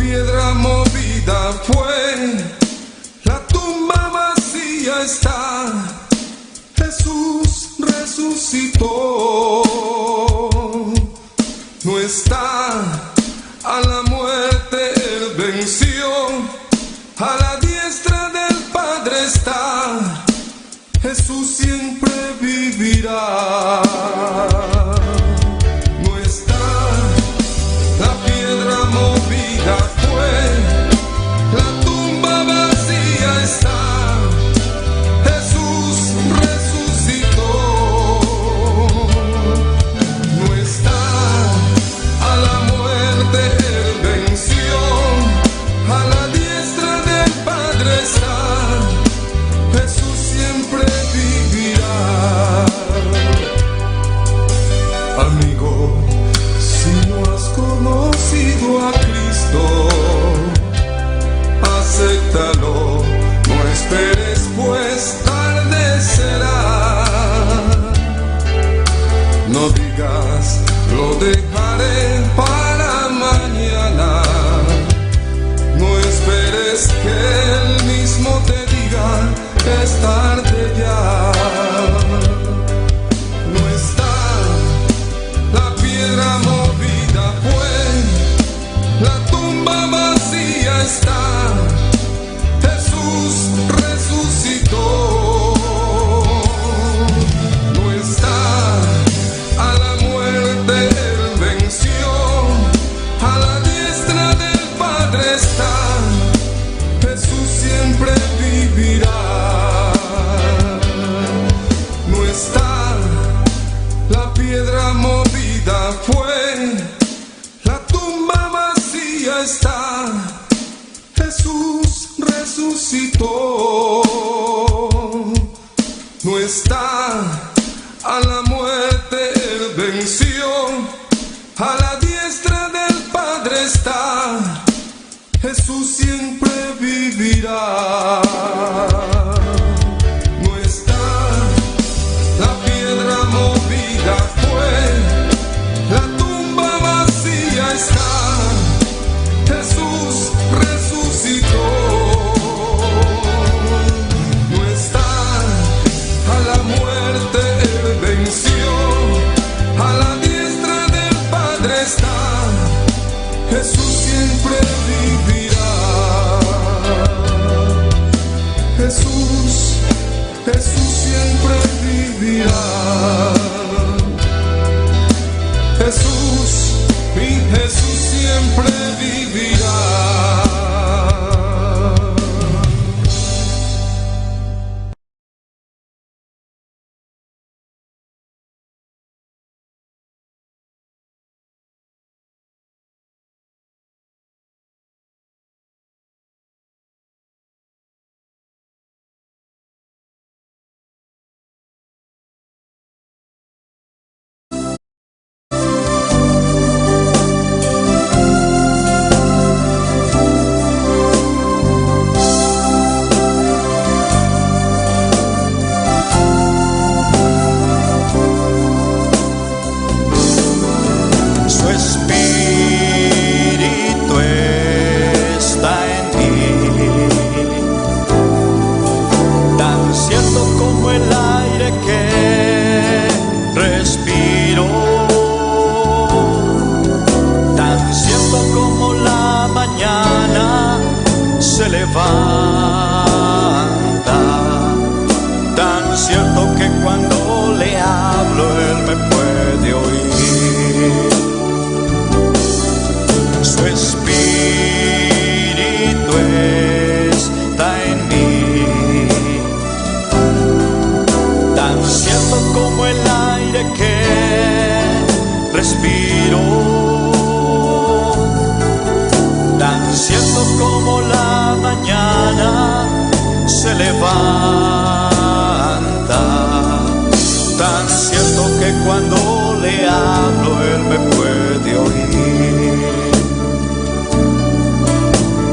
piedra movida fue, la tumba vacía está, Jesús resucitó. No está, a la muerte Él venció, a la diestra del Padre está, Jesús siempre vivirá. No está, la piedra movida fue, la tumba vacía está, Jesús resucitó. No está, a la muerte Él venció, a la diestra del Padre está, Jesús siempre vivirá. Amigo, si no has conocido a Cristo, acéptalo, no esperes, pues tarde será. No digas, lo dejaré para mañana. No esperes que Él mismo te diga que es tarde ya. No está, la piedra movida fue, la tumba vacía está, Jesús resucitó. No está, a la muerte Él venció, a la diestra del Padre está, Jesús siempre vivirá. No está, la piedra movida fue, la tumba vacía está, Jesús resucitó. No está, a la muerte Él venció, a la diestra del Padre está, Jesús siempre vivirá. No está, la piedra movida fue, la tumba vacía está, Jesús resucitó. No está, a la muerte Él venció, a la diestra del Padre está, Jesús siempre vivirá. Jesús, Jesús siempre vivirá. Jesús, mi Jesús siempre vivirá. Tan cierto que cuando le hablo Él me puede oír. Su espíritu está en mí, tan cierto como el aire que respiro, tan cierto como la mañana se levanta, tan cierto que cuando le hablo Él me puede oír,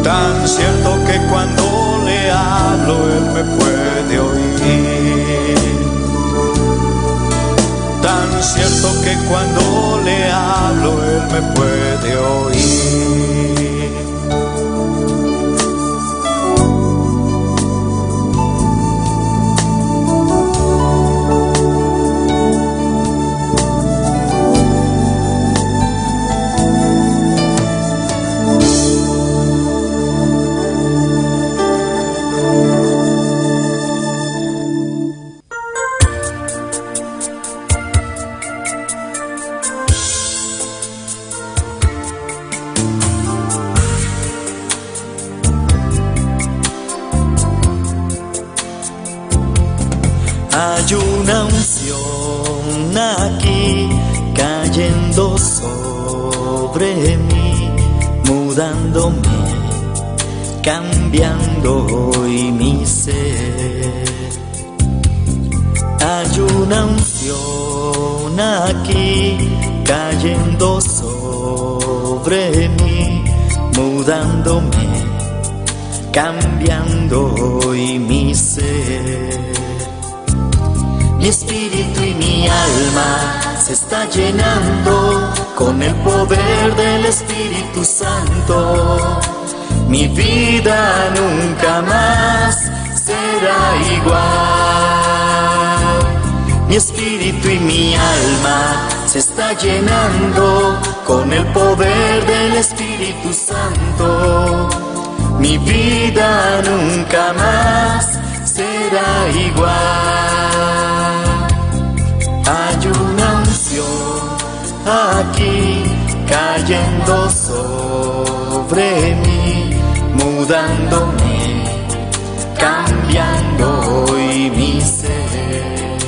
tan cierto que cuando le hablo Él me puede oír, tan cierto que cuando cuando le hablo él me puede oír. aquí cayendo sobre mí, mudándome, cambiando hoy mi ser. Hay una unción aquí cayendo sobre mí, mudándome, cambiando hoy mi ser. Mi espíritu y mi alma se está llenando con el poder del Espíritu Santo. Mi vida nunca más será igual. Mi espíritu y mi alma se está llenando con el poder del Espíritu Santo. Mi vida nunca más será igual. Hay una unción aquí cayendo sobre mí, mudándome, cambiando hoy mi ser.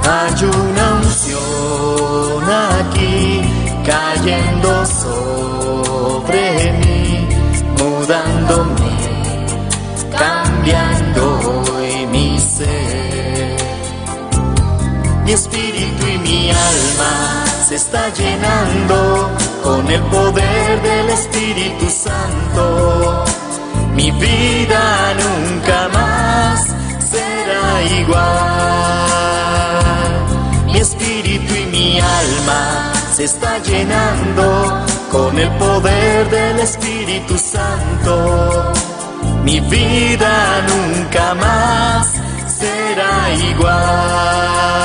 Hay una unción aquí cayendo sobre mí, mudándome, cambiando hoy mi ser. Mi espíritu y mi alma se está llenando con el poder del Espíritu Santo. Mi vida nunca más será igual. Mi espíritu y mi alma se está llenando con el poder del Espíritu Santo. Mi vida nunca más será igual.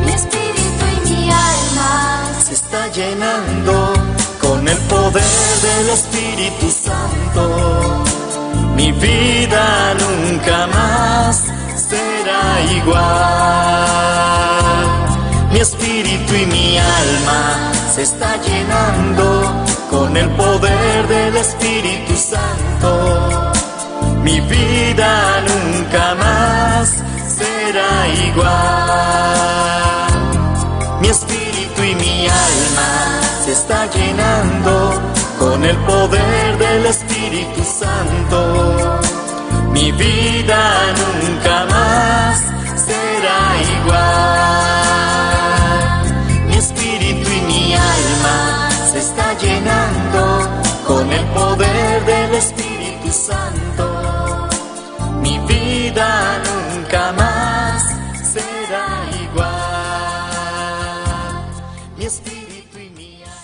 Mi espíritu y mi alma se está llenando con el poder del Espíritu Santo. Mi vida nunca más será igual. Mi espíritu y mi alma se está llenando con el poder del Espíritu Santo. Mi vida nunca más será igual. Mi espíritu y mi alma se está llenando con el poder del Espíritu Santo. Mi vida nunca más será igual. Mi espíritu y mi alma se está llenando con el poder del Espíritu Santo. Mi vida nunca más será igual. Mi espíritu y mi alma.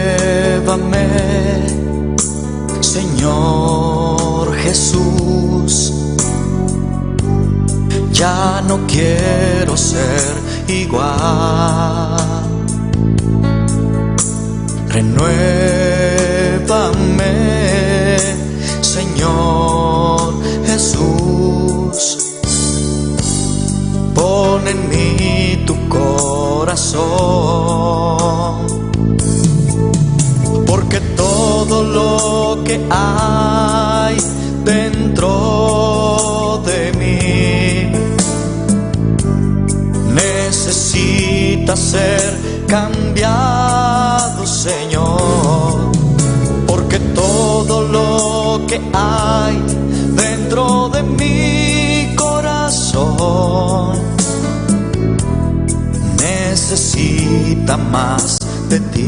Renuévame, Señor Jesús. Ya no quiero ser igual. Renuévame, Señor Jesús. Pon en mí tu corazón, porque todo lo que hay dentro de mí necesita ser cambiado, Señor, porque todo lo que hay dentro de mi corazón necesita más de ti.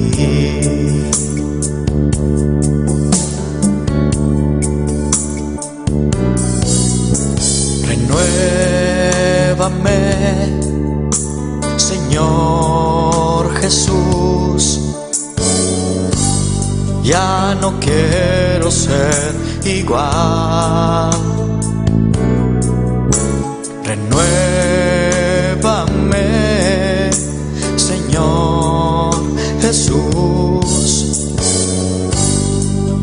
Renuévame, Señor Jesús. ya no quiero ser igual. Renuévame, Señor Jesús.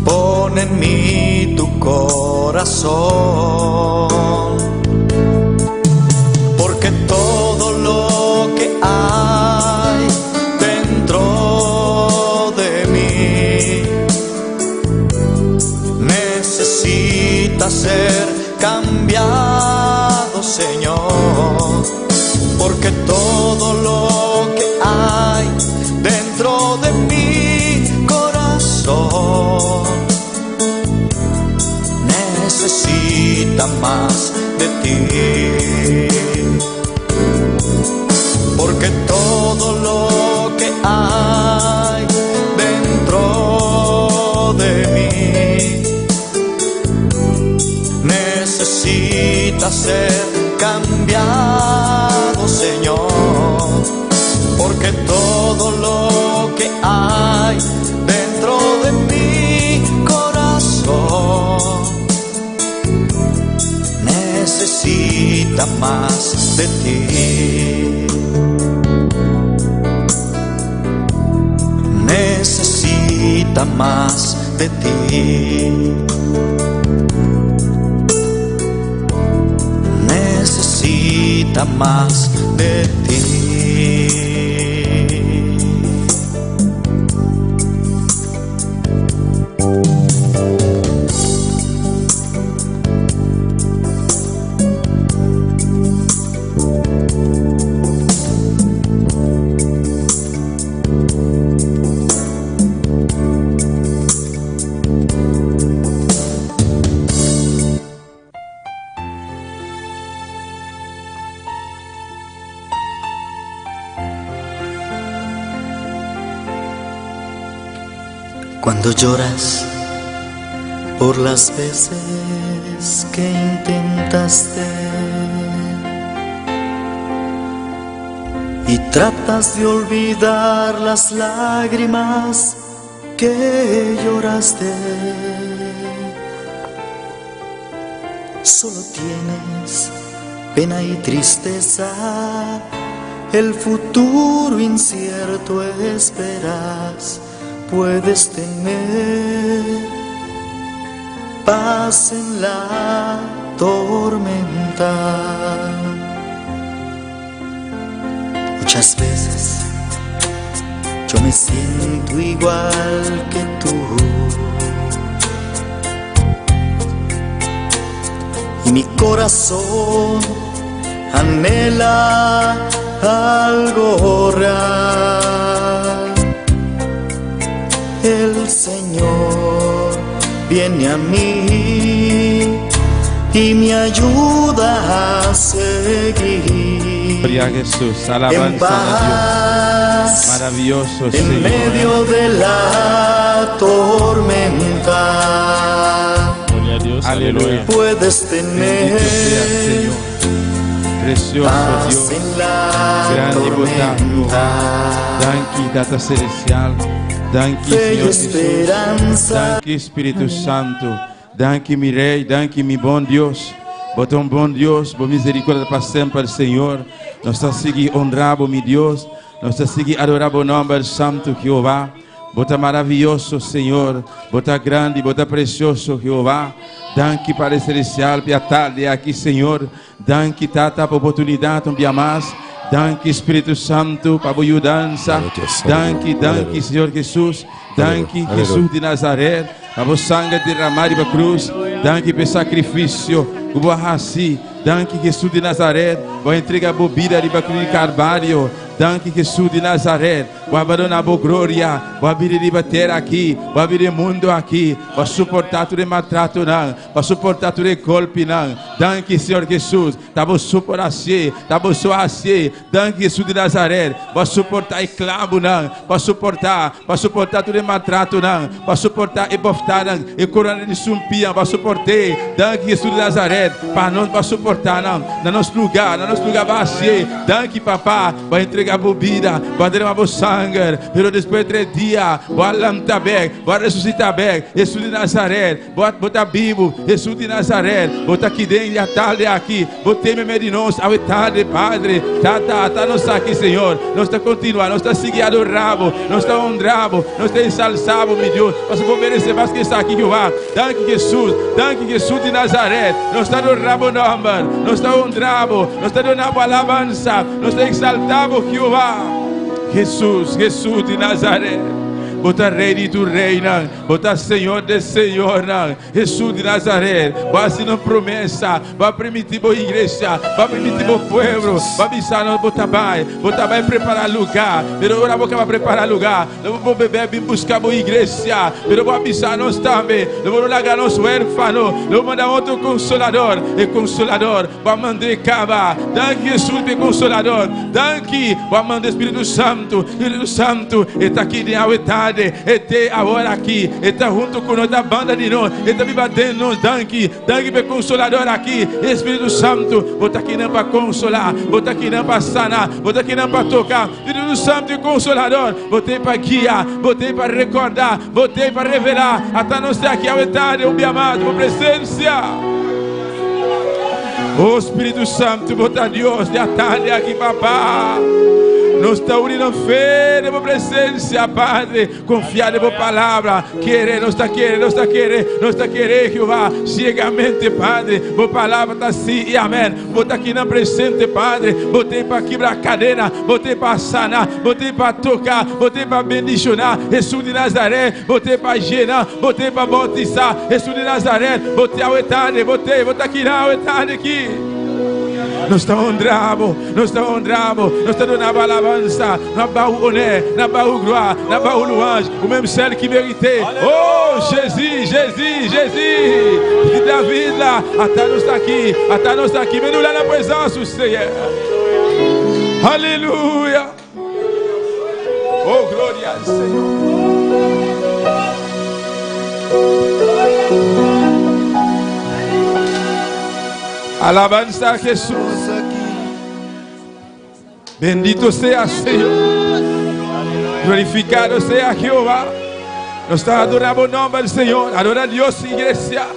Pon en mí tu corazón, porque todo lo que hay dentro de mí necesita ser cambiado, Señor, porque todo lo que hay dentro de mi corazón necesita más de ti, porque todo lo que hay dentro de mí necesita ser cambiado, Señor, porque todo lo que hay dentro de mi corazón necesita más de ti. Necesita más de ti. Necesita más de ti. Cuando lloras por las veces que intentaste y tratas de olvidar las lágrimas que lloraste, solo tienes pena y tristeza, el futuro incierto esperas. Puedes tener paz en la tormenta. Muchas veces yo me siento igual que tú, y mi corazón anhela algo real. El Señor viene a mí y me ayuda a seguir. Gloria a Jesús, alabanza a Dios. Maravilloso en Señor. medio de la tormenta. Gloria a Dios, aleluya. Puedes tener Bendito sea Señor. Precioso paz Dios. en la Grande y tormenta. Danke, Data Celestial. Danke, Fe y Senhor Jesus. esperanza. Danke, Espírito Santo. Danke, mi Rei. Danke, mi bom Deus. Botão bom Deus, boa misericórdia para sempre, Senhor. Nós estamos a seguir honrar, bom meu Deus. Nós estamos a seguir adorar o nome do Santo Jeová. Bota maravilhoso, Senhor. Bota grande, bota precioso, Jeová. Danke, Pai Celestial, pela tarde aqui, Senhor. Danke, Tata, por oportunidade, um dia mais. Danke, Espírito Santo, para a mudança. Danke, danke, Senhor Jesus. Danke, Jesus de Nazaré, para o sangue derramado para a cruz. Danke pelo sacrifício, o barraci. Danke, Jesus de Nazaré, para entregar a bebida para a cruz de Carvalho. Danke, Jesus de Nazaré, para abandonar a glória, para abrir a terra aqui, para abrir o mundo aqui, para suportar todo o maltrato, para suportar todo o golpe. Danke, Senhor Jesus, para suportar assim, para assim. Danke, Jesus de Nazaré, para suportar o clamo, para suportar todo o maltrato, para suportar e boftar, e corona de sumpia, para suportar. Danke, Jesus de Nazaré. Nazaré, para nós, para suportar, no nosso lugar vazio. Danke, papá, para entregar bebida, para derramar sangue, pero depois de 3 dias, para levantar bem, para ressuscitar bem. Jesus de Nazaré, botar vivo, Jesus de Nazaré, botar aqui dentro, a tarde aqui, botei me de nós, a tarde, Padre, tá, nós aqui, Senhor, nós está continuando, nós está seguindo o rabo, nós está honrado, nós está ensalçado, meu Deus, nós vamos merecer mais que está aqui, Jeová. Danke, Jesus de Nazaré, nós está no rabo number, nós está honrado, nós está dando alabança, nós está exaltado, Jeová. Jesus de Nazaré. Bota rei de tu reina, bota Senhor de Senhor, Jesus de Nazaré, vai assinar promessa, vai permitir a igreja, vai permitir o povo, vai avisar nós, bota vai preparar lugar, pero agora boca vai preparar lugar, não vou beber, vir buscar a igreja, pero vou avisar nós também, não vou largar nós huérfanos, não vou mandar outro consolador, e consolador, vai mandar cava, danke Jesus de consolador, danke, vai mandar Espírito Santo, está aqui de auetar. Está agora aqui, está junto com nós, da banda de nós, está me batendo nós, danke para consolador aqui, Espírito Santo, bota aqui não para consolar, bota aqui não para sanar, bota aqui não para tocar, Espírito Santo e consolador, botei para guiar, botei para recordar, botei para revelar, até nós aqui ao etade, o meu amado, com presença. Oh Espírito Santo, bota Deus de tarde aqui, papá. Nós estamos unindo fé na presença, Padre, confiar na palavra, querer, nós está querendo, Jeová, cegamente, Padre, a palavra está assim e amém. Bota aqui na presente, Padre, botei para quebrar a cadena, botei para sanar, botei para tocar, botei para bendicionar, Jesus de Nazaré, botei para gerar, botei para bautizar, Jesus de Nazaré, botei ao etade, botei aqui na etade aqui. Nós estamos honrados, nós estamos dando alabança, na baú honé, na baú gloire, na baú louange, o mesmo céu que méritei. Oh, Jesus, de David lá, até nós está aqui, vem lá na presença do Senhor. Aleluia. Oh, glória ao Senhor. Alabanza a Jesús. Bendito sea Señor. Glorificado sea Jehová. Nos está adorando el nombre del Señor. Adora a Dios, iglesia.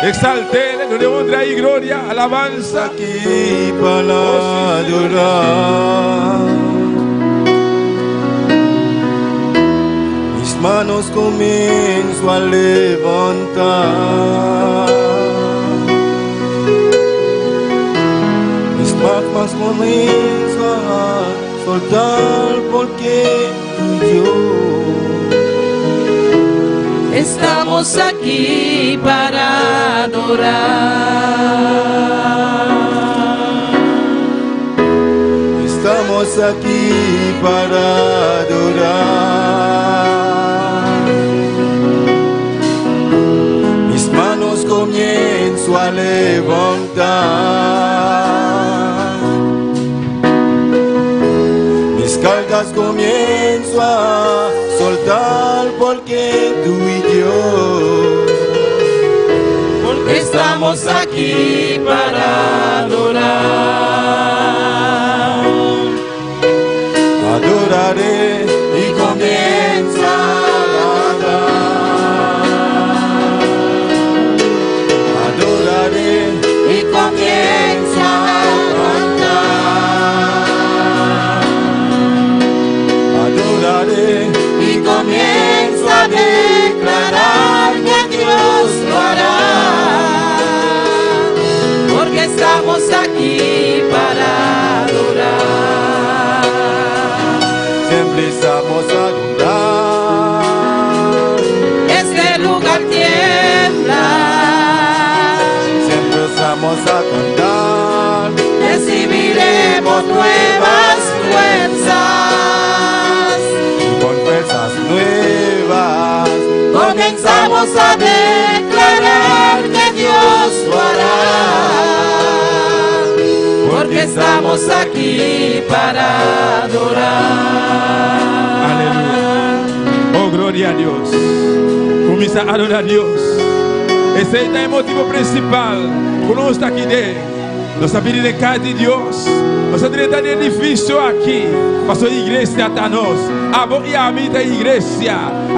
Exaltele, no le honra y gloria. Alabanza aquí para adorar. Mis manos comienzo a levantar. Más comienzo a soltar porque yo estamos aquí para adorar. Estamos aquí para adorar. Mis manos comienzo a levantar. Cargas comienzo a soltar porque tú y yo estamos aquí para adorar. Adoraré y comienza a adorar. Adoraré y comienza a y comienza a declarar que Dios lo hará, porque estamos aquí para adorar. Siempre estamos a adorar. Este lugar tiembla. Siempre estamos a cantar. Recibiremos nuevas fuerzas. Nuevas comenzamos a declarar que Dios lo hará, porque estamos aquí para adorar. Aleluya. Oh, gloria a Dios. Comienza a adorar a Dios. Esse é o motivo principal. Quando nós estamos aqui dentro, nós estamos na casa de Deus. Nós estamos no edifício aqui. Mas a igreja está nós. A mim está a igreja.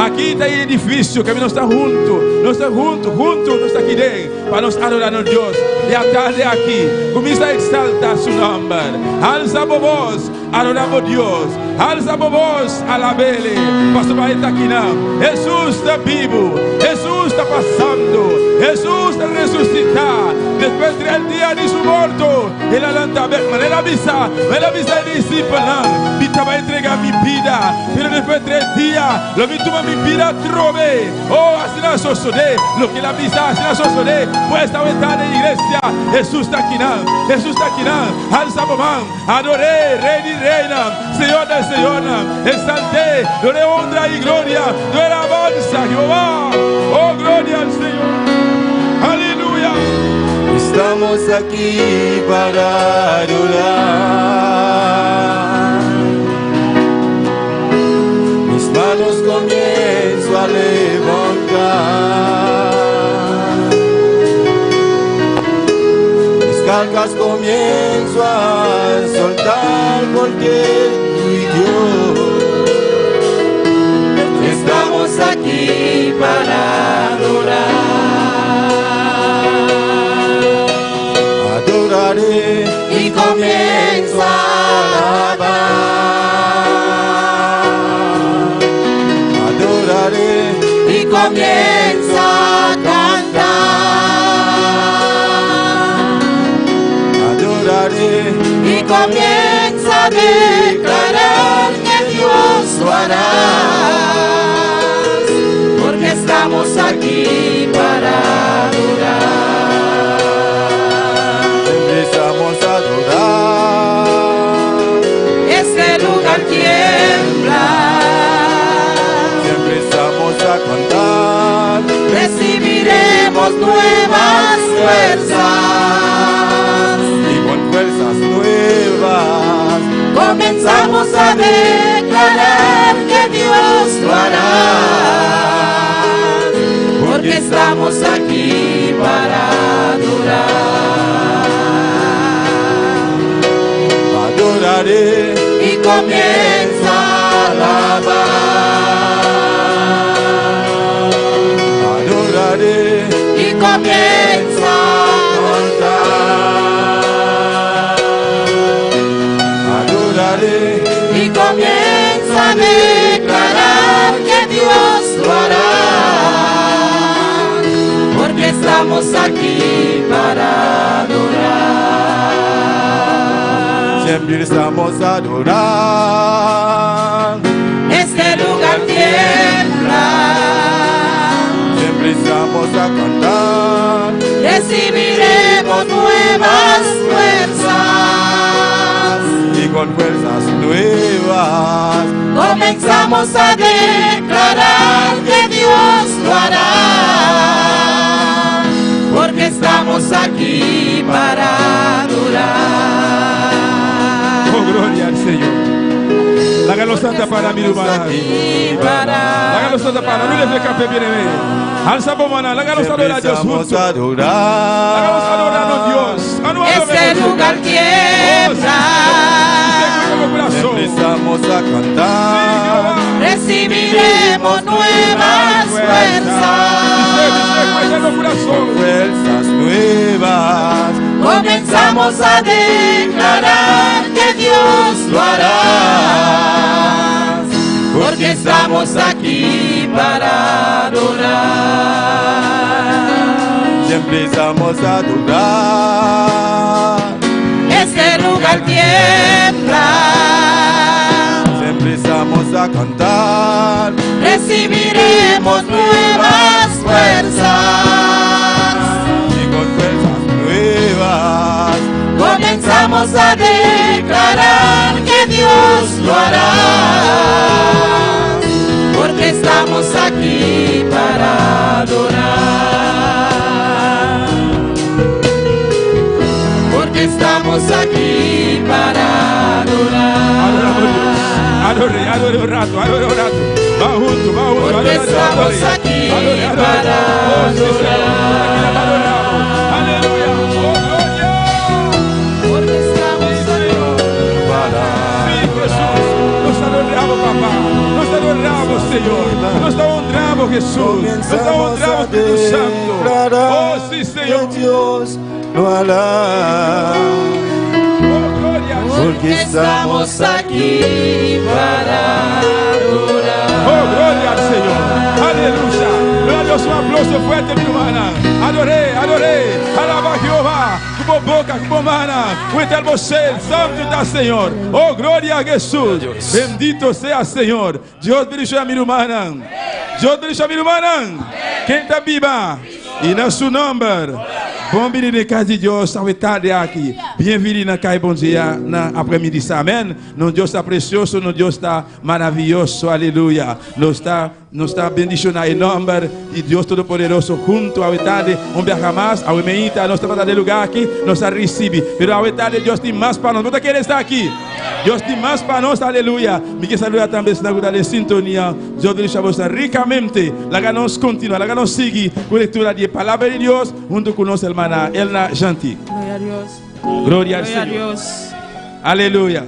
Aqui está o edifício. Que nós estamos juntos. Nós estamos juntos. Nós estamos aqui dentro. Para nós adorar a Deus. E a tarde aqui. Começa a exaltar seu nome. Alça a voz. Adoramos Deus. Alça a voz. Alabele. Pastor vai estar aqui não. Jesus está vivo. Jesus está passando. Jesus está ressuscitar. Depois de 3 dias de sua morte. Ele levanta bem. Mas ele avisa a discípulos. Ele vai entregar minha vida. Pero depois de 3 dias. Ele vai tomar minha vida. Trove. Oh, assim não sucede. Lo que ele avisa, assim não sucede. Pues esta estar na igreja. Jesus está aqui não. Jesus está aqui não. Alça a mão. Adorei. Rei de reina. Senhor da Senhora. Exaltei. Dore honra e glória. Dore alabanza. Jehová. Oh, glória ao Senhor. Aleluia. Estamos aquí para adorar. Mis manos comienzo a levantar. Mis cargas comienzo a soltar porque tú y yo estamos aquí para adorar. Y comienzo a alabar. Adoraré y comienzo a cantar. Adoraré y comienzo a declarar que Dios lo hará. Porque estamos aquí para adorar. Empezamos a adorar. Este lugar tiembla. Siempre estamos a cantar. Recibiremos nuevas fuerzas. Y con fuerzas nuevas Comenzamos a declarar que Dios lo hará. Porque estamos aquí para adorar. adoraré Y comienza a alabar. adoraré Y comienza adoraré y comienza a declarar que Dios lo hará, porque estamos aquí para adorar. siempre estamos a adorar, Este lugar tiembla, siempre estamos a cantar, recibiremos nuevas fuerzas. y con fuerzas nuevas Comenzamos a declarar que Dios lo hará, porque estamos aquí para adorar. Oh, gloria al Señor. Hágalo santa para mi hermana. Aquí para Hágalo santa para mí. Les café bien. Alza bomana. Hágalo siempre adorar a Dios estamos juntos. a adorar, Hágalo adorar a Dios. este lugar tiembla. siempre estamos a cantar, Recibiremos nuevas fuerzas. con fuerzas nuevas Comenzamos a declarar que Dios lo hará, porque estamos aquí para adorar. siempre estamos a adorar, Este lugar tiembla, siempre estamos a cantar, recibiremos nuevas fuerzas. y con fuerzas nuevas Comenzamos a declarar que Dios lo hará, porque estamos aquí para adorar. Porque estamos aquí para adorar. adore un rato. Va junto, Porque estamos aquí para Oh, sí, Señor. Aquí la adoramos. Aleluya. Oh, gloria. Porque estamos aquí para Sí, Jesús. Nos adoramos, papá. Nos adoramos, Señor. Nos honramos, Jesús. Nos honramos, Espíritu Santo. Oh, sí, Señor. Dios lo hará. Oh, gloria. Porque estamos aquí para adorar. Oh, gloria al Señor. Aleluya. Gloria a Dios, un aplauso fuerte, mi hermana. Adoré. Alaba a Jehová. Como boca, como mana. Cuenta você, santo está Señor. Oh, gloria a Jesús. Bendito sea Señor. Dios bendiga a mi hermana. Dios bendiga a mi hermana. Quem está viva? E no seu nome. Bom vir na casa de Deus, a tarde aqui. Bem-vindo na casa, bom dia, na après-midi, amém. Nosso Deus está precioso, nosso Deus está maravilhoso, aleluia. Nos está bendicionando em nome de Deus Todo-Poderoso, junto à tarde, jamás, a meita, nós estamos no lugar aqui, nós recebe. Pero a tarde, Deus tem mais para nós. Você quer estar aqui? Deus tem mais para nós, aleluia. Me quer saludar também, se não de sintonia. Deus bendiga você ricamente. Lá nos continua, lá nos sigue com a leitura de palavra de Deus, junto com nossa irmã Elna Janti. Gloria a Dios. Gloria al Gloria a Señor. Dios. Aleluya.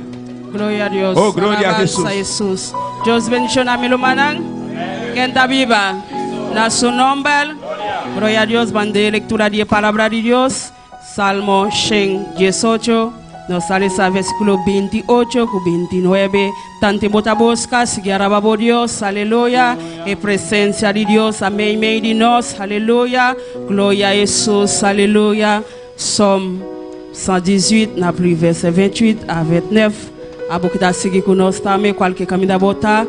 Gloria a Dios. Oh, gloria a Alabanza Jesús. Dios bendiga a mi hermana. Que está viva. Na su nombre. Gloria a Dios. Bande lectura de palabra de Dios. Salmo 18. Nos sale a versículo 28 con 29. Tante bota busca, sigue arababo Dios, aleluya. En presencia de Dios, amén, de nos, aleluya. Gloria a Jesús, aleluya. Somme 118, na plus verset 28 à 29. A beaucoup de seguir con nos también, cualquier camino bota.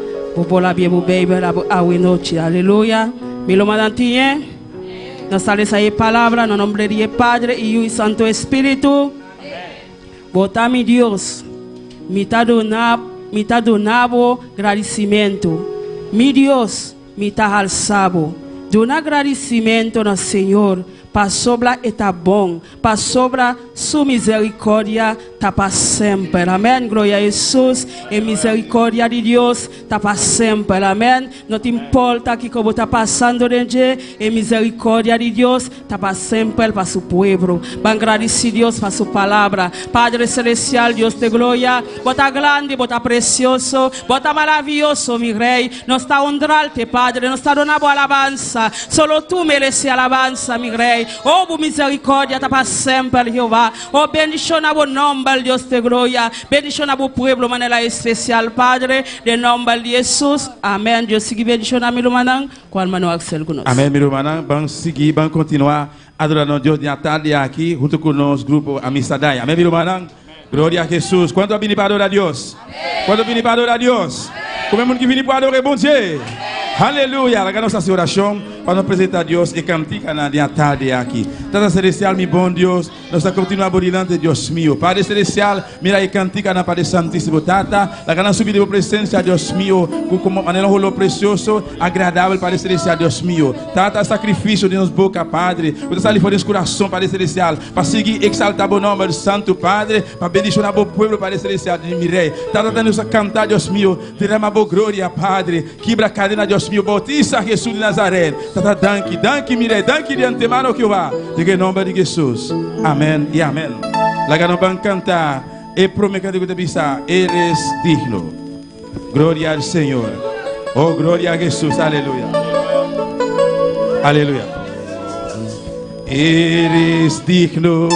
Bola bien, bu baby, a noche, aleluya. Mi lo manantien. Nos sale esa palabra, no nombre de Padre, Hijo y Santo Espíritu. Bota mi Dios, me está donando agradecimiento. Mi Dios, me está alzado. Dona agradecimiento no Señor. Para sobra está bom, para sobra sua misericórdia está para sempre, amém, glória a Jesus, e misericórdia de Deus está para sempre, amém, não te importa que como está passando de dia, e misericórdia de Deus está para sempre para seu povo, para agradecer Deus para sua palavra, Padre Celestial, Deus de glória, bota grande, bota precioso, bota maravilhoso, meu Rei, nós está honrando-te, Padre, nós está dando boa alabança, solo tu mereces alabança, meu Rei. Oh, bu misericórdia está para sempre, Jehová. Oh, bendición a bu nombre, Dios de gloria. Bendición a bu pueblo, manera especial, Padre, de nombre de Jesús. Amén. Dios sigue bendición a mi hermana, cual mano Axel conosco. Amém, meu irmão. Vamos seguir, vamos continuar adorando a Deus de tarde aqui, junto com o nosso grupo Amistadai. Amém, meu irmão. Glória a Jesus. Quanto vim para adorar a Deus? Quanto vim para adorar a Deus? Como é que vim para adorar bom Deus? Aleluia. Agora nossa oração para nos apresentar a Deus e cantar na tarde aqui. Tata Celestial, meu bom Deus, nós continuamos diante de Deus meu. Padre Celestial, mira e cantar na Padre Santíssimo Tata. Agora subir de presença, Deus meu, como maneira rolo precioso, agradável, Padre Celestial, Deus meu. Tata sacrifício de nos boca, Padre. Você está ali fora do coração, Padre Celestial, para seguir exaltar o nome do Santo Padre, para bendicionar o povo, Padre Celestial, de Mirei. Tata nos cantar, Deus meu, derrama a glória, Padre. Quebra a cadena, Deus meu, bautiza Jesus de Nazaré. Tata, danke, Mirei, danke de antemano que vá. De nome de Jesus. Amém e amém. Lá nós vamos cantar e prometer que te bisa, eres digno. Glória ao Senhor. Oh, glória a Jesus. Aleluia. Aleluia. Eres digno.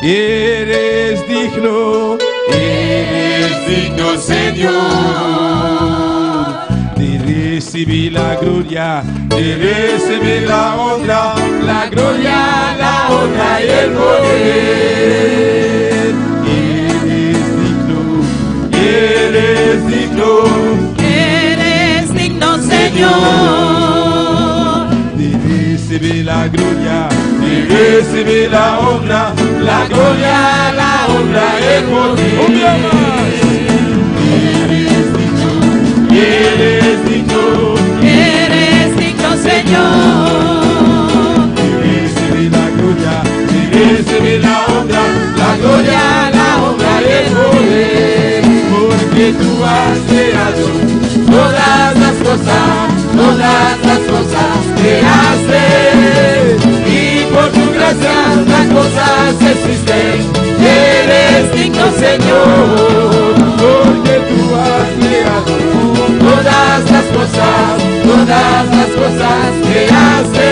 Eres digno. Eres digno, Señor. De recibir la gloria, de recibir la honra, la gloria, la honra y el poder. Eres digno, Eres digno, Señor. de recibir la gloria, de recibir la honra, la gloria, la honra y el poder. Un día más. Eres digno, Eres digno, Señor. recibir la gloria, recibir la honra, la gloria, la honra y el poder, porque tú has creado creado, todas las cosas creaste, y por tu gracia las cosas existen. Eres digno, Señor, porque tú has creado todas las cosas creaste,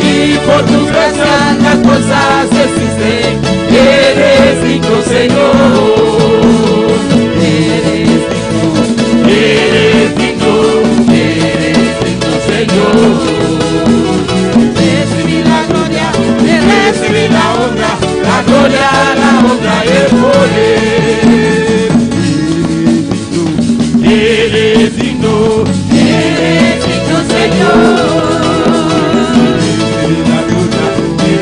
y por tu gracia las cosas existen. Eres digno, Señor, eres digno, Señor. Recibir la gloria, recibir la honra, la gloria, la honra y el poder. Eres digno, Señor.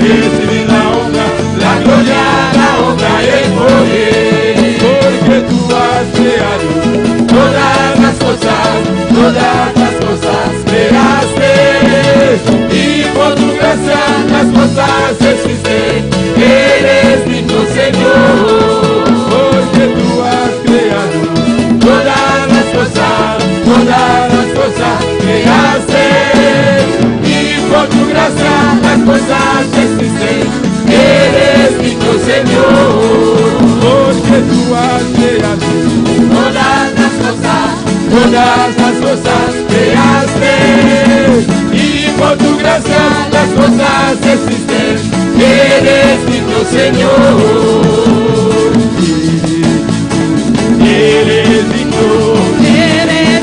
Recibir la honra, la gloria, la honra y el poder. Porque tú has creado todas las cosas creaste, y por tu gracia las cosas existen. Eres digno, Señor, porque tú has creado todas las cosas creaste, y por tu gracia las cosas existen. Eres digno, Señor, porque tú has creado todas las cosas creaste, y por tu gracia las cosas existen. Eres digno, Señor, eres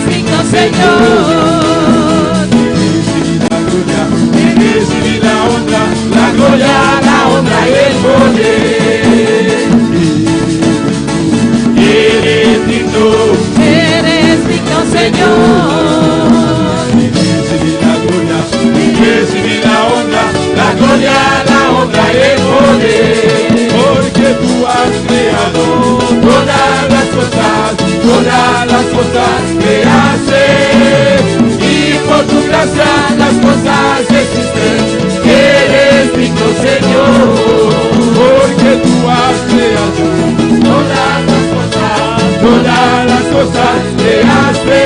digno, Señor. Recibir la honra, la gloria, la honra y el poder. Eres digno, Señor. Recibir la gloria, recibir la honra, la gloria, la honra y el poder. Porque tú has creado todas las cosas creaste, y por tu gracia las cosas existen. Eres digno, Señor, porque tú has creado todas las cosas creaste,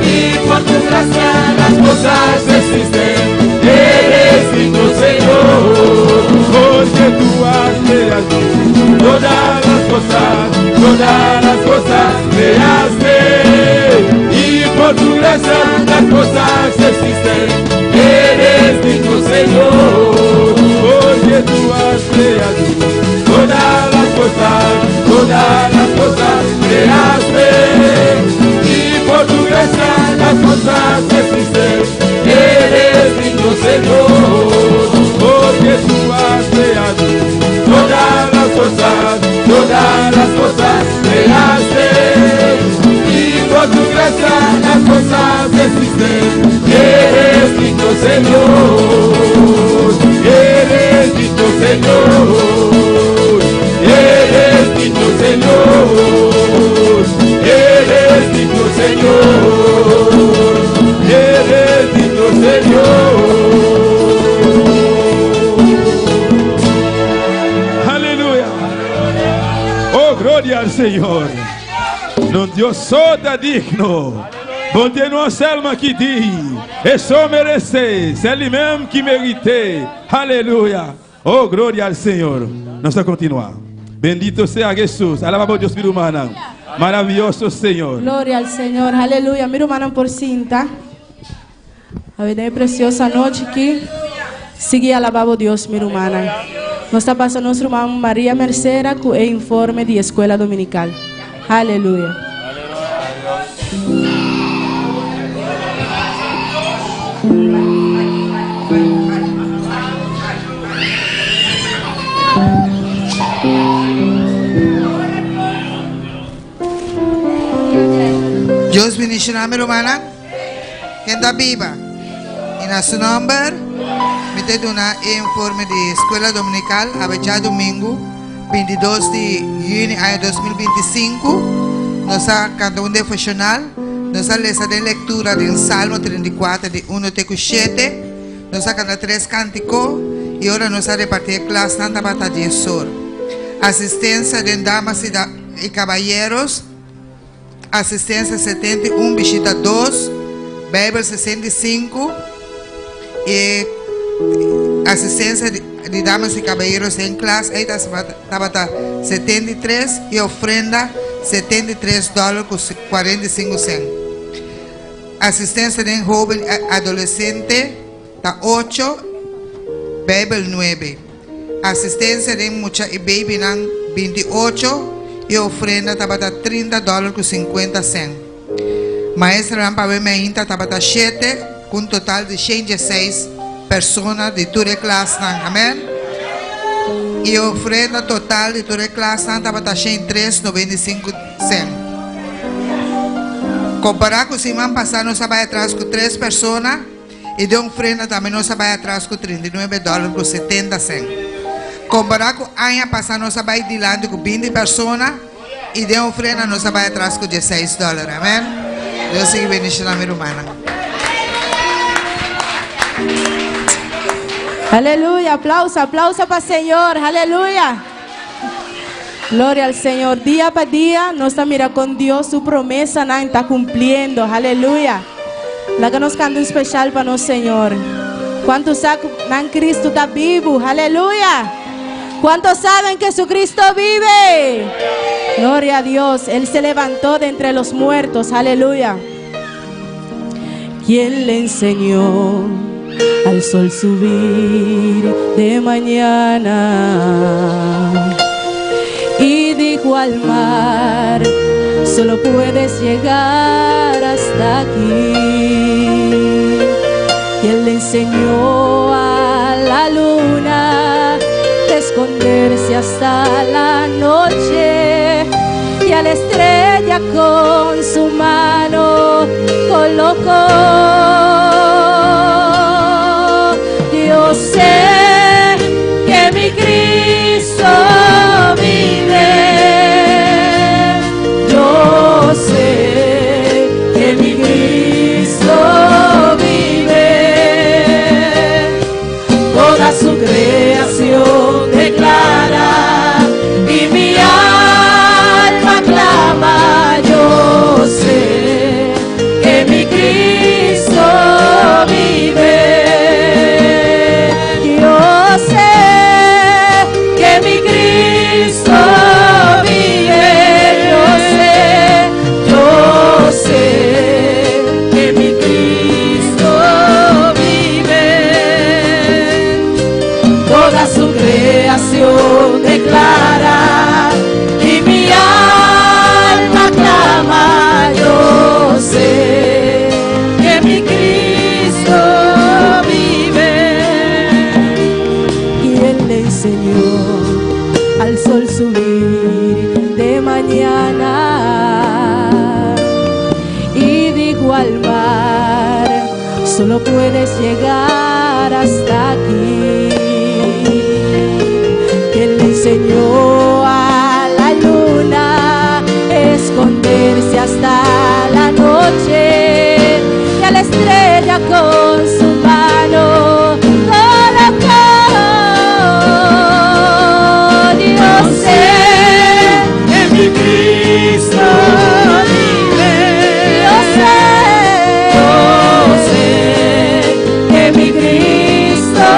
y por tu gracia las cosas existen. Eres digno, Señor, porque tú has creado todas las cosas creaste, y por tu gracia las cosas existen. Eres digno, Señor, porque tú has creado todas las cosas creaste, y por tu gracia las cosas existen. Eres digno, Señor, porque tú has creado todas las cosas creaste, y por tu gracia las cosas existen. Eres digno, Señor, eres digno, Señor, eres digno, Señor, eres digno, Señor, eres digno, Señor. Aleluya. Oh, gloria al Señor. Non Dios soda digno. Bon Dieu, nous seulement qui dit, et son merece, c'est lui-même qui méritait. Alléluia. Oh, gloria al Señor. Nós vamos continuar. Bendito sea Jesús. Alabamos a Dios, mi hermana. Maravilloso Señor. Gloria al Señor. Aleluya. Mi hermana por cinta. A ver, preciosa noche aquí. Sigue alabando a Dios, mi hermana. Nos está pasando nuestra hermana María Mercera con el informe de escuela dominical. Aleluya. Dios bendiga a mi hermana que está viva. En su nombre, me te da informe de escuela dominical a domingo 22 de junio de 2025. Nos ha cantado un devocional. Nos ha leído de lectura de Salmo 34 de 1-7. Nos ha cantado 3 cánticos y ahora nos ha repartido clase tanta batalla sur. Asistencia de damas y caballeros. Assistência 71, visita 2, Bíblia 65 e assistência de damas e caballeros em classe, aí estava 73 e ofrenda $73.45. Assistência de jovem adolescente está 8, Bíblia 9. Assistência de mucha e baby 28 e ofrenda estava $30.50. Maestra Rampa Bemeinta estava 7, com total de 116 pessoas de toda a classe. Amém? E a ofrenda total de toda a classe estava $103.95. Comparar com o semana passada, nós vai atrás com 3 pessoas e de ofrenda também nós vai atrás com $39.70. Comparar com o ano passado, nós vai adiante com 20 pessoas e de ofrenda nós vai atrás com $16. Amém? Deus siga bendicionando a minha irmã. Aleluya, aplauso para el Señor, aleluya. Gloria al Señor. Día para día, nos está mira con Dios, su promesa no está cumpliendo, aleluya. La que nos canta un especial para nosotros, Señor. ¿Cuántos saben que Cristo está vivo? Aleluya. ¿Cuántos saben que Jesucristo vive? Gloria a Dios, Él se levantó de entre los muertos, aleluya. ¿Quién le enseñó al sol subir de mañana? Y dijo al mar, solo puedes llegar hasta aquí. ¿Quién le enseñó a la luna de esconderse hasta la noche? Y a la estrella con su mano colocó. Yo sé que mi Cristo vive. Yo sé que mi Cristo vive. Toda su creación declara y mi alma clama. Yo sé que mi Cristo vive. Yo sé que mi Cristo vive. Yo sé que mi Cristo vive. Toda su creación declara y mi alma clama. Yo sé que mi Cristo vive. Y Él le enseñó al sol subir de mañana y dijo al mar, solo puedes llegar hasta aquí. Él le enseñó a la luna esconderse hasta la noche y a la estrella con su mano colocó. Yo sé que mi Cristo vive. Yo sé que mi Cristo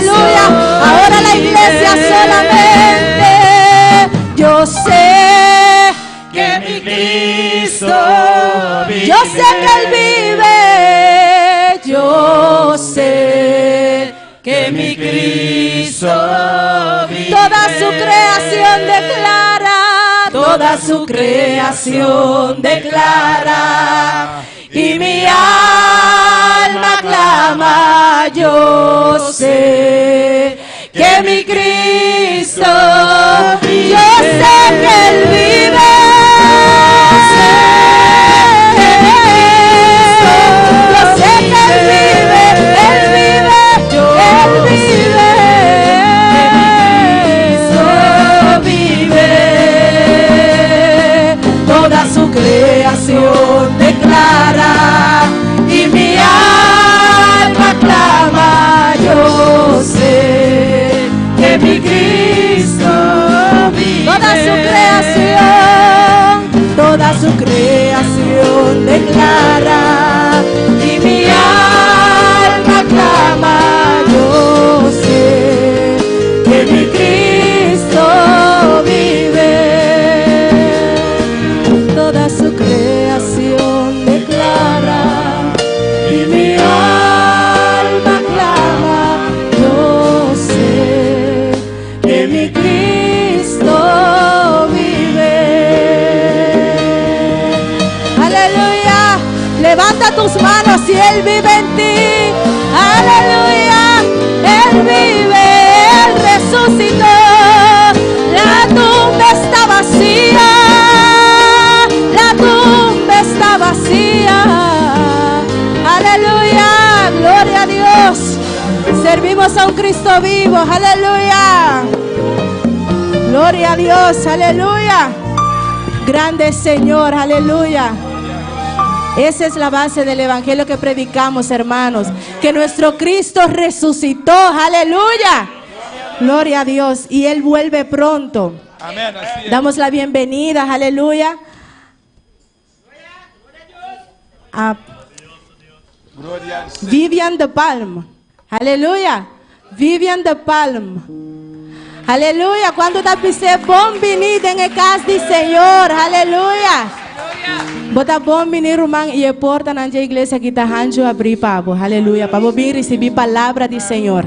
aleluya. Ahora la iglesia solamente. Yo sé que mi Cristo vive. Yo sé que Él vive. Yo sé que mi Cristo vive. Toda su creación declara. Toda su creación declara. Y mi alma clama. Yo sé que mi Cristo, yo sé que Él vive. Yo sé que Él vive, Él vive, Él vive. Cristo vive. Toda su creación declara. Y mi alma clama. Yo sé que mi Cristo vive. Toda su creación declara. Y mi alma clama. Yo sé que mi Cristo vive. Toda su creación declara. Y mi alma clama. Yo sé que mi Cristo vive. Aleluya. Levanta tus manos y Él vive en ti. Aleluya. Él vive, Él resucitó. La tumba está vacía. La tumba está vacía. Aleluya. Gloria a Dios. Servimos a un Cristo vivo. Aleluya. Gloria a Dios. Aleluya. Grande Señor. Aleluya. Esa es la base del evangelio que predicamos, hermanos. Que nuestro Cristo resucitó. Aleluya. Gloria a Dios. Y Él vuelve pronto. Amén, así es. Damos la bienvenida. Aleluya. A Gloria al Señor. Vivian de Palm. Aleluya. Vivian de Palm. Aleluya. Quando da pisé bom venir en el casa del Señor. Aleluya. Bota bom venir rumang e porta na igreja que está hanjo abrir pavo. Aleluya. Para vir receber palavra do Senhor.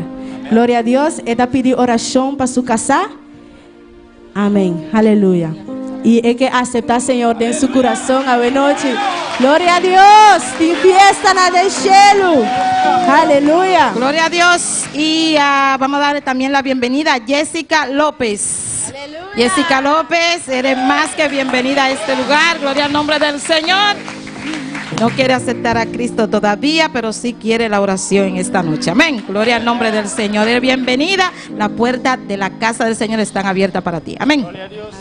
Glória a Deus. E da pedir oração para sua casa. Amém. Aleluya. Y hay que aceptar, Señor, en su corazón a noche. Gloria a Dios. Y fiesta na del cielo. Aleluya. Gloria a Dios. Y vamos a darle también la bienvenida a Jessica López. Aleluya. Jessica López, eres más que bienvenida a este lugar. Gloria al nombre del Señor. No quiere aceptar a Cristo todavía, pero sí quiere la oración en esta noche. Amén. Gloria al nombre del Señor. Eres bienvenida. Las puertas de la casa del Señor están abiertas para ti. Amén.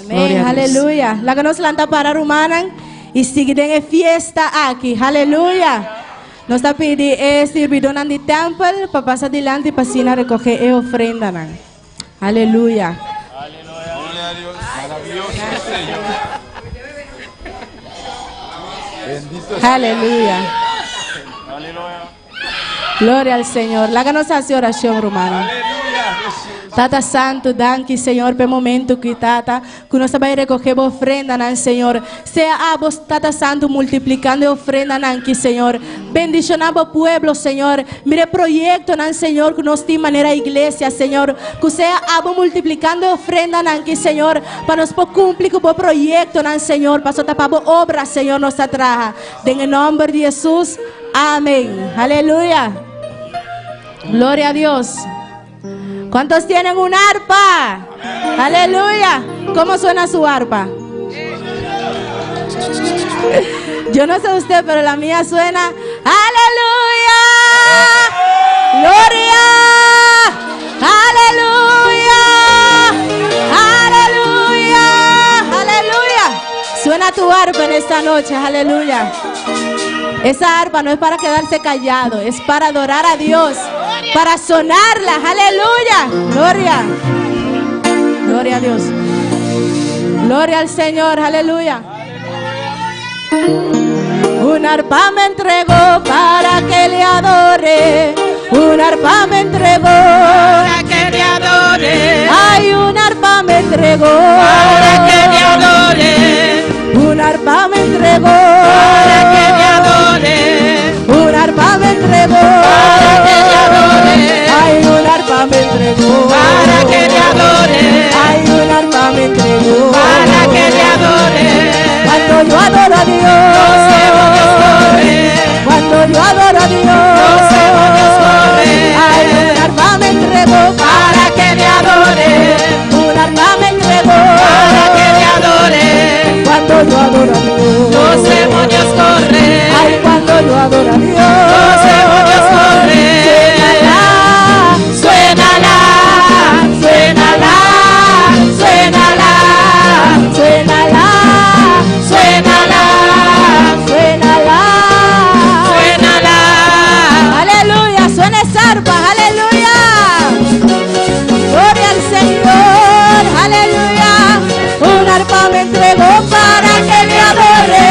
Amén. Aleluya. La que nos lanta para rumanan y sigue en fiesta aquí. Aleluya. Nos está pidiendo servidor en el templo para pasar adelante y para recoger y ofrenda. Aleluya. Gloria a Dios. Maravilloso Señor. Bendito sea. Aleluya. Gloria al Señor. Láganos hacer oración, romano. Tata Santo, danke, Senhor, pelo momento que Tata, que nós vai recoger ofrenda, não, Senhor. Sea a vos, Tata Santo, multiplicando ofrenda, não, Senhor. Bendicionando o pueblo, Senhor. Mire proyecto, não, Senhor, que nós temos maneira igreja, Senhor. Que sea a vos multiplicando ofrenda, não, Senhor, para nós cumprir com o proyecto, não, Senhor, para tapar a obra, Senhor, nossa traja. Em nome de Jesus, amém. Aleluya. Gloria a Dios. ¿Cuántos tienen un arpa? Aleluya. ¿Cómo suena su arpa? Yo no sé usted, pero la mía suena. Aleluya. Gloria. Aleluya. Aleluya. Aleluya. Suena tu arpa en esta noche. Aleluya. Esa arpa no es para quedarse callado, es para adorar a Dios, para sonarla. Aleluya. Gloria. Gloria a Dios. Gloria al Señor. Aleluya. Un arpa me entregó para que le adore. Un arpa me entregó. entregó para que me adore, un arpa me entregó para que me adore, un arpa me entregó para que me adore, ay, un arpa me entregó para que me adore, ay, un arpa me entregó para que me adore. cuando yo adoro a Dios, Los demonios corren, cuando yo adoro a Dios, los demonios corren, ay, un arpa me entregó para que me adore, un arpa me entregó para que me adore. cuando yo adoro a Dios, Los demonios corren, ay, cuando yo adoro a Dios, los demonios corren. suénala, suénala, suénala, suénala, suénala, suénala, Suénala. aleluya, suena esa arpa, aleluya, gloria al Señor, aleluya, un arpa me entregó para que me adore,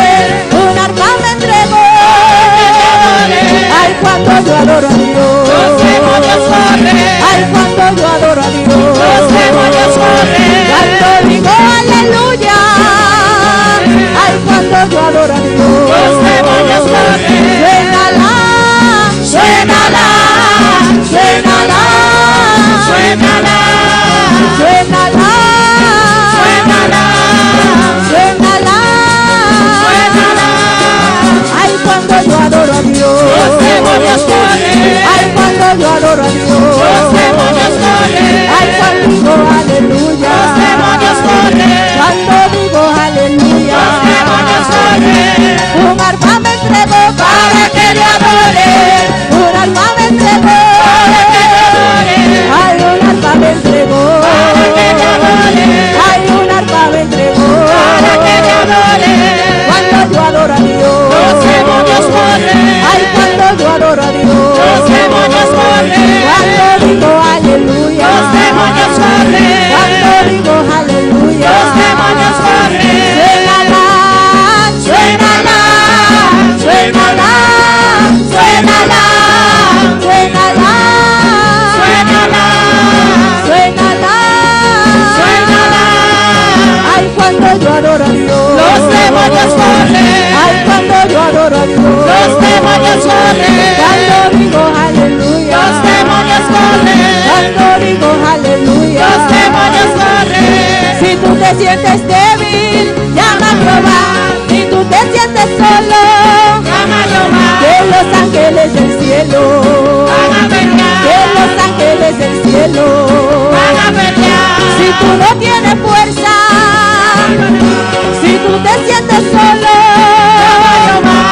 un arpa me entregó, ay, cuando yo adoro a Dios, Los demonios corren, ay, cuando yo adoro a Dios, los demonios corren. cuando digo aleluya, ay, cuando yo adoro a Dios, Los demonios corren. suénala, suénala, suénala, Suénala, suénala, suénala, suénala, suénala. ay, cuando yo adoro a Dios, Los demonios corren, ay, cuando yo adoro a Dios, los demonios corren, ay, cuando digo aleluya, los demonios corren, cuando digo aleluya, los demonios corren. un arpa me entregó para que le adore, un arpa me entregó Para que me adore, ay, un arpa me entregó para que me adore, ay, un arpa me entregó para que me adore. cuando yo adoro a Dios, Los demonios corren, ay, cuando yo adoro a Dios, los demonios corren, cuando digo aleluya, los demonios corren, cuando digo aleluya, los demonios corren. suénala, suénala, suénala, suénala, suénala, Suénala, suénala, suénala. ay, cuando yo adoro a Dios, Los demonios corren, ay, cuando yo adoro a Dios, los demonios corren, cuando digo aleluya, los demonios corren, cuando digo aleluya, los demonios corren. si tú te sientes débil, llama a Jehová, si tú te sientes solo, Llama a Jehová, que los ángeles del cielo, van a que pelear, los ángeles del cielo, van a pelear. si tú no tienes fuerza, si tú te sientes solo,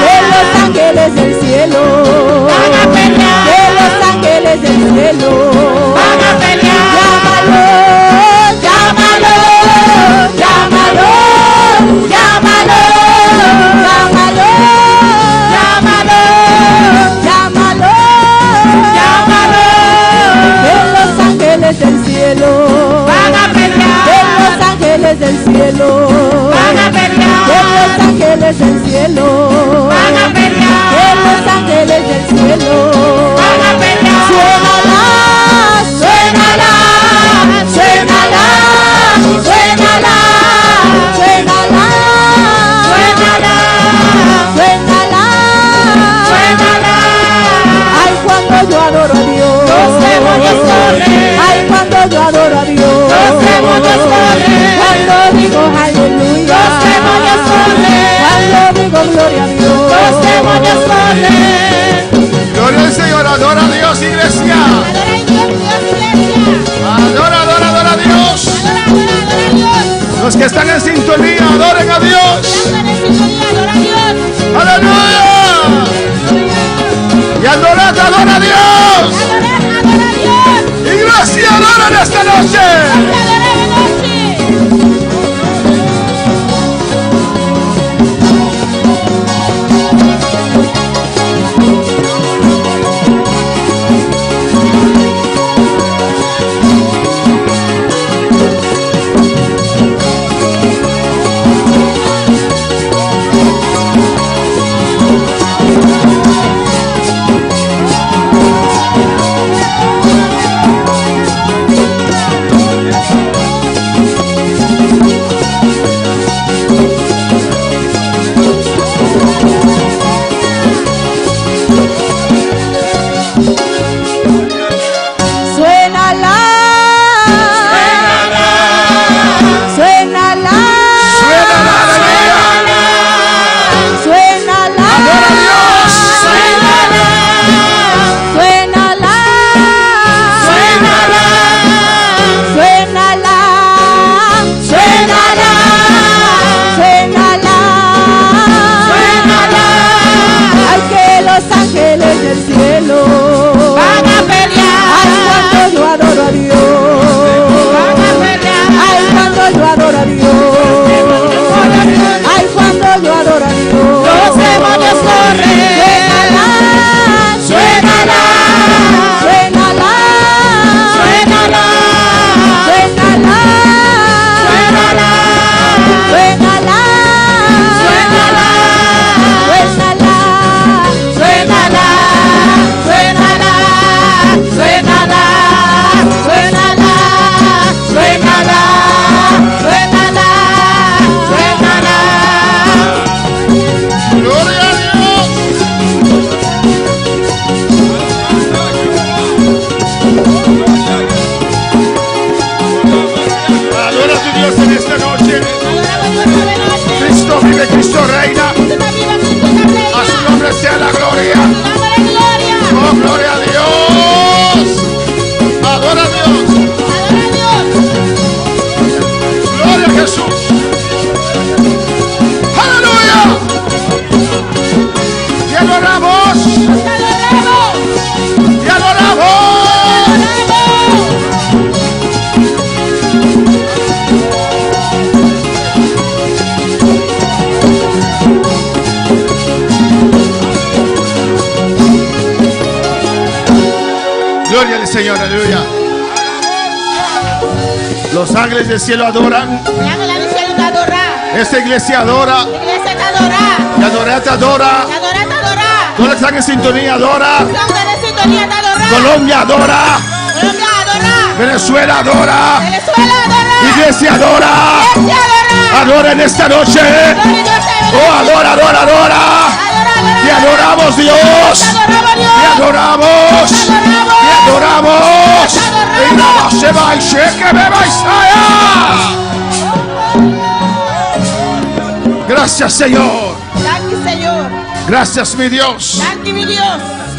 que los ángeles del cielo, Van a pelear, que los ángeles del cielo, van a pelear. llámalo, llámalo, llámalo, llámalo, llámalo, Llámalo, llámalo, llámalo. que los ángeles del cielo, Van a que pelear, los ángeles del cielo, van a que pelear, los ángeles del cielo, van a que pelear, los ángeles del cielo, van a pelear. suénala, suénala, suénala, suénala, suénala, Suénala, suénala, suénala. ay, cuando yo adoro a Dios, Los demonios corren, ay, cuando yo adoro a Dios, los demonios corren, cuando digo aleluya, los demonios corren, cuando digo gloria a Dios, los demonios corren. Gloria al Señor, adora a Dios, iglesia. Adora, adora, adora a Dios. Los que están en sintonía, adoren a Dios. Aleluya. Y adorad, adora a Dios. Iglesia, adoran esta noche. vive, Cristo reina. A su nombre sea la gloria. Oh, gloria a Dios. Adora a Dios. Gloria a Jesús. Aleluya. Te adoramos. Te adoramos. Gloria al Señor, aleluya. Los ángeles del cielo adoran. Esta iglesia adora. Y adorar te adora. Todos los que están en sintonía adora. Colombia adora. Venezuela adora. Iglesia adora. Adora en esta noche. Oh, adora, adora, adora. Te adoramos, Dios. Te adoramos. Te adoramos. Y nada se va y que me va a Gracias, Señor. Gracias, mi Dios.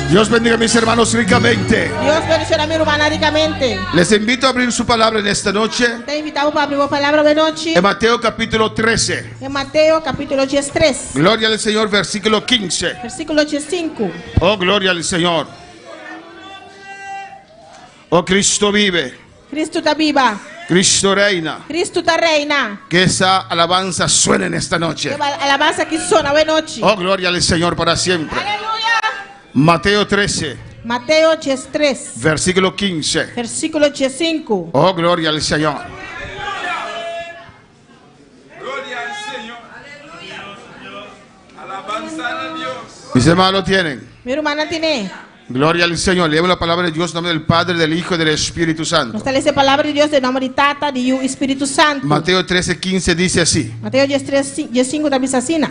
Dios bendiga a mis hermanos ricamente. Dios bendiga a mi hermana ricamente. Les invito a abrir su palabra en esta noche. Te invitamos para abrir la palabra de noche. En Mateo capítulo 13. En Mateo capítulo 13. Gloria al Señor, versículo 15. Versículo 5. Oh, gloria al Señor. Oh, Cristo vive. Cristo está viva. Cristo reina. Cristo está reina. Que esa alabanza suene en esta noche. Alabanza que suena de noche. Oh, gloria al Señor para siempre. Aleluya. Mateo 13. Mateo 13. Versículo 15. Versículo 5. Oh, gloria al Señor. Gloria al Señor. Alabanza a Dios. Mis hermanos lo tienen. Mi hermana tiene. Gloria al Señor. Leemos la palabra de Dios en nombre del Padre, del Hijo y del Espíritu Santo. Nos dice palabra de Dios de nombre de Tata, de Espíritu Santo. Mateo 13:15 dice así. Mateo 13:5 también así.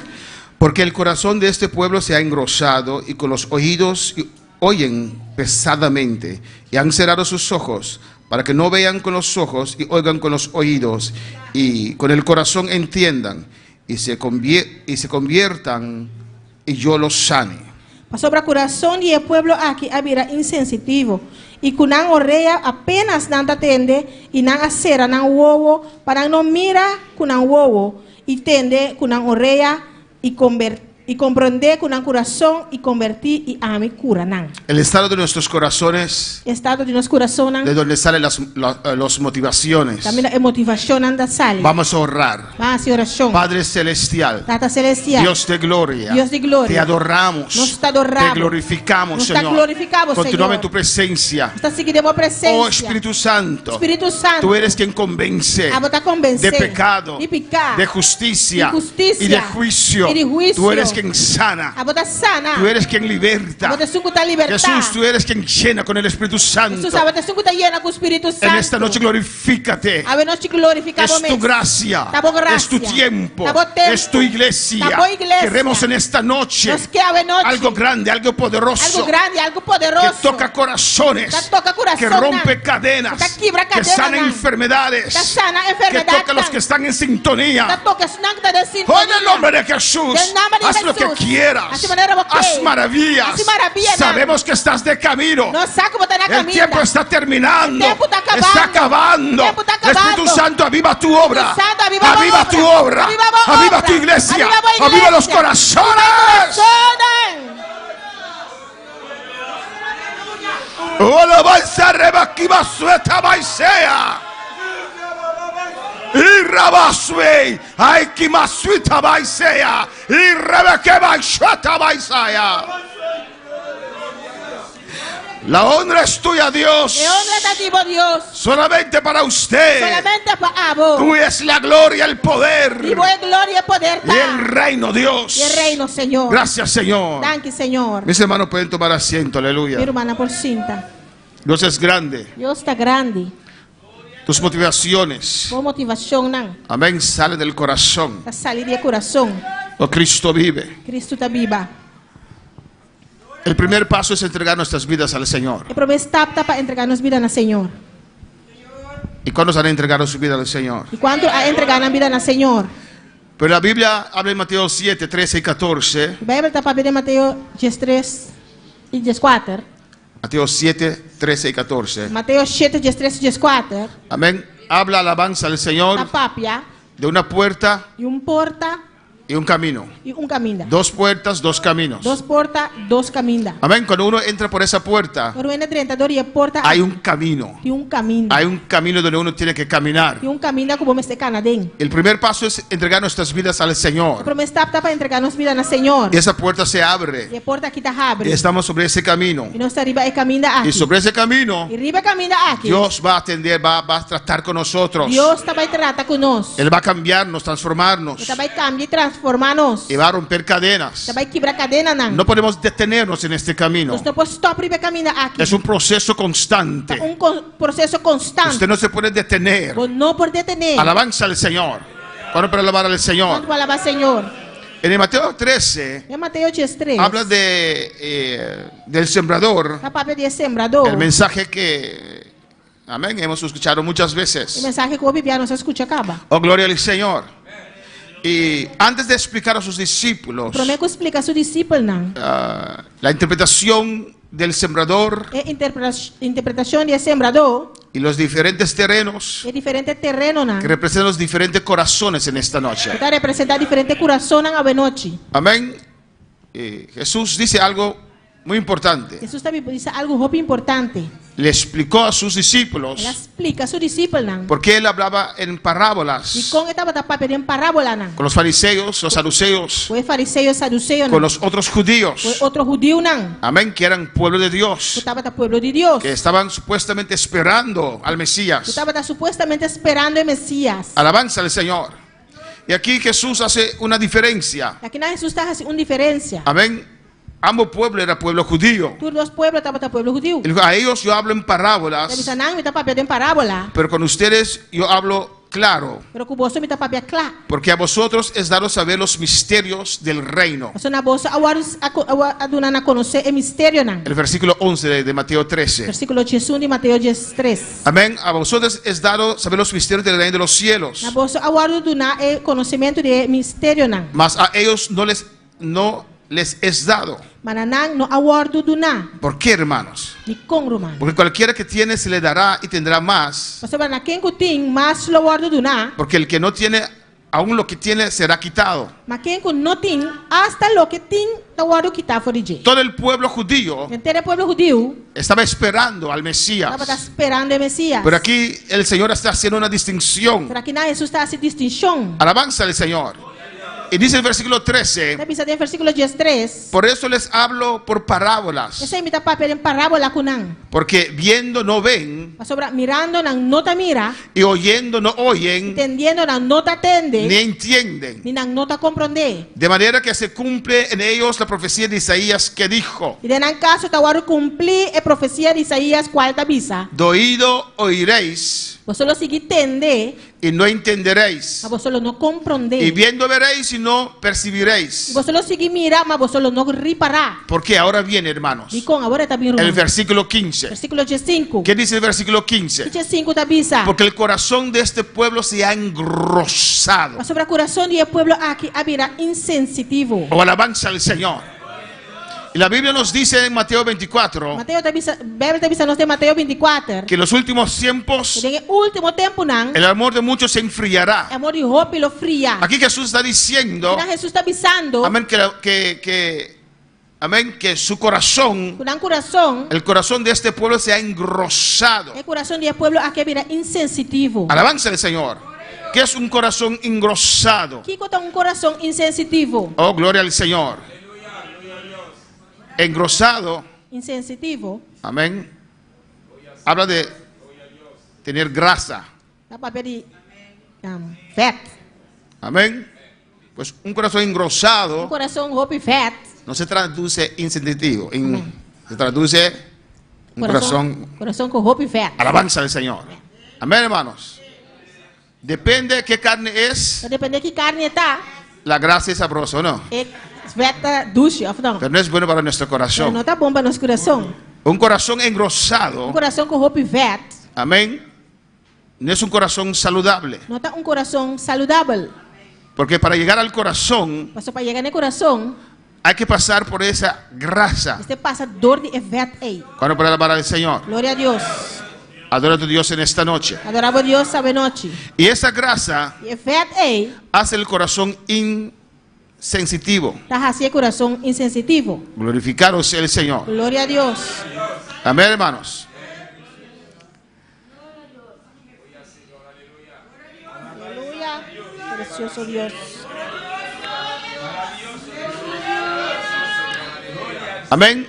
Porque el corazón de este pueblo se ha engrosado y con los oídos oyen pesadamente y han cerrado sus ojos para que no vean con los ojos y oigan con los oídos y con el corazón entiendan y se conviertan y yo los sane. Sobre el corazón y el pueblo aquí había insensitivo y con una oreja apenas nada atende y nada acera, nada huevo para no mira con un huevo y tende con una oreja y comprender con un corazón y convertir y a mi cura. El estado de nuestros corazones, estado de nuestros corazones, de donde salen las motivaciones. También la motivación anda sale. Vamos a orar. Vamos a oración. Padre celestial, Tata celestial, Dios de gloria, Dios de gloria, te adoramos, nos adoramos, te glorificamos, nos Señor. glorificamos, Continuamos en Señor. tu presencia. Presencia. Oh Espíritu Santo, Espíritu Santo, tú eres quien convence de pecado, de justicia y de juicio. Tú eres quien sana. Tú eres quien liberta. Jesús, tú eres quien llena con el Espíritu Santo. En esta noche glorifícate. Es tu gracia, es tu tiempo, es tu iglesia. Queremos en esta noche algo grande, algo poderoso, que toca corazones, que rompe cadenas, que sana enfermedades, que toca a los que están en sintonía. Oh, en el nombre de Jesús, haz lo que quieras, haz maravillas. Sabemos que estás de camino. El tiempo está terminando, está acabando. Espíritu Santo, aviva tu obra, aviva tu obra, aviva tu iglesia, aviva los corazones. Oh, alabanza rebaquiva sueta baisea. Y rabasue, ay que masuita baisea, y rebeque baixata baisea. La honra es tuya, Dios. Solamente para usted. Tú es la gloria, el poder. Y el reino, Dios. Y el reino, Señor. Gracias, Señor. Señor. Mis hermanos pueden tomar asiento, aleluya. Mi hermana por cinta. Dios es grande. Dios está grande. Tus motivaciones, amén, sale del corazón. Sale del corazón. Oh, Cristo vive. Cristo está viva. El primer paso es entregar nuestras vidas al Señor. El primer etapa para entregarnos vida al Señor. ¿Y cuándo se han entregado su vida al Señor? ¿Y cuándo ha entregado la vida al Señor? Pero la Biblia habla en Mateo 7, 13 y 14. A Bíblia está para ver Mateus 3 e 4. Mateo 7, 13 y 14. Mateus 7, 3 e 4. Amén. Habla alabanza al Señor A papia de una puerta e porta y un camino. e caminho. Dos puertas, dos caminos. Dos portas, dos caminhos. Amén. Cuando uno entra por esa puerta, Quando entra dentro da porta, hay un camino. e caminho. Hay un camino donde uno tiene que caminar. E caminho como este canadense. El primer paso es entregar nuestras vidas al O Señor. primeiro step está para entregar nossa vida no Senhor. Y esa puerta se abre. E a porta aqui está abre. Y estamos sobre ese camino. E nós está arriba e caminho aqui. Y sobre ese camino, E arriba caminho aqui. Dios va a atender, va a tratar con nosotros. Deus está vai tratar conosco. Él va a cambiarnos, transformarnos. Está vai cambiar e transformar-nos. Y va a romper cadenas. Está vai quebrar cadena não. No podemos detenernos en este camino. Nós não podemos stop arriba caminho aqui. Es un proceso constante. Processo constante. Usted no se puede detener. Vos não pode detener. Alabanza al Señor. ¿Cuándo para alabar al Señor? Quando alabar Senhor. En el Mateo 13 Em Mateus 3. habla del sembrador. A papel de sembrador. El mensaje que, amén, hemos escuchado muchas O veces. mensagem que o Bíblia não se escuta acaba. Oh, gloria al Señor. Y antes de explicar a sus discípulos Prometo explica a seu discípulo não. la interpretación del sembrador É interpretação de sembrador. y los diferentes terrenos É diferente terreno não. que representan los diferentes corazones en esta noche. Está representar diferente coração na noite. Amén. Jesús dice algo muy importante. Jesus também diz algo muito importante. Le explicó a sus discípulos Ela explica a seu discípulo não. porque él hablaba en E parábolas com estava da papel em parábola não. con los fariseos, los saduceos, Foi fariseu, saduceu con não. los otros Foi judíos. outro judeu não. Amén, que eran pueblo de Dios, Estava da pueblo de Deus. que estaban supuestamente esperando al Mesías. Estava supuestamente esperando o Messias. Alabanza al Señor. Y aquí Jesús hace una diferencia. Aqui na Jesus está uma diferença. Amén. Ambos pueblos era pueblo judío. Todos os pueblos estavam da pueblo judeu. Él dijo, a ellos yo hablo en parábolas, Ele não me está papel em parábola. pero con ustedes yo hablo claro, Pero com você me está papel claro. porque a vosotros es dado saber los misterios del reino. Você na bolsa a dona a conhecer o mistério não. El versículo 11 de Mateo 13. Versículo 1 de Mateus 3. Amén. A vosotros es dado saber los misterios del reino de los cielos, Na bolsa a dona o conhecimento de mistério não. mas a ellos no les es dado. Mananang no awardo dona. ¿Por qué, hermanos? Ni kong roman. Porque cualquiera que tiene se le dará y tendrá más. Você vai na quem kuting mas lo awardo dona. Porque el que no tiene, aún lo que tiene será quitado. Mas quem kun no ting hasta lo que ting awardo kita for de. Todo el pueblo judío Entero pueblo judeu estaba esperando al Mesías. estava esperando o Messias. Pero aquí el Señor está haciendo una distinción. Pero aqui na Jesus está essa distinção. Alabanza al Señor. Y dice el versículo 13, Está pensando em versículo 3. por eso les hablo por parábolas, Essa imita papel em parábola kunang. porque viendo no ven, Sobra mirando nang nota mira, y oyendo no oyen, entendiendo nang nota tende, ni entienden. ni nang nota comprende. De manera que se cumple en ellos la profecía de Isaías que dijo, E nang caso tawaro cumprir a profecia de Isaías 40 bisa. de oído oiréis Você lo sigue entender, y no entenderéis, mas você lo não compreende. y viendo veréis y no percibiréis. Você lo sigue mira, mas você lo não reparar. Porque ahora viene, hermanos, E com agora tá bem el versículo 15. Versículo 5. ¿Qué dice el versículo 15? 5 tá bisa. Porque el corazón de este pueblo se ha engrosado. Mas sobre o coração do povo aqui habirá insensitivo. O alabanza al Señor. Y la Biblia nos dice en Mateo 24 Mateo tá bisa, Bíblia tá bisa nos de Mateo 24. que en los últimos tiempos E no último tempo não, el amor de muchos se enfriará. amor de roupa lo fria. Aquí Jesús está diciendo, Quando Jesus está bisando, amén, amén, que su corazón, com coração, el corazón de este pueblo se ha engrosado. o coração do povo aqui habirá insensitivo. Alabanza al Señor. ¿Qué es un corazón engrosado? Que conta coração insensitivo? Oh, gloria al Señor. Engrosado, Insensitivo, amén, habla de tener grasa. tá papel de fat. Amén. Pues un corazón engrosado Coração roupa fat. no se traduce insensitivo, se traduce un Coração com roupa fat. alabanza al Señor. Amén, hermanos. Depende de qué carne es, Depende que carne tá, la grasa es sabrosa o no. fat duche, of não. Pero no es bueno para nuestro Não corazón. tá bom para nosso coração. Un corazón engrosado, Coração com roupa fat, amén, no es un corazón saludable. não tá coração saudável. Porque para llegar al corazón Pastor, para llegar no coração, hay que pasar por esa grasa. você passa dor de evet aí. Cuando para alabar al Señor. Glória a Deus. Adora a tu Dios en esta noche. Adorava a Deus essa noite. Y esa grasa E evet aí, hace el corazón insensitivo. tá assim coração insensitivo. Glorificado sea el Señor. Glória a Deus. Amén, hermanos. Aleluia. Precioso Deus. Amén.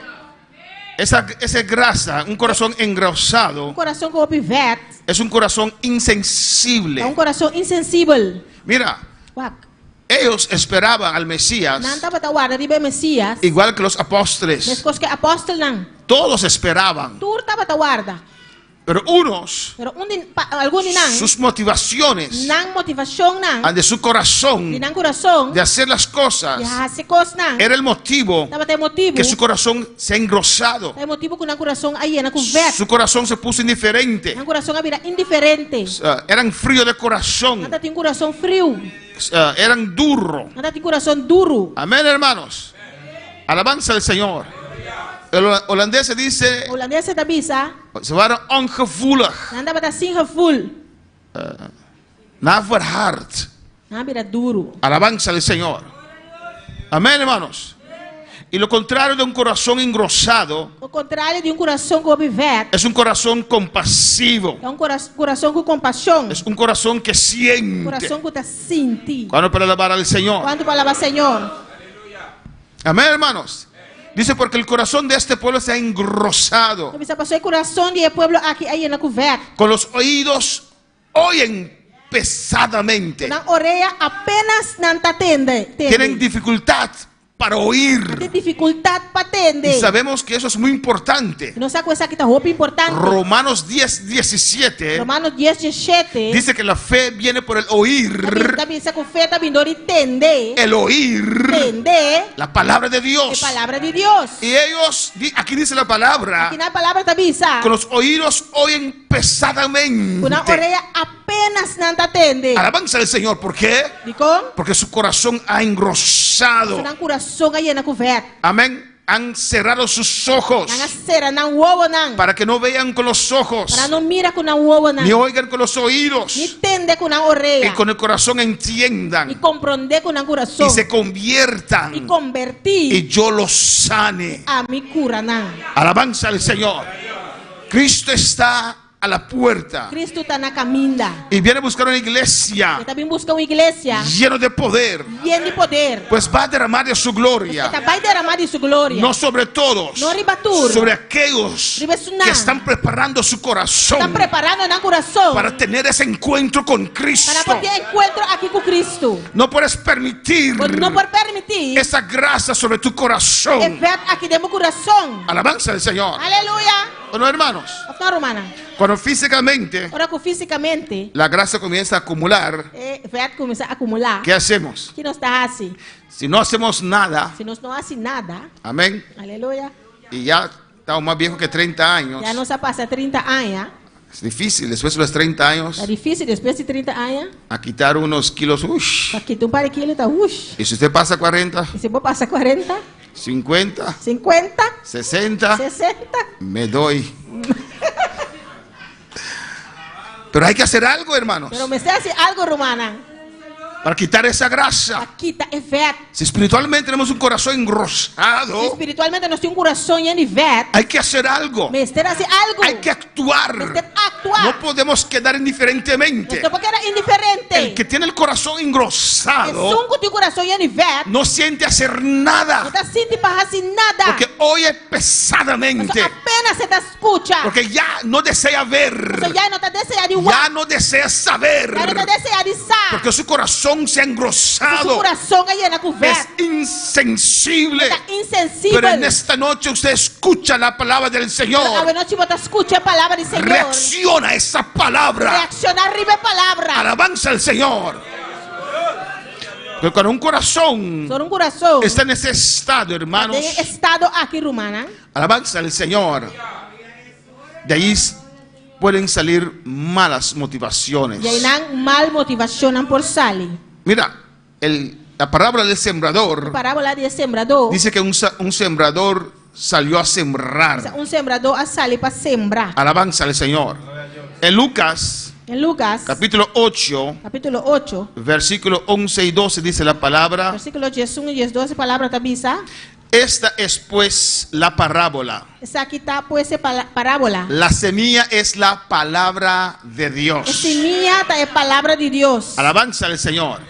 Esa grasa, un corazón engrosado, Coração com evet es un corazón insensible. é coração insensível. Mira, Wak. ellos esperaban al Mesías Não estava tawada de Messias. igual que los apóstoles. Mas que apóstolo não. Todos esperaban. Tur estava tawada. Pero unos, Pero algum não. sus motivaciones Não motivação não. de su corazón De não coração. de hacer las cosas De hacer coisas não. era el motivo Estava ter motivo. que su corazón se ha engrosado. Tem motivo que o coração aí na conversa. Su corazón se puso indiferente. O coração vira indiferente. Eran fríos de corazón. Nada tem coração frio. Eran duros. Nada tem coração duro. Amén, hermanos. Alabanza al Señor. El holandés se dice, O holandês se avisa. ze waren ongevoelig Nada vai assim full. naar verhard. Não vira duro. Alabanza al Señor. Amén, hermanos. Y lo contrario de un corazón engrosado O contrário de coração com viver. es un corazón compasivo. É coração com compaixão. Es un corazón que siente. Coração que está sentindo. Cuando para alabar al Señor. Quando palavra Senhor. Amén, hermanos. Dice porque el corazón de este pueblo se ha engrosado. Você passou o coração de pueblo aqui aí na conversa. Con los oídos oyen pesadamente. Na orelha apenas não está tende. Tienen dificultad para oír. Tem dificuldade para atender. Y sabemos que eso es muy importante. Não sabe coisa que está roupa importante. Romanos 10:17 Romanos 10:17. dice que la fe viene por el oír. Também se com fé está vindo entender. El oír Entender la palabra de a Dios. palavra de Deus. Y ellos, aquí dice la palabra, Aqui na palavra está avisa. con los oídos oyen pesadamente. Com a orelha apenas não está atende. Alabanza al Señor. ¿Por qué? Dico? Porque su corazón ha engrosado. Não coração aí na conversa. Amén. Han cerrado sus ojos Não cera, não ovo não. para que no vean con los ojos, Para não mira com a ovo não. ni oigan con los oídos, Ni entende com a y orelha. con el corazón E entiendan compreender com a coração. y se conviertan E convertir y yo los sane. a mi cura não. Alabanza al Señor. Cristo está a la puerta Cristo está na caminda. y viene a buscar una iglesia Ele também busca uma igreja llena de poder, llena de poder. pues va a derramar de su gloria, Ele vai derramar de sua glória. no sobre todos, No ribatur. sobre aquellos Ribesunan. que están preparando su Está corazón preparando na coração para tener ese encuentro con para Cristo. poder encontro aqui com Cristo. No puedes permitir Não pode permitir esa grasa sobre tu corazón. efeito aqui dentro do coração. Alabanza al Señor. Aleluia. Bueno, hermanos, Não, romana. cuando físicamente Ora que fisicamente la grasa comienza a acumular, efeito começa a acumular. ¿qué hacemos? Que não está assim. Si no hacemos nada, Se nós não assim nada. amén, Aleluia. y ya estamos más viejos que 30 años, Já não se passa 30 anos. es difícil después de los 30 años É difícil depois de 30 anos. a quitar unos kilos. Aqui tem par de quilos, tá ush. Y si usted pasa 40, E se vou passar 40, 50, 50, 60, 60. me doy. Pero hay que hacer algo, hermanos, Pero me está haciendo algo, romana. para quitar esa grasa. Aqui está efeito. Si espiritualmente tenemos un corazón engrosado, Espiritualmente nós temos um coração lleno de efeito. hay que hacer algo. Me está haciendo algo. Hay que actuar. Me está actuar. No podemos quedar indiferentemente. Não porque era indiferente. El que tiene el corazón É engrosado só que tem coração lleno de efeito. no siente hacer Não nada, está sentindo para fazer nada. porque oye Mas pesadamente, apenas você está escuta. porque ya no desea ver, Você já não está desejando ya no desea saber, Já não está desejando saber. porque su corazón se ha Seu engrosado, coração aí na es conversa. insensible. Está insensível. Pero en esta noche usted escucha la palabra del A Señor, noite você escuta a palavra do Senhor. reacciona a esa palabra, Reaccionar arriba a palavra. alabanza al Señor. Porque cuando un corazón Sobre um coração. está en ese estado, hermanos, Tem estado aqui, romana. alabanza al Señor, de ahí pueden salir malas motivaciones. E aí não mal motivação não por salir. Mira, la parábola del sembrador parábola del sembrador. dice que un sembrador salió a sembrar. Un sembrador sale para sembrar. Alabanza al Señor. En Lucas, capítulo 8, versículo 11 y 12 dice la palabra. Versículo 11 y 12 palabra tabisa. Esta es pues la parábola. Esa aquí está pues parábola. La semilla es la palabra de Dios. La semilla es palabra de Dios. Alabanza al Señor.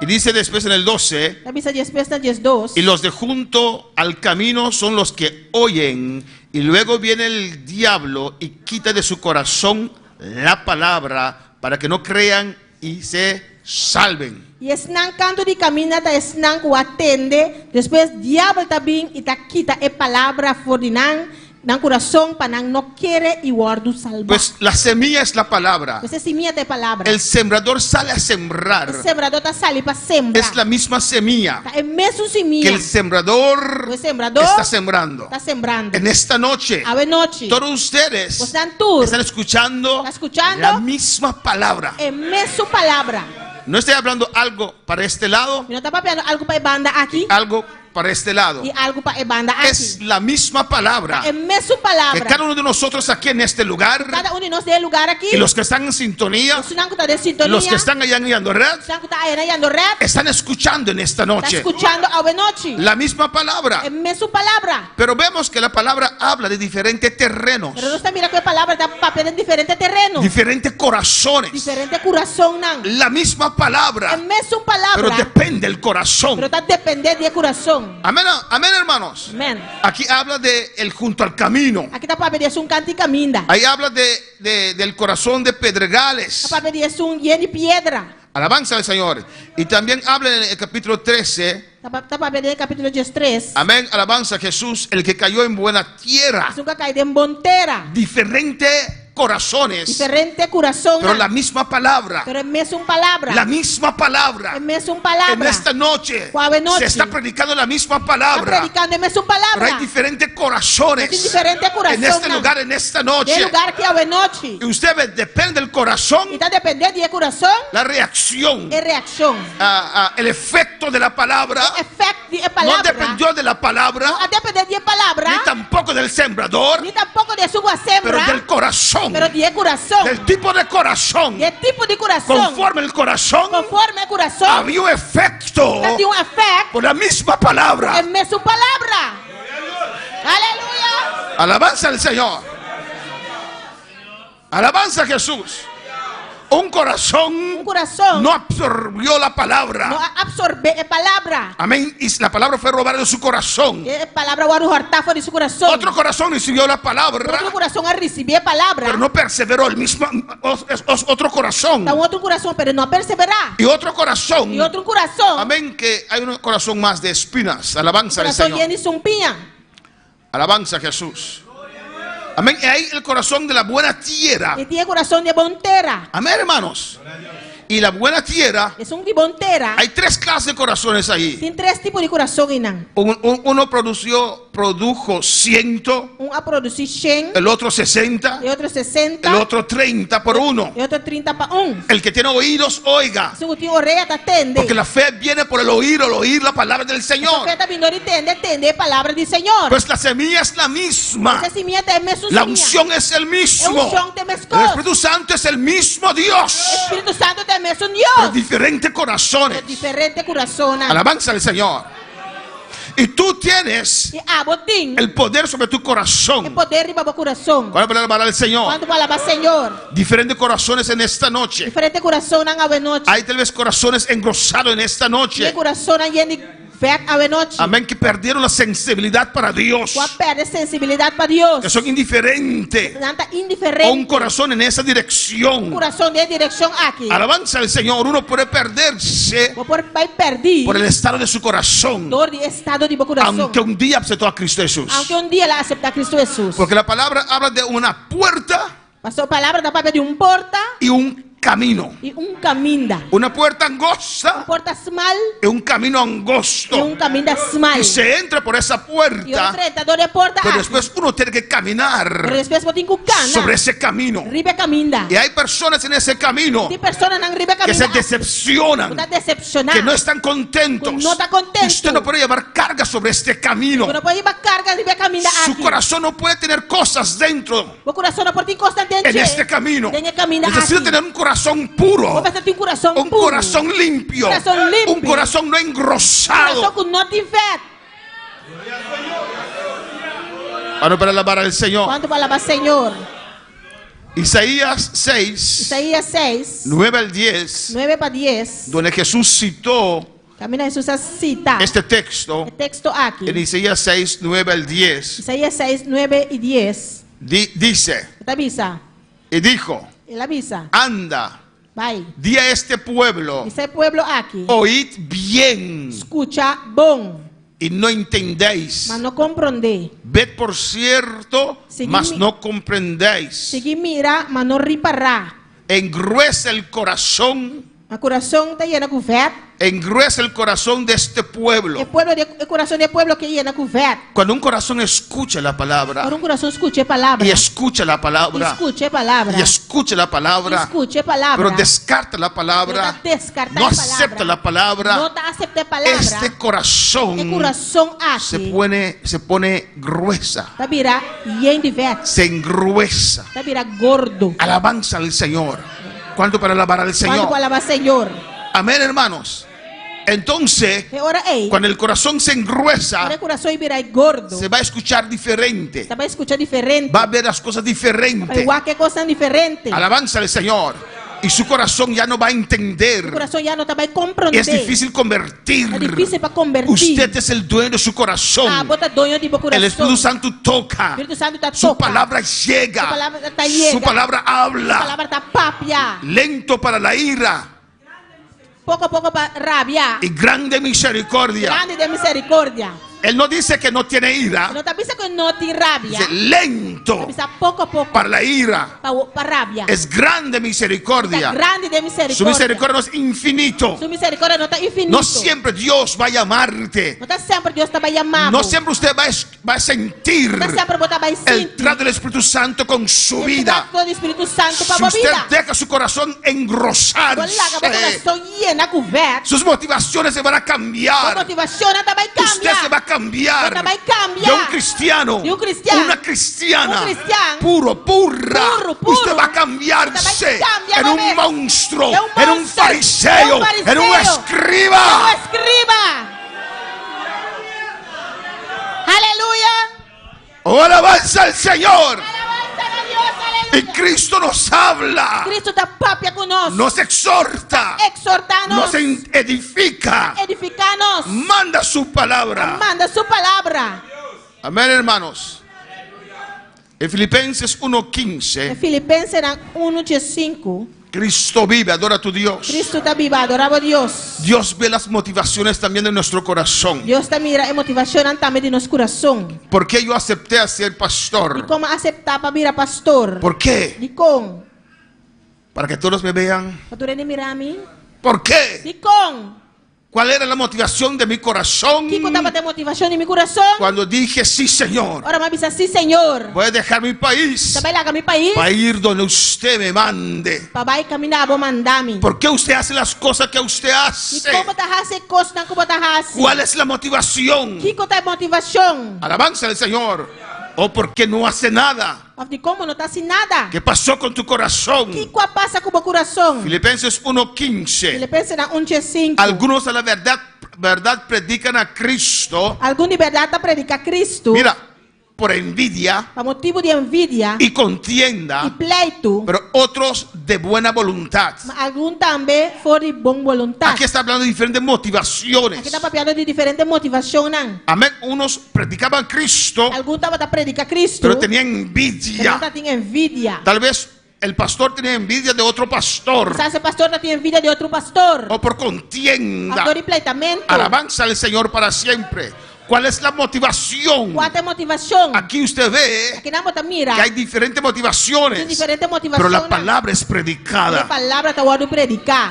Y dice después en el 12, y los de junto al camino son los que oyen, y luego viene el diablo y quita de su corazón la palabra para que no crean y se salven. Y esnan canto de caminata esnan o atende, después diablo también y ta quita e palabra fordinan nan corazón panang no quiere y guardo salvar. Pues la semilla es la palabra. Pues es semilla de palabra. El sembrador sale a sembrar. El sembrador ta sale para sembrar. Es la misma semilla Ta es mesmo semilla que el sembrador está sembrando. Está sembrando. En esta noche, todos ustedes están escuchando la misma palabra. Es mesmo palabra. No estoy hablando algo para este lado. No está hablando algo para banda aquí. Algo para este lado. Y algo para banda aquí. Es la misma palabra. Es mesmo palabra. Que cada uno de nosotros aquí en este lugar. Cada uno de nosotros lugar aquí. Y los que están en sintonía. Los que están allá en Yandoret. Están escuchando en esta noche. Escuchando a noche. La misma palabra. Es mesmo palabra. Pero vemos que la palabra habla de diferentes terrenos. Pero no mira que la palabra da papel en diferentes terrenos. Diferentes corazones. Diferentes corazón. La misma palabra. Es mesmo palabra. Pero depende del corazón. Pero depende del corazón. Amén, amén, hermanos. Amén. Aquí habla de el junto al camino. Aquí está papel es un canti caminda. Ahí habla del corazón de pedregales. Papel es un lleno de piedra. Alabanza al Señor. Y también habla en el capítulo 13. Está papel en el capítulo 3. Amén, alabanza a Jesús, el que cayó en buena tierra. Es un que cae en buena tierra. Diferente corazones. Diferente corazón. Pero la misma palabra. Pero es mesmo palabra. La misma palabra. Es mesmo palabra. En esta noche se está predicando la misma palabra. Está predicando mesmo palabra. Pero hay diferentes corazones. Diferente corazón. En este lugar, en esta noche. El lugar que hay noche. Y usted ve, depende del corazón. Y está dependiendo del corazón. La reacción. Es reacción. El efecto de la palabra. No dependió de la palabra. No dependió de la palabra. Ni tampoco del sembrador. Ni tampoco de su sembra. Pero del corazón. Pero de corazón. Del tipo de corazón. Del tipo de corazón. Conforme el corazón. Conforme el corazón. Había un efecto. Por la misma palabra. Es misma palabra. Aleluya. Alabanza al Señor. Alabanza a Jesús. Un corazón no absorbió la palabra. No absorbe la palabra. Amén. Y la palabra fue robada de su corazón. La palabra de su corazón. Otro corazón recibió la palabra. Otro corazón recibió la palabra. Pero no perseveró el mismo. Otro corazón. Otro corazón, pero no perseverá. Y otro corazón. Y otro corazón. Amén. Que hay un corazón más de espinas. Alabanza al Señor. Alabanza a Jesús. Amén. Y ahí el corazón de la buena tierra. Y tiene corazón de buena tierra. Amén, hermanos. Y la buena tierra. Es un de buena tierra. Hay tres clases de corazones ahí. Tiene tres tipos de corazón. Uno produjo 100. Uno ha producido 100. El otro 60. El otro 60. El otro 30 por uno. El otro 30 por uno. El que tiene oídos, oiga. Porque la fe viene por el oír la palabra del Señor. Pues la semilla es la misma. La unción es el mismo. El Espíritu Santo es el mismo Dios. Pero diferentes corazones. Alabanza al Señor. Y tú tienes el poder sobre tu corazón. ¿Cuál es la palabra del Señor? Diferentes corazones en esta noche. Hay tal vez corazones engrosados en esta noche. Amén, que perdieron la sensibilidad para Dios. Que son indiferentes. O un corazón en esa dirección. Alabanza al Señor. Uno puede perderse por el estado de su corazón. Aunque un día aceptó a Cristo Jesús. Porque la palabra habla de una puerta. Pasó palabra da papel de un porta y un camino. Una puerta angosta. Es un camino angosto. Y se entra por esa puerta. Pero después uno tiene que caminar sobre ese camino. Y hay personas en ese camino que se decepcionan, que no están contentos. Usted no puede llevar carga sobre este camino. Su corazón no puede tener cosas dentro en este camino. Necesita tener un corazón puro, un corazón limpio, un corazón no engrosado. ¿Cuándo para alabar al Señor? Isaías 6, 9 al 10, donde Jesús citó este texto en Isaías 6, 9 al 10. Isaías 6, 9 y 10. Dice, y dijo, anda, di a este pueblo, oíd bien, escucha bom, y no entendéis. Mas no comprendéis. Ved por cierto, mas no comprendéis. Segui mira, mas no ripará. Engruesa el corazón. El corazón te llena con fe. Engruesa el corazón de este pueblo. El corazón del pueblo que llena con fe. Cuando un corazón escucha la palabra. Cuando un corazón escuche palabra. Y escucha la palabra. Escuche palabra. Y escucha la palabra. Escuche palabra. Pero descarta la palabra. No acepta la palabra. No acepta palabra. Este corazón se pone gruesa. Se engruesa. Gordo. Alabanza al Señor. ¿Cuánto para alabar al Señor? Amén, hermanos. Entonces, cuando el corazón se engruesa, se va a escuchar diferente. Va a ver las cosas diferentes. Alabanza al Señor. Y su corazón ya no va a entender. Es difícil convertir. Usted es el dueño de su corazón. El Espíritu Santo toca. Su palabra llega. Su palabra habla. Lento para la ira. Poco a poco para rabia. Y grande misericordia. Grande de misericordia. Él no dice que no tiene ira. No te dice que no tiene rabia. Dice lento poco a poco para la ira. Para rabia. Es grande misericordia. Grande de misericordia. Su misericordia no es infinito. Su misericordia no está infinito. No siempre Dios va a llamarte. No siempre Dios te va a llamar. No siempre usted va a sentir el trato del Espíritu Santo con su vida. Si usted deja su corazón engrosarse, sus motivaciones se van a cambiar. Usted se va a cambiar de un cristiano, una cristiana, pura. Usted va a cambiarse en un monstruo, en un fariseo, en un escriba. Aleluya. Oh, alabanza al Señor. Y Cristo nos habla, nos exhorta, nos edifica, manda su palabra. Amén, hermanos. En Filipenses 1:15, Cristo vive, adora a tu Dios. Cristo está vivo, adoraba a Dios. Dios ve las motivaciones también de nuestro corazón. Dios te mira las motivaciones también de nuestro corazón. ¿Por qué yo acepté a ser pastor? ¿Y cómo aceptaba mira pastor? ¿Por qué? ¿Y con? Para que todos me vean. ¿Para tú mirar a mí? ¿Por qué? ¿Y con? ¿Cuál era la motivación de mi corazón? ¿Qué contaba de motivación de mi corazón? Cuando dije sí, Señor. Ahora me avisa sí, Señor. Voy a dejar mi país. Para ir donde usted me mande. ¿Por qué usted hace las cosas que usted hace? ¿Cuál es la motivación? Alabanza al Señor. ¿O por qué no hace nada? ¿Qué pasó con tu corazón? Filipenses 1:15. Algunos a la verdad predican a Cristo. Mira, por envidia, motivo de envidia y contienda, y pleito, pero otros de buena voluntad. Aquí está hablando de diferentes motivaciones. Aquí está hablando de diferentes motivaciones. Amén. Unos predicaban a Cristo, pero tenían envidia. Tal vez el pastor tenía envidia de otro pastor. Quizás el pastor no tiene envidia de otro pastor. O por contienda. Alabanza al Señor para siempre. ¿Cuál es la motivación? Aquí usted ve que hay diferentes motivaciones, pero la palabra es predicada.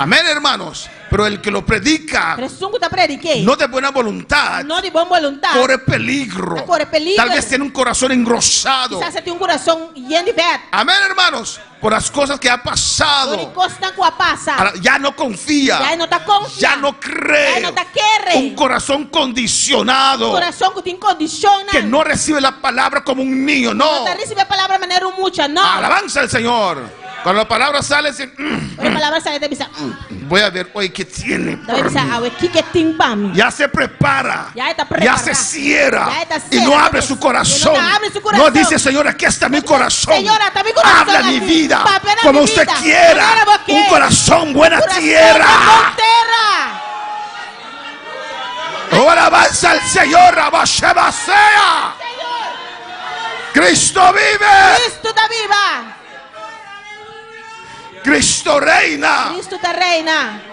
Amén, hermanos. Pero el que lo predica no de buena voluntad, corre peligro. Tal vez tiene un corazón engrosado. Amén, hermanos. Por las cosas que ha pasado, ya no confía, ya no cree. Un corazón condicionado, que no recibe la palabra como un niño. No. Alabanza al Señor. Cuando la palabra sale, voy a ver hoy qué tiene. Ya se prepara, ya se cierra y no abre su corazón. No dice, Señor, aquí está mi corazón. Habla mi vida como usted quiera. Un corazón, buena tierra. Ahora avanza el Señor. Cristo vive. Cristo reina.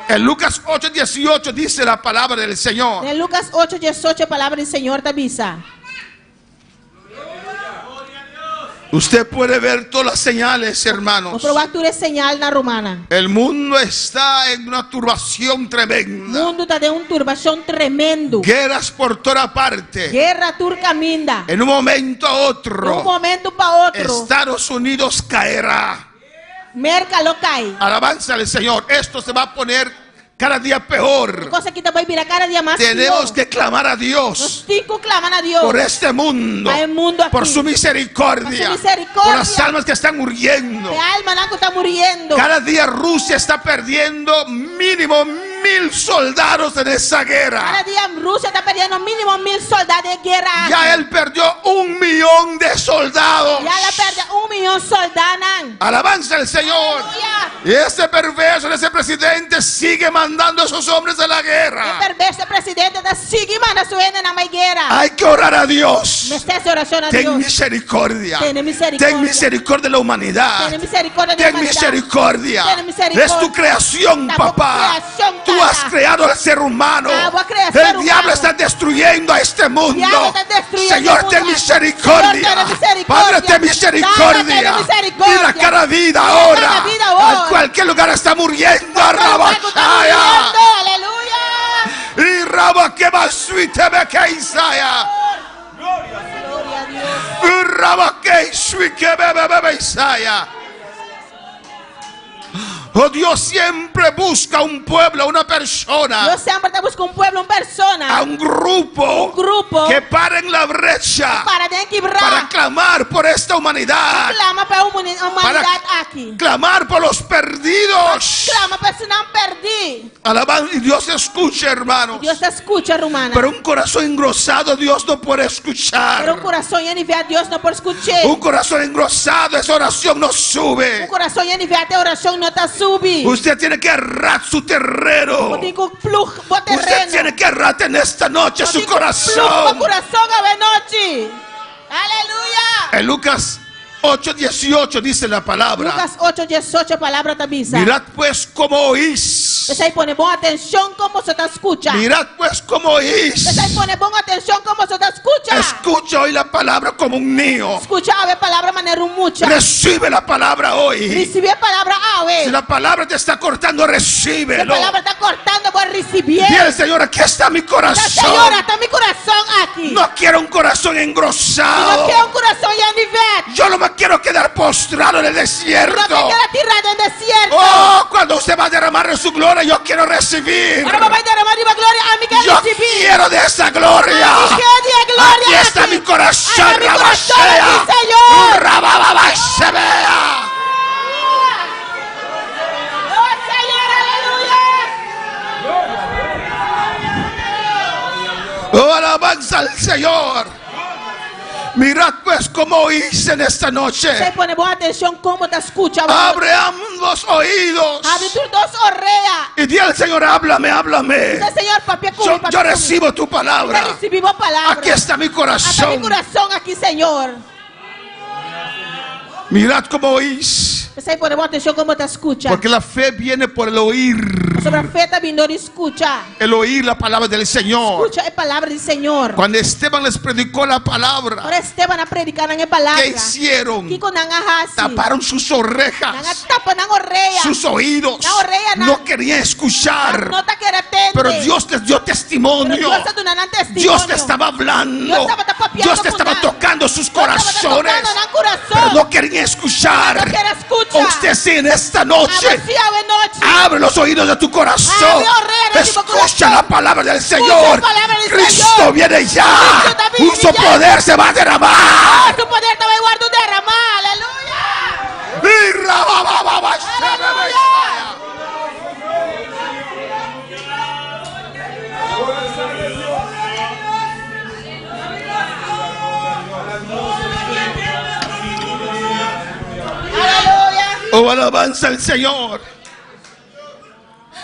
En Lucas 8:18 dice la palabra del Señor. En Lucas 8:18 palabra del Señor te avisa. Usted puede ver todas las señales, hermanos. El mundo está en una turbación tremenda. Guerras por toda parte. En un momento a otro, Estados Unidos caerá. Alabanza al Señor. Esto se va a poner cada día peor. Tenemos que clamar a Dios por este mundo, por su misericordia, por las almas que están muriendo. Cada día Rusia está perdiendo mínimo 1000 soldados en esa guerra. Cada día Rusia está perdiendo mínimo 1000 soldados de guerra. Ya él perdió 1 millón de soldados. Ya le perdió 1 millón de soldados. Alabanza al Señor. Y ese perverso, ese presidente sigue mandando a esos hombres a la guerra. El perverso presidente sigue mandando a su gente a la guerra. Hay que orar a Dios. Ten misericordia. Ten misericordia de la humanidad. Ten misericordia. Es tu creación, papá. Tú has creado al ser humano. El diablo está destruyendo a este mundo. Señor, ten misericordia. Padre, ten misericordia. Mira cada vida ahora. En cualquier lugar está muriendo. Aleluya. Y Raba que va suite me que Isaya. Y Raba que suite me Isaya. Oh, Dios siempre busca un pueblo, una persona. Dios siempre te busca un pueblo, una persona. A un grupo que pare en la brecha para clamar por esta humanidad. Para clamar por los perdidos. Alaban, y Dios escucha, hermanos. Dios escucha, hermano. Pero un corazón engrosado Dios no puede escuchar. Pero un corazón enviado Dios no puede escuchar. Un corazón engrosado, esa oración no sube. Un corazón enviado, oración no te sube. Usted tiene que arrar su terrero. Usted tiene que arrar en esta noche su corazón. Aleluya. En Lucas 8:18 dice la palabra. Lucas 8:18 palabra te avisa. Mirad pues cómo oís. Pone buena atención cómo se te escucha. Mirad pues cómo oís. Pone buena atención cómo se te escucha. Escucha hoy la palabra como un niño. Escucha la palabra manera mucha. Recibe la palabra hoy. Recibe la palabra hoy. Si la palabra te está cortando, recíbelo. Si la palabra está cortando, pues recibir. Dile, Señor, aquí está mi corazón. Señor, está mi corazón aquí. No quiero un corazón engrosado. No quiero un corazón ya nivel. Yo no me quiero quedar postrado en el desierto. No me quiero tirar en el desierto. Oh, cuando usted va a derramar su gloria, yo quiero recibir. Yo quiero de esa gloria. Aquí está mi corazón. Oh, alabanza al Señor. Mirad pues cómo oís en esta noche. Pone buena atención cómo te escucha. Abre ambos oídos. Abre tus dos orejas. Y di al Señor, háblame. Señor, yo recibo tu palabra. Aquí está mi corazón. Aquí, Señor. Mirad cómo oís. Você pone atenção como te escucha. Porque la fe viene por el oír. Sobre a fé está vindo de escuchar. El oír la palabra del Señor. Escucha a palavra do Senhor. Cuando Esteban les predicó la palabra, Ahora Esteban a predicar a palavra. ¿qué hicieron? Kiko nang ahasi. Taparon sus orejas, Nang tapa nang orella. sus oídos. Na orella na. No querían escuchar. No te quiere atender. Pero Dios les dio testimonio. Pero Dios te da testimonio. Dios te estaba hablando. Dios estaba tapapeando Dios te estaba con tocando sus Dios estaba corazones. tocando en el corazón. Pero no querían escuchar. No quiere escuchar. Usted sí en esta noche. Noche. Abre los oídos de tu corazón. Abre orella de tu Escucha corazón. la palabra del Escucha Señor. la palabra del Cristo Señor. viene ya. Cristo también Su viene ya. poder se va a derramar. Tu poder te va a guardar derramar. Aleluya. Oh, alabanza al Señor.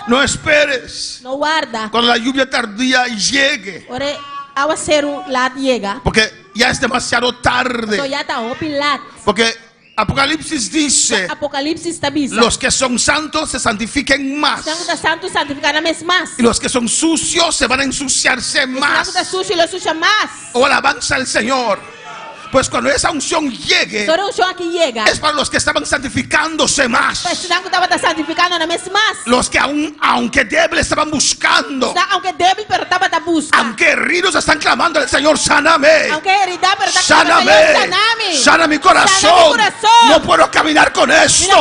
No esperes No guarda. cuando la lluvia tardía llegue, Ore aguacero la llega. porque ya es demasiado So tarde. ya está opilat. Porque Apocalipsis dice: Apocalipsis está bisa. los que son santos se santifiquen más, Santo santo santificará mes más. y los que son sucios se van a ensuciarse más. Santo sucio lo sucia más. Oh, alabanza al Señor. Pues cuando esa unción llegue, Solo un show aquí llega. es para los que estaban santificándose más, Pues santo estaba santificando una mes más. los que aunque débiles estaban buscando, Aunque débil pero estaba ta busca. aunque heridos están clamando al Señor: sáname, Aunque herida pero está sáname, sana mi corazón. No puedo caminar con esto.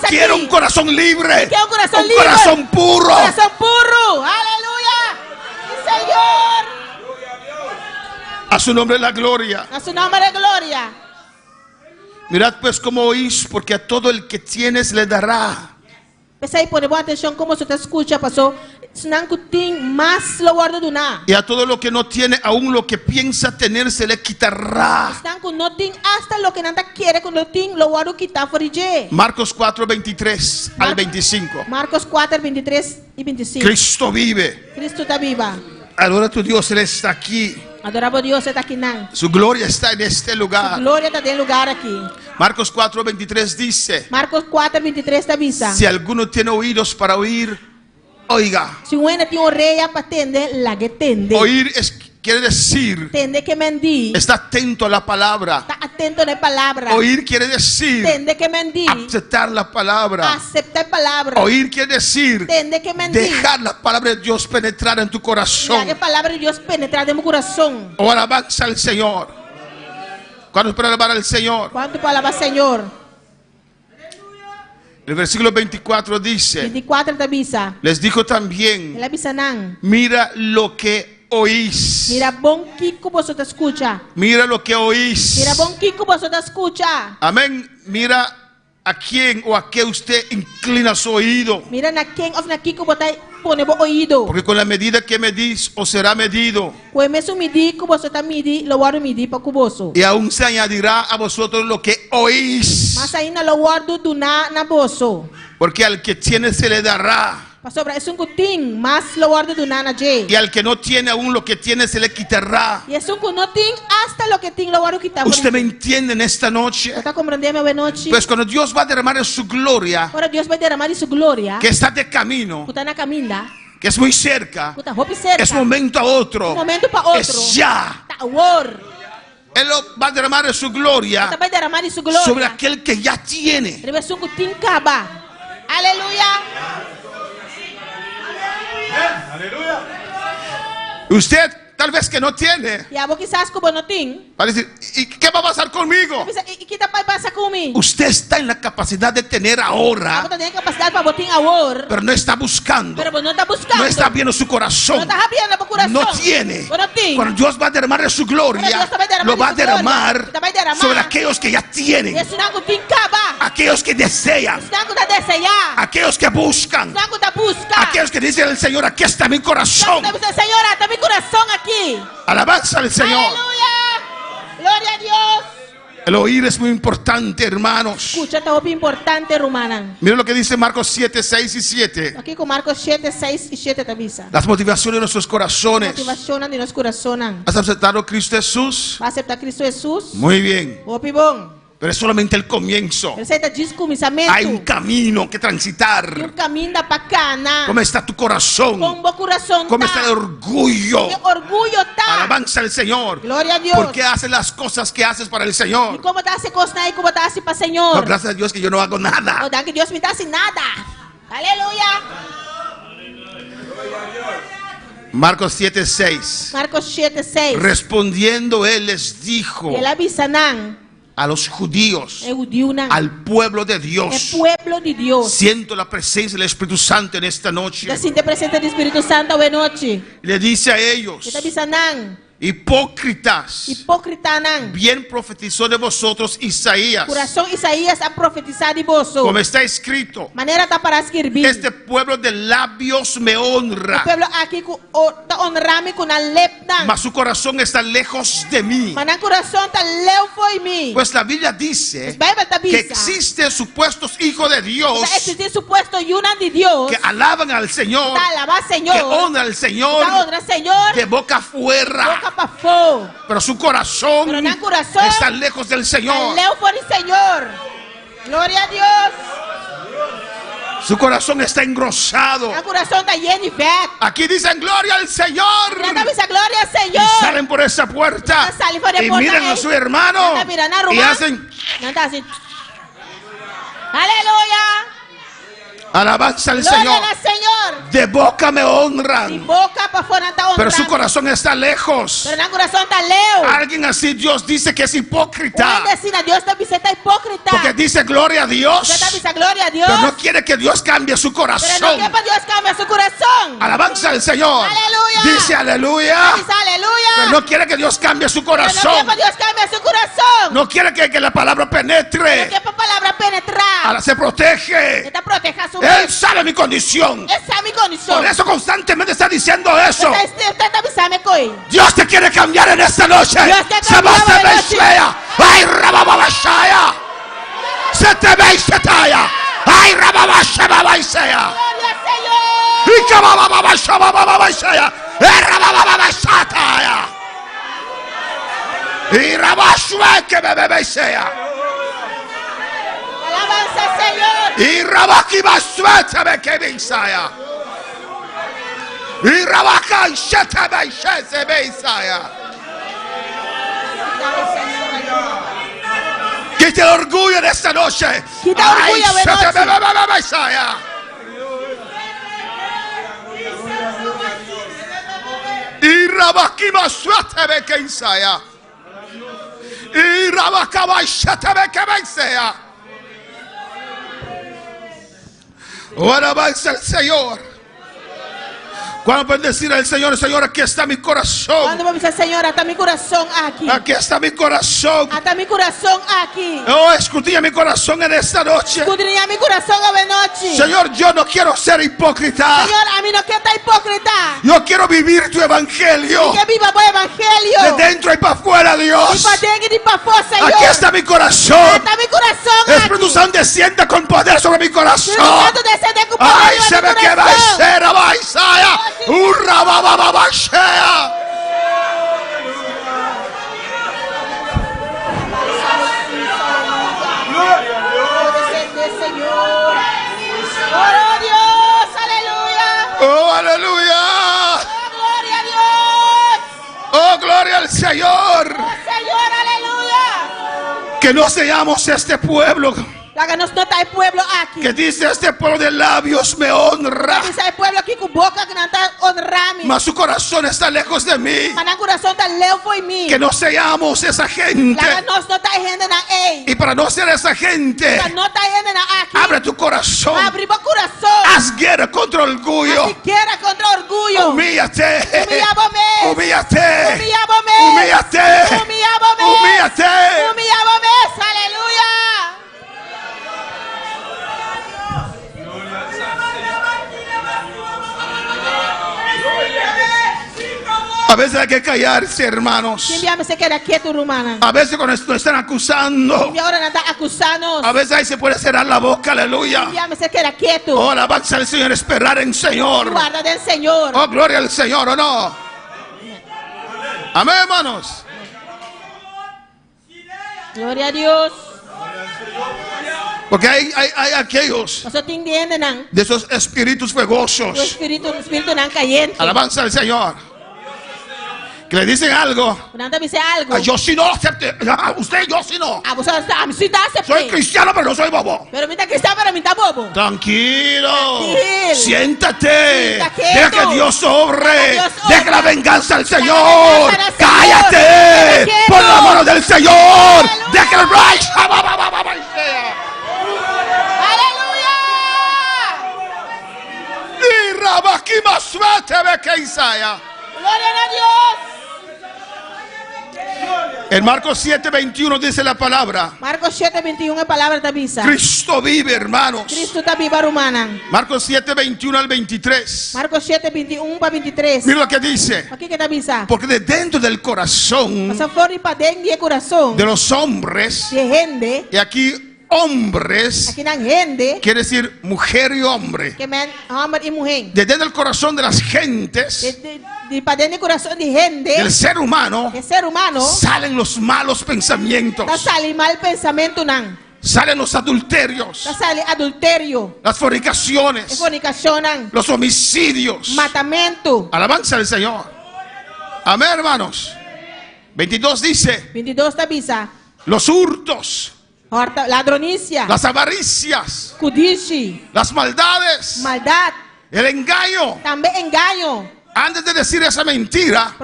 Quiero un corazón libre, un corazón puro. Corazón puro. Aleluya. Señor. A su nombre la gloria. A su nombre de gloria. Mirad pues cómo oís, porque a todo el que tienes le dará. Pesa aí, pone boa atenção como você escucha, pastor. Senão que tem mais lo guardo do nada. Y a todo lo que no tiene, aún lo que piensa tener, se le quitará. Senão que não tem hasta lo que nada quiere, quando tem lo guardo quitar fora de. Marcos 4, 23 al 25. Marcos 4, 23 e 25. Cristo vive. Cristo está viva. Adora a tu Dios, Él está aquí. Adoramos a Dios, está aqui não. Su gloria está en este lugar. Glória está em lugar aqui. Marcos 4, 23 dice: Marcos 4, 23 está avisa. si alguno tiene oídos para oír, oiga. Se um ainda tem orelha para atender, lá que atende. Oír quiere decir, Atende que mendi. está atento a la palabra. Está atento na palavra. Oír quiere decir, Atende que mendi. aceptar la palabra. Acepta a palavra. Oír quiere decir, Atende que mendi. dejar la palabra de Dios penetrar en tu Ya corazón. que a palavra de Deus penetrar dentro do coração. O alabanza al Señor. ¿Cuándo es para alabar al Señor? Quanto palavra Senhor? El versículo 24 dice: 24 da bisa. les dijo también, Ela bisa não. mira lo que oís. Mira bom Kiko você te escucha. Mira lo que oís. Mira bom Kiko você te escucha. Amén. Mira a quién o a qué usted inclina su oído. Mira na quem of na Kiko botai pone bo oído. Porque con la medida que medís os será medido. Pues mesmo medir que você tá medir, lo guardo medir para cuboso. Y aún se añadirá a vosotros lo que oís. Mas ainda lo guardo do na bolso. Porque al que tiene se le dará. Pastor, é um cutim, mas lo guardo do na J. Y al que no tiene aún lo que tiene se le quitará. E é um no tem hasta lo que tem lo guardo quitar. ¿Usted me entiende en esta noche? Está compreendendo minha noite? Pues cuando Dios va a derramar su gloria, Agora Deus vai derramar de sua glória. que está de camino, Que está na caminda. que es muy cerca, Que está roupa cerca. es momento a otro, Um momento para outro. es ya. Tá war. Él va a derramar su gloria Está vai derramar de sua glória. sobre aquel que ya tiene. Ele vai ser um cutim caba. Aleluia. Usted tal vez que no tiene, E a boca quizás como não tem. va a decir: ¿y qué va a pasar conmigo? E que tá vai passar comigo? Usted está en la capacidad de tener ahora, Você tem capacidade para botar amor. pero no está buscando, Pero não está buscando. no está viendo su Não corazón, está abrindo para o coração. no tiene. Não tem. Cuando Dios va a derramar su gloria, lo va a derramar sobre aquellos que ya tienen, Esse não cutim caba. aquellos que desean, Esse não tá desejar. aquellos que buscan, Não tá buscar. aquellos que dicen al Señor: aquí está mi corazón. Não tá Senhor, tá meu coração aqui. Alabanza al Señor. Aleluia. Glória a Deus. El oír es muy importante, hermanos. Escucha, tá muito importante, romana. Miren lo que dice Marcos 7, 6 y 7. Aqui com Marcos 7, 6 e 7 tá visa. Las motivaciones de nuestros corazones. Motivação de nosso coração. ¿Has aceptado a Cristo Jesús? Vai aceitar Cristo Jesus? Muy bien. Opi bom. Pero es solamente el comienzo. Hay un camino que transitar. ¿Cómo está tu corazón? ¿Cómo está el orgullo? Alabanza al Señor. ¿Por qué haces las cosas que haces para el Señor? No, gracias a Dios que yo no hago nada. Aleluya. Marcos 7:6. Respondiendo él les dijo a los judíos, al pueblo de Dios, siento la presencia del Espíritu Santo en esta noche. Le dice a ellos, hipócritas, bien profetizó de vosotros Isaías, como está escrito, este pueblo de labios me honra, mas su corazón está lejos de mí. Pues la Biblia dice que existen supuestos hijos de Dios que alaban al Señor, que honran al Señor de boca afuera, pero su corazón está lejos del Señor. Gloria a Dios. Su corazón está engrosado. Aquí dicen gloria al Señor. Y salen por esa puerta y miran a su hermano y hacen aleluya. Alabanza al Señor. De boca me honran, pero su corazón está lejos. Alguien así Dios dice que es hipócrita, porque dice gloria a Dios, pero no quiere que Dios cambie su corazón. Alabanza al Señor. Dice aleluya, pero no quiere que Dios cambie su corazón. No quiere que la palabra penetre. Se protege. Él sabe mi condición. Por eso constantemente está diciendo eso. Dios te quiere cambiar en esta noche. Se va a Beshaya. Ay, Rababashaya. Se te ve y se talla. Ay, Rababashaya. Y Kabababashaya. Rabababashaya. Y Rabashua que bebe sea. Alabanza, Señor. Y Rabaki Baswata que Bisaya. Y Rabaka Shataba Shese Bisaya. Quita el orgullo de esta noche. Quita el orgullo de esta noche. Y Rabaki Baswata que Isaya. Y Rabaka Bashataba que Bisaya. Alabanza al Señor. Cuando pueden decir al Señor, Señor, aquí está mi corazón. Cuando pueden decir, Señor, hasta mi corazón aquí. Aquí está mi corazón. Hasta mi corazón aquí. Oh, escudriña mi corazón en esta noche. Escudriña mi corazón esta noche. Señor, yo no quiero ser hipócrita. Señor, a mí no quiero estar hipócrita. Yo quiero vivir tu evangelio. Y que viva tu evangelio. De dentro y para afuera, Dios. Y para dentro y para afuera, Señor. Aquí está mi corazón. Está mi corazón. Espíritu Santo descienda con poder sobre mi corazón. Ay, se ve que va a ser a Isaiah. Urrabababashea. Oh, aleluya. Gloria a Dios. Oh, gloria al Señor. Oh, Señor, aleluya. Que no seamos este pueblo que nos nota el pueblo aquí. Que dice este pueblo de labios me honra. Dice el pueblo aquí con boca que no está honrando. Mas su corazón está lejos de mí. Mas su corazón está lejos de mí. Que no seamos esa gente. Y para no ser esa gente, abre tu corazón. Haz guerra contra el orgullo. Humíllate. Humíllate. Humíllate. Humíllate. Aleluya. A veces hay que callarse, hermanos. A veces cuando nos están acusando, a veces ahí se puede cerrar la boca, aleluya. Oh, alabanza al Señor, esperar en Señor. Oh, gloria al Señor, ¿o no? Amén, hermanos. Gloria a Dios. Porque hay aquellos de esos espíritus fuegosos. Alabanza al Señor. Que le dicen algo. Yo sí no acepté. Usted, yo sí no. Soy cristiano, pero no soy bobo. Tranquilo. Siéntate. Deja que Dios obre. Deja la venganza al Señor. Cállate. Por la mano del Señor. Deja el right. Y Rabaquima suerte ve que Isaías. Gloria a Dios. En Marcos 7:21 dice la palabra. Marcos 7:21 es palabra tabisa. Cristo vive, hermanos. Cristo está viva, hermana. Marcos 7:21 al 23. Marcos 7:21 para 23. Mira lo que dice. Aquí que tabisa. Porque de dentro del corazón de los hombres, y aquí hombres, quiere decir mujer y hombre, de dentro del corazón de las gentes, del ser humano, salen los malos pensamientos, salen los adulterios, las fornicaciones, los homicidios, alabanza al Señor. Amén, hermanos. 22 dice, los hurtos, ladronicia, las avaricias, kudishi, las maldades, el engaño. También engaño. Antes de decir esa mentira,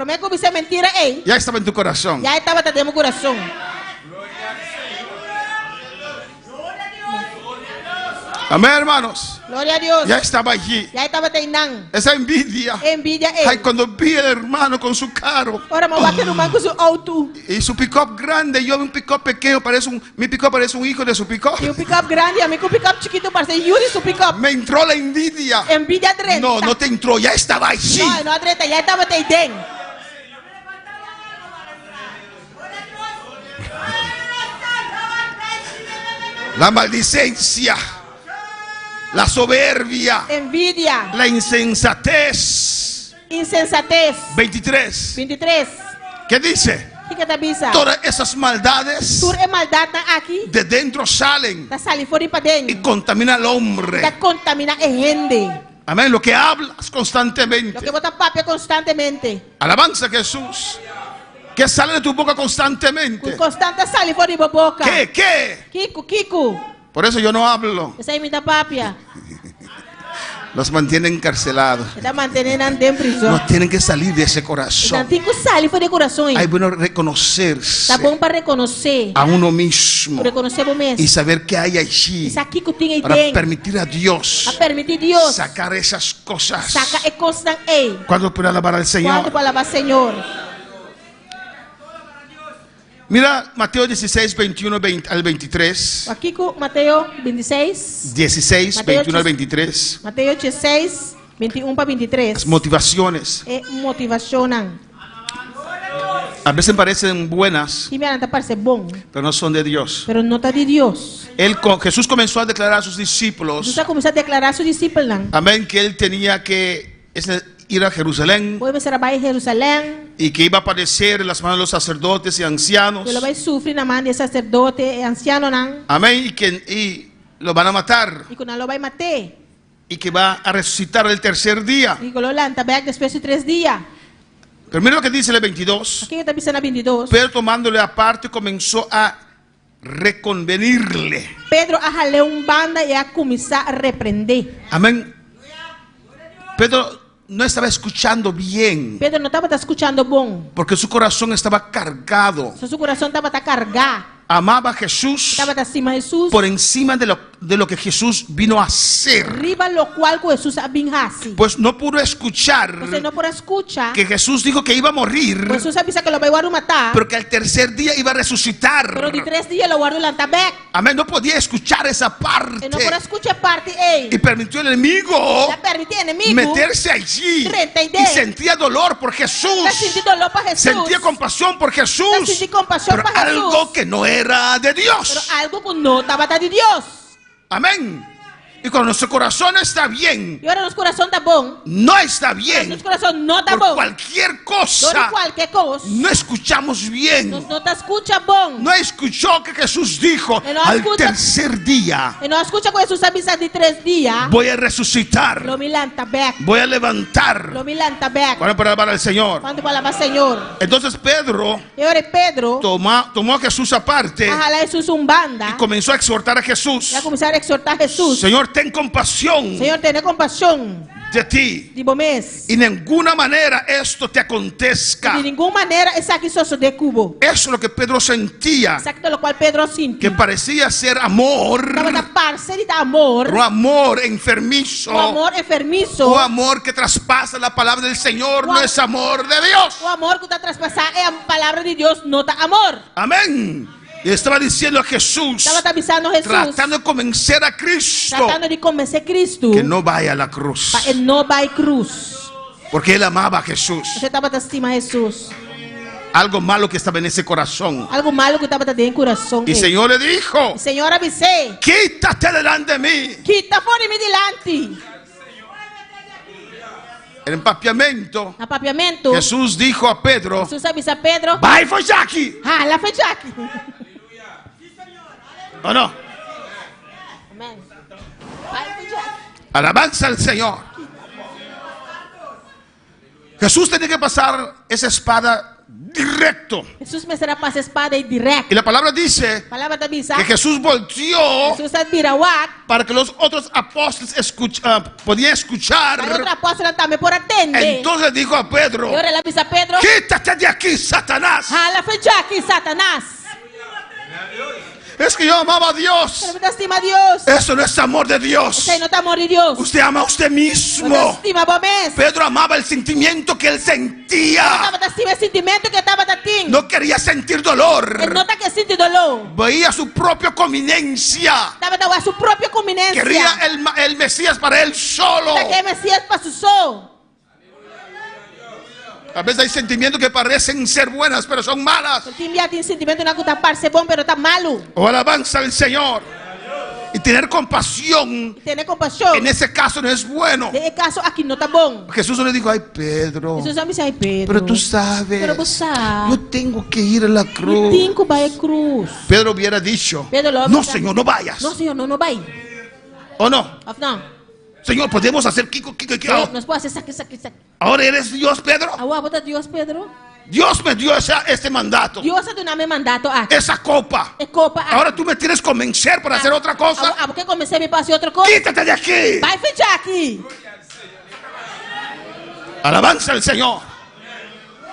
ya estaba en tu corazón. Ya estaba en tu corazón. Amén, hermanos. Gloria a Dios. Ya estaba allí. Ya estaba teinando. Esa envidia. Ay, cuando vi al hermano con su carro. Y su pick-up grande, yo un pick-up pequeño, mi pick-up parece un hijo de su pick-up. Y un pick-up grande, a mí un pick-up chiquito parece yo de su pick-up. Me entró la envidia. Envidia dreta. No, no te entró, ya estaba allí. No dreta, ya estaba teiden. La maldicencia, la soberbia, envidia, la insensatez. 23. ¿Qué dice? Todas esas maldades de dentro salen y contaminan al hombre. Amén. Lo que hablas constantemente. Alabanza a Jesús. Que sale de tu boca constantemente. ¿Qué? Kiku. Por eso yo no hablo. Esa es mi tapapia. Los mantienen encarcelados. No No tienen que salir de ese corazón. Hay bueno reconocerse a uno mismo y saber que hay allí para permitir a Dios sacar esas cosas. Cuando pueda alabar al Señor. Mira Mateo 16, 21 al 23. Aquí Mateo 16. 16, 21 al 23. Mateo 16, 21 para 23. Las motivaciones. A veces parecen buenas, pero no son de Dios. Pero no está de Dios. Jesús comenzó a declarar a sus discípulos. Amén, que él tenía que ir a Jerusalén y que iba a padecer en las manos de los sacerdotes y ancianos. Amén, y lo van a matar y que va a resucitar el tercer día. Pero mira lo que dice el 22. Pedro tomándole aparte comenzó a reconvenirle. Pedro un banda y a comenzar a reprender. Amén. Pedro no estaba escuchando bien. Pedro no estaba escuchando bien. Porque su corazón estaba cargado. Su corazón estaba cargado. Amaba a Jesús por encima de lo que Jesús vino a hacer. Pues no pudo escuchar que Jesús dijo que iba a morir, pero que al tercer día iba a resucitar. Amén, no podía escuchar esa parte. Y permitió al enemigo meterse allí. Y sentía dolor por Jesús. Sentía compasión por Jesús. Pero algo que no era de Dios. Pero algo que no estaba de Dios. Amén. Y cuando nuestro corazón está bien, e ora nosso coração tá bom, no está bien, nosso coração não tá por bom, cualquier cosa, qualquer coisa, no escuchamos bien. não tá escuta bom. No escuchó que Jesús dijo al tercer día, E não escuta com Jesus avisa de 3 dias, voy a resucitar, lo milanta back, voy a levantar. lo milanta back. Para alabar al Señor. Quando falava Senhor, Entonces Pedro e ora Pedro, tomó a Jesús aparte a Jesus banda, y comenzó a exhortar a Jesús. e a começar a exortar Jesus. Señor, ten compasión Senhor, tenha compaixão de ti. de vocês. Y de ninguna manera esto te acontezca. De nenhuma maneira esse aqui só se de cubo. Eso es lo que Pedro sentía, Exacto lo cual Pedro sintió. que parecía ser amor, Estava da parceria de amor, o amor enfermizo, o amor enfermizo, o amor que traspasa la palabra del Señor, no es amor de Dios. o amor que está traspasando é a palavra de Deus, não está amor. Amén. Y estaba diciendo a Jesús, Estava avisando Jesus, tratando de convencer a Cristo tratando de convencer Cristo que no vaya a la cruz, para ele não vai cruz. porque él amaba a Jesús. Você estava a estimar Jesus. Algo malo que estaba en ese corazón. Algo malo que estava dentro do coração. Y el Señor le dijo, O Senhor avisei, quítate delante de mí. quita fora de mim delante. El empapiamiento, Apapiamento. Jesús dijo a Pedro, Jesus avisa a Pedro. vai foi aqui. Ah, lá foi Jack. ¿O no? Amém. Vai foi Jack. Alabanza al Señor. Jesús tenía que pasar esa espada directo. Jesus me será para a espada e direto. Y la palabra dice A palavra da avisa. que Jesús volteó Jesus admira o ato. para que los otros apóstoles podían escuchar. Aí outra apóstola também por atender. Entonces dijo a Pedro, E ora ele avisa a Pedro. quítate de aquí, Satanás. Ah, lá foi Jack, Satanás. Es que yo amaba a Dios. Você não estima a Deus. Eso no es amor de Dios. Você não está amor de Deus. Usted ama a usted Não mismo. estima a você. Pedro amaba el sentimiento que él sentía. Estava da cima sentimento que estava da tim. No quería sentir dolor. Ele não está que sente dolor. Veía su propia conveniencia. Estava da sua própria conveniência. Quería el Mesías para él solo. Que Messias para su sol. A veces hay sentimientos que parecen ser buenas, pero son malas. O time já tem sentimento na que está parece bom, pero está malo. O alabanza al Señor. Y tener compasión Tener compaixão. en ese caso no es bueno. De caso aqui não está bom. Jesús no le dijo, ay Pedro, Jesus me disse, Pedro. pero tú sabes, Pero você sabe. yo tengo que ir a la cruz. Tem que vai a cruz. Pedro hubiera dicho, Pedro lo no avisa. Señor, no vayas. Não, Senhor, não vai. ¿O no? Não. Señor, podemos hacer Kiko. Nós podemos fazer isso aqui. Ahora eres Dios, Pedro. Agora bota Deus, Pedro. Dios me dio este mandato, Deus te dá meu mandato aqui. esa copa. É copa aqui. Ahora tú me tienes que convencer para hacer otra cosa. Porque comecei a me passar outra coisa. Quítate de aquí. Vai fechar aqui. Alabanza al Señor.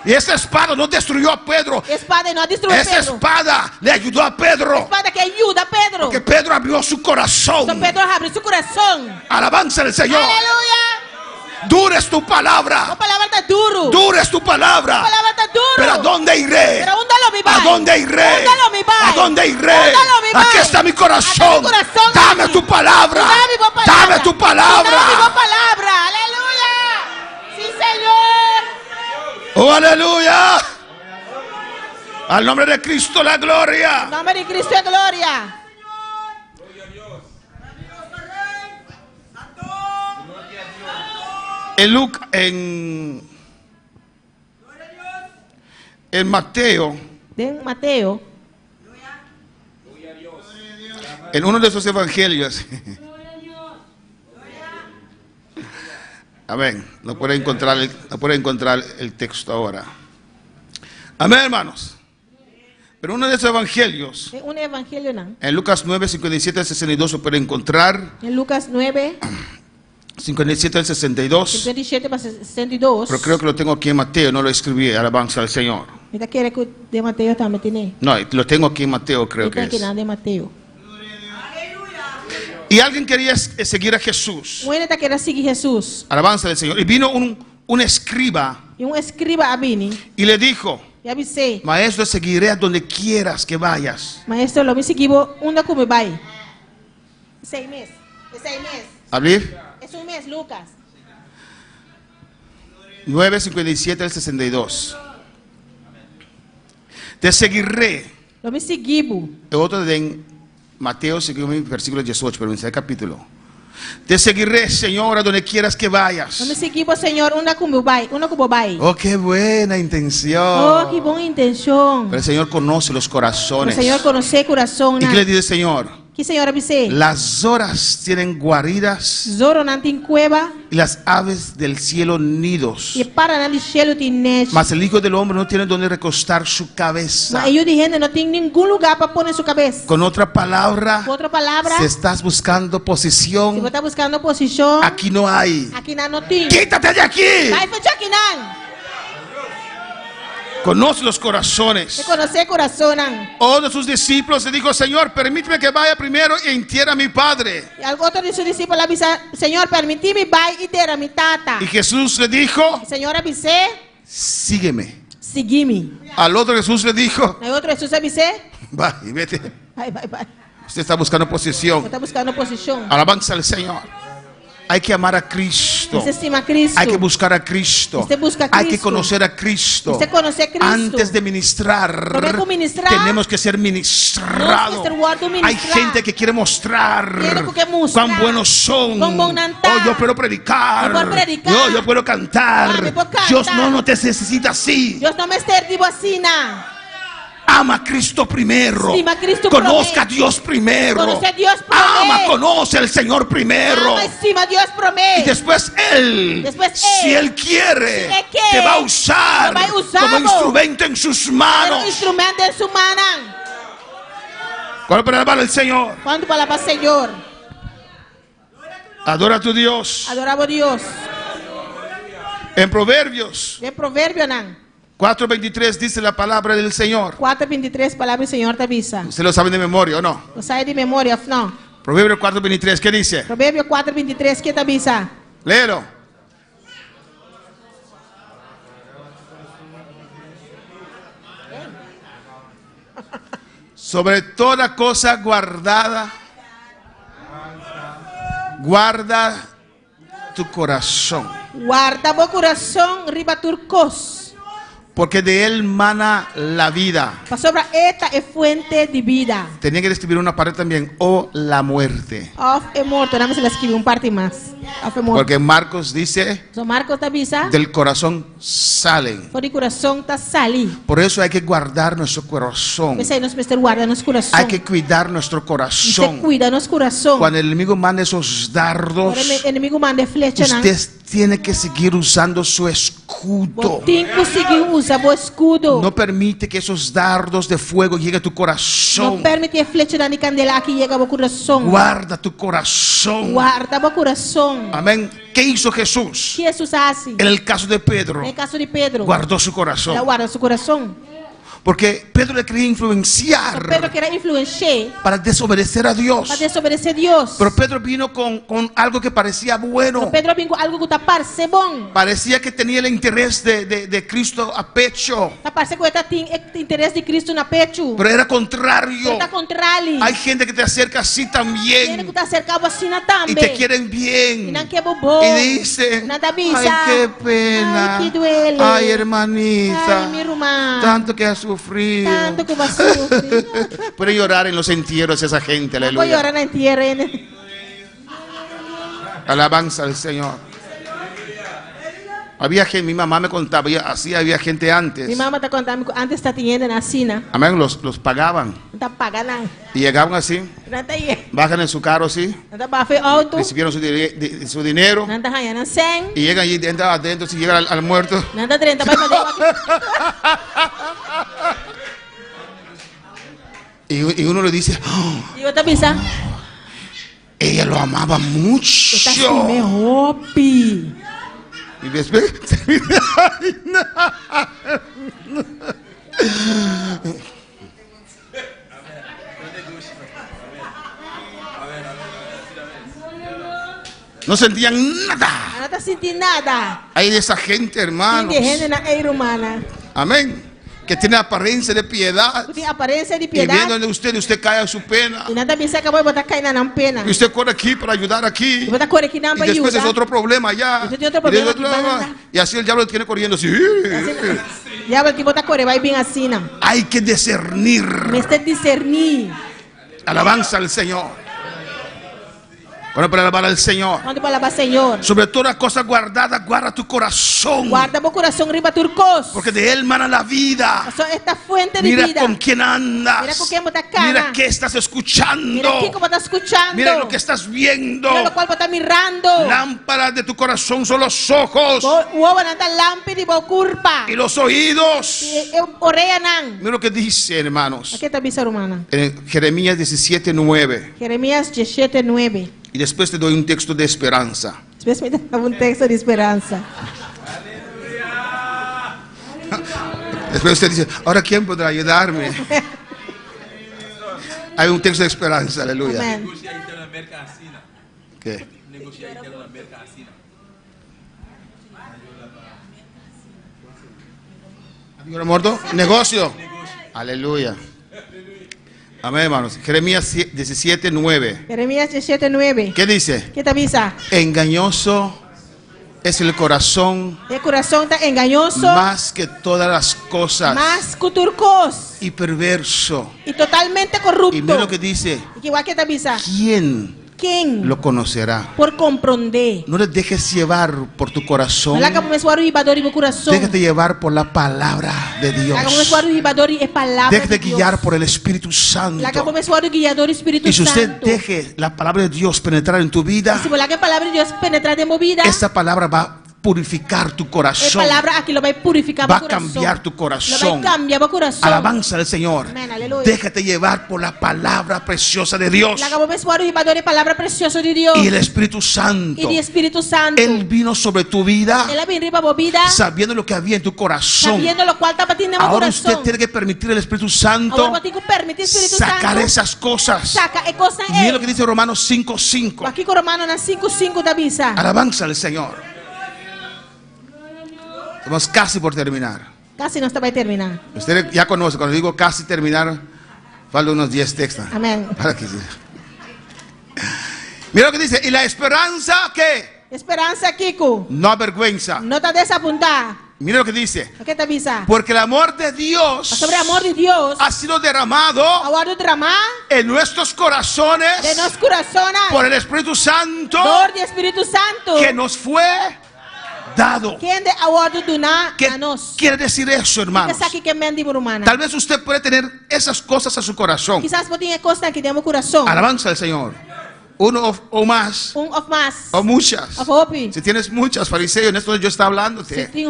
Y esa espada no destruyó a Pedro. Espada não destruiu Esa Pedro. espada le ayudó a Pedro. Espada que ajuda Pedro. Porque Pedro abrió su corazón. Então Pedro abre seu coração. Alabanza al Señor. Aleluia. Dura es tu A palabra. palavra está duro. Dura es tu palabra. A palavra está duro. Pero ¿a dónde iré? Pero onde lo me vai? ¿A dónde iré? Onde lo me vai? ¿A dónde iré? Onde lo me vai? Aquí está mi corazón. Aquí está mi corazón, Dame aquí. tu palabra. Dame tu palabra. Dame tu palabra. Dame tu palabra. Aleluya. Sí, Señor. Oh, aleluya. Al nombre de Cristo la gloria. En nombre de Cristo es gloria. En Mateo, De Mateo, en uno de esos evangelios. Amén. No puede encontrar el texto ahora. Amén, hermanos. Pero uno de esos evangelios, de un evangelio, ¿no? en Lucas 9, 57 al 62, se puede encontrar. En Lucas 9, 57 al 62. 57 para 62. Pero creo que lo tengo aquí en Mateo, no lo escribí. Alabanza al Señor. Mira que de Mateo también tiene. No, lo tengo aquí en Mateo, creo que Aquí es. nada de Mateo. Y alguien quería seguir a Jesús. Bueno, te quiere seguir Jesús. Alabanza del Señor. Y vino un escriba Y un escriba a Vini. y le dijo, Y avisé, maestro, seguiré a donde quieras que vayas. maestro, lo me seguimos, ¿dónde como va? 6 meses. Es 6 meses. ¿Abrir? Es un mes, Lucas. 9, 57 al 62. Te seguiré. Lo me seguimos. Otro de Mateo, versículo 18, pero en ese capítulo. Te seguiré, Señor, a donde quieras que vayas. Vamos seguir, Señor, una como vai. Oh, qué buena intención. Oh, qué buena intención. Pero el Señor conoce los corazones. El Señor conoce el corazón. ¿Y qué le dice el Señor? ¿Qué Señor dice? Las zoras tienen guaridas. Zoro não tem cueva. Y las aves del cielo nidos. E para no cielo tem neste. Mas el Hijo del Hombre no tiene donde recostar su cabeza. Mas o de gente não tem nenhum lugar para pôr sua cabeça. Con otra palabra, si estás buscando posición, si você está buscando posição, aquí no hay. Aqui não tem. Quítate de aquí. Vai fechar aqui não. Conoce los corazones. Uno de sus discípulos le dijo: Señor, permíteme que vaya primero y entierre a mi padre. Otro de sus discípulos le dijo: Señor, permíteme vaya y entierre a mi tata. Y Jesús le dijo: Señor, avise, sígueme. Sígueme. Al otro Jesús le dijo: al otro Jesús avise, va y vete. Vai. Usted está buscando posición. Está buscando posición. Alabanza al Señor. Hay que amar a Cristo. Hay que buscar a Cristo. Hay que conocer a Cristo. Antes de ministrar, tenemos que ser ministrados. Hay gente que quiere mostrar cuán buenos son. Oh, yo puedo predicar. Yo puedo cantar. Dios no te necesita así. Dios no me sirve así, Ama a Cristo primero. Conozca a Dios primero. Conoce al Señor primero. Y después Él, si Él quiere, te va a usar como instrumento en sus manos. ¿Cuál palabra del Señor? ¿Cuánto palabra Señor? Adora a tu Dios. Adoramos a Dios. En Proverbios. De Proverbio, ¿no? 4:23 dice la palabra del Señor. 4:23 palabra del Señor te avisa. ¿Usted lo sabe de memoria o no? ¿Lo sabe de memoria o no? Proverbio 4:23, ¿qué dice? Proverbio 4:23, ¿qué te avisa? Léelo. Sobre toda cosa guardada, guarda tu corazón. Guarda tu corazón, riba turcos. Porque de él mana la vida. Sobre esta es fuente de vida. Tenía que escribir una parte también, o la muerte. Of es muerto, nada más se la escribe un parte más. Porque Marcos dice, Marcos te avisa, del corazón salen. Por el corazón está sali. Por eso hay que guardar nuestro corazón. Hay que cuidar nuestro corazón. Cuida nuestro corazón. Cuando el enemigo manda esos dardos, el enemigo manda flecha, usted tiene que seguir usando su escudo. No permite que esos dardos de fuego lleguen a tu corazón. No permite flecha de candela que llegue a tu corazón. Guarda tu corazón. Guarda tu corazón. Amén. ¿Qué hizo Jesús? ¿Qué Jesús hace? En el caso de Pedro. En el caso de Pedro. Guardó su corazón. Guardó su corazón. Porque Pedro le quería influenciar. Pedro quería influenciar para desobedecer a Dios. Para desobedecer a Dios. Pero Pedro vino con algo que parecía bueno. Pedro vino con algo que parece bon. Parecía que tenía el interés de Cristo a pecho. Parece que tenía el interés de Cristo a pecho. Pero era contrario. Era contrario. Hay gente que te acerca así también. Gente que te acerca así también. Y te quieren bien. Y dicen, ay, qué pena. Ay, que duele. Ay, hermanita. Ay, mi hermana. Tanto que ha sufrido. Tanto que va a sufrir. Puede llorar en los entierros esa gente, aleluya. Puede llorar en el entierro. Alabanza al Señor. Había gente, mi mamá me contaba, así había gente antes. Mi mamá te contaba, antes está teniendo en la cena. Amén, los pagaban. Y llegaban así. Bajan en su carro así. Recibieron su dinero. Y llegan allí, entran adentro, si llegan al muerto. Y uno le dice, oh, ella lo amaba mucho. Y después no sentían nada. No sentí nada. Hay de esa gente, hermanos. Amén. Que tiene apariencia de piedad. Y viendo usted cae a su pena. Y usted corre aquí para ayudar aquí. Y después es otro problema allá. Y así el diablo tiene corriendo así. Hay que discernir. Alabanza al Señor. Cuando para alabar al Señor. Quando para alabar al Señor. Sobre toda cosa guardada, guarda tu corazón. Guarda tu corazón riba turcos. Porque de él mana la vida. Esta fuente de Mira vida. con quién andas. Mira con quién estás cara. Mira qué estás escuchando. Mira cómo estás escuchando. Mira lo que estás viendo. Mira lo cual estás mirando. Lámpara de tu corazón son los ojos. Y los oídos. Mira lo que dice, hermanos. Aquí está visa romana. En Jeremías 17:9. Jeremías 17:9. Y después te doy un texto de esperanza. Después me da un texto de esperanza. Después usted dice, ahora ¿quién podrá ayudarme? Hay un texto de esperanza, aleluya. Amén. ¿Qué? Negocio. Aleluya. Amén, hermanos. Jeremías 17:9. Jeremías 17:9. ¿Qué dice? ¿Qué te avisa? Engañoso es el corazón. El corazón está engañoso. Más que todas las cosas. Más que turcos. Y perverso. Y totalmente corrupto. Y mira lo que dice. Igual que te avisa. ¿Quién lo conocerá? Por comprender. No le dejes llevar por tu corazón. Déjate llevar por la palabra de Dios. Déjate guiar por el Espíritu Santo. Y si usted deje la palabra de Dios penetrar en tu vida, esta palabra va a purificar tu corazón. Va a cambiar tu corazón. Alabanza al Señor. Déjate llevar por la palabra preciosa de Dios. Y el Espíritu Santo. Él vino sobre tu vida, sabiendo lo que había en tu corazón. Ahora usted tiene que permitir al Espíritu Santo sacar esas cosas. Mira lo que dice Romanos 5:5. Alabanza al Señor. Estamos casi por terminar. Casi no estaba a terminar. Usted ya conoce, cuando digo casi terminar, faltan unos 10 textos. Amén. Para que mira lo que dice, y la esperanza, ¿qué? Esperanza, Kiko. No avergüenza. No te desapunta. Mira lo que dice. ¿Qué te avisa? Porque el amor de Dios, sobre el amor de Dios ha sido derramado en nuestros corazones, por el Espíritu Santo, que nos fue dado. ¿Qué quiere decir eso, hermanos? Tal vez usted puede tener esas cosas a su corazón. Alabanza al Señor. Uno o más. O muchas. Si tienes muchas, fariseo, en esto yo está hablándote. Si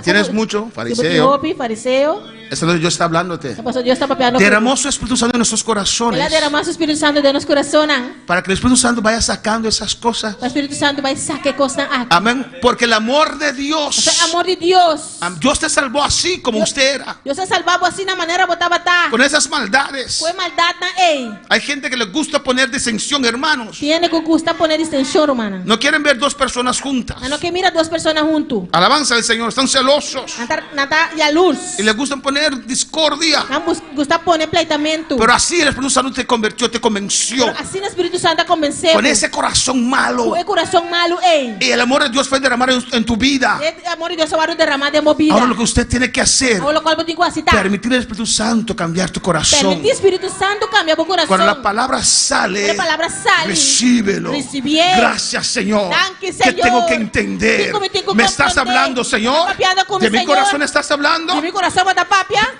tienes mucho, fariseo. Eso es lo que yo está hablándote. Derramó su Espíritu Santo en nuestros corazones. Para que el Espíritu Santo vaya sacando esas cosas. Amén. Porque el amor de Dios. Dios te salvó así como usted era. Con esas maldades. Hay gente que le gusta poner disensión, hermanos. No quieren ver dos personas juntas. Alabanza al Señor. Están celosos. Y les gustan poner discordia. Pero así el Espíritu Santo te convirtió, te convenció. Con ese corazón malo. Y el amor de Dios fue derramado en tu vida. Ahora lo que usted tiene que hacer, permitir al Espíritu Santo cambiar tu corazón. Cuando la palabra sale, recíbelo. Gracias, Señor. ¿Qué tengo que entender? ¿Me estás hablando, Señor? ¿De mi corazón estás hablando?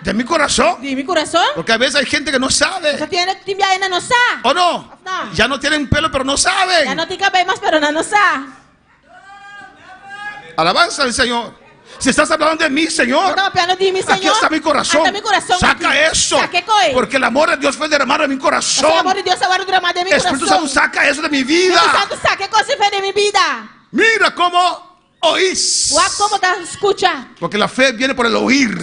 ¿De mi corazón? Porque a veces hay gente que no sabe. ¿O no? Ya no tienen pelo pero no saben. Alabanza al Señor. Si estás hablando de mí, Señor, aquí está mi corazón. Saca eso. Porque el amor de Dios fue derramado en mi corazón. El Espíritu Santo saca eso de mi vida. Mira cómo oís. Porque la fe viene por el oír.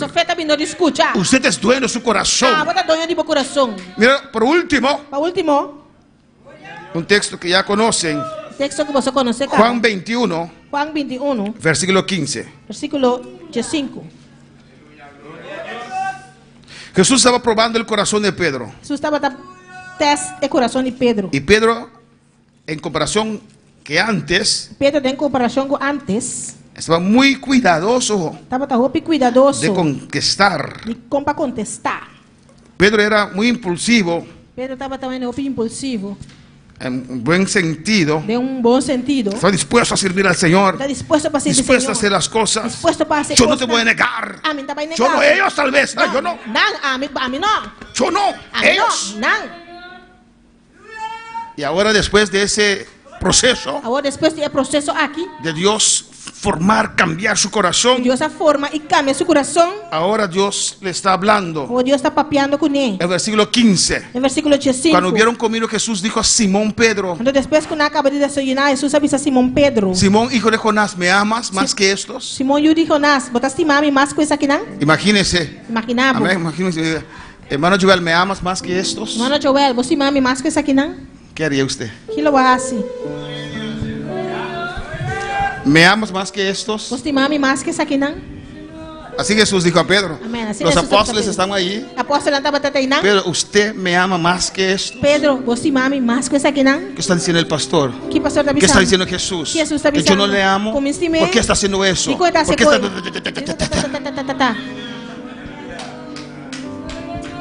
Usted es dueño de su corazón. Mira, por último, un texto que ya conocen. Juan 21, versículo 15. Jesús estaba probando el corazón de Pedro. Y Pedro, en comparación que antes, estaba muy cuidadoso de contestar. Pedro era muy impulsivo. Pedro estaba también impulsivo. En buen sentido. De un buen sentido. Está dispuesto a servir al Señor. Está dispuesto para servir al dispuesto Señor. a hacer las cosas. Dispuesto para hacer yo cosas. no te voy a negar. A mí te voy a negar. Yo no, ellos tal vez. No, yo no. A mí no. Yo no. A mí ellos. No. Y ahora después de ese proceso. Ahora después del proceso aquí. De Dios formar, cambiar su corazón. Dios forma y cambia su corazón. Ahora Dios le está hablando. O Dios está papeando con él. El versículo 15. El versículo 15. Cuando hubieron comido, Jesús dijo a Simón Pedro. Cuando después que acaba de desayunar, Jesús avisa a Simón Pedro. Simón, hijo de Jonás, ¿me amas más que estos? Simón, hijo de Jonás, ¿botaste mami más que esa aquí? Imagínese. Imaginamos. Amén, imagínese. Hermano Joel, ¿me amas más que estos? Hermano Joel, ¿vos mami más que esa aquí? ¿Qué haría usted? ¿Qué lo va a hacer? ¿Me amas más que estos? ¿Vos mami más que esa aquí? Así Jesús dijo a Pedro. Amén. Así Los Jesús apóstoles están allí. Pedro, ¿usted me ama más que esto? Pedro, ¿vos mami más que esa aquí? ¿Qué está diciendo el pastor? ¿Qué pastor está ¿Qué está diciendo Jesús? ¿Qué Jesús está que yo no le amo. ¿Por qué está haciendo eso? ¿Por qué está...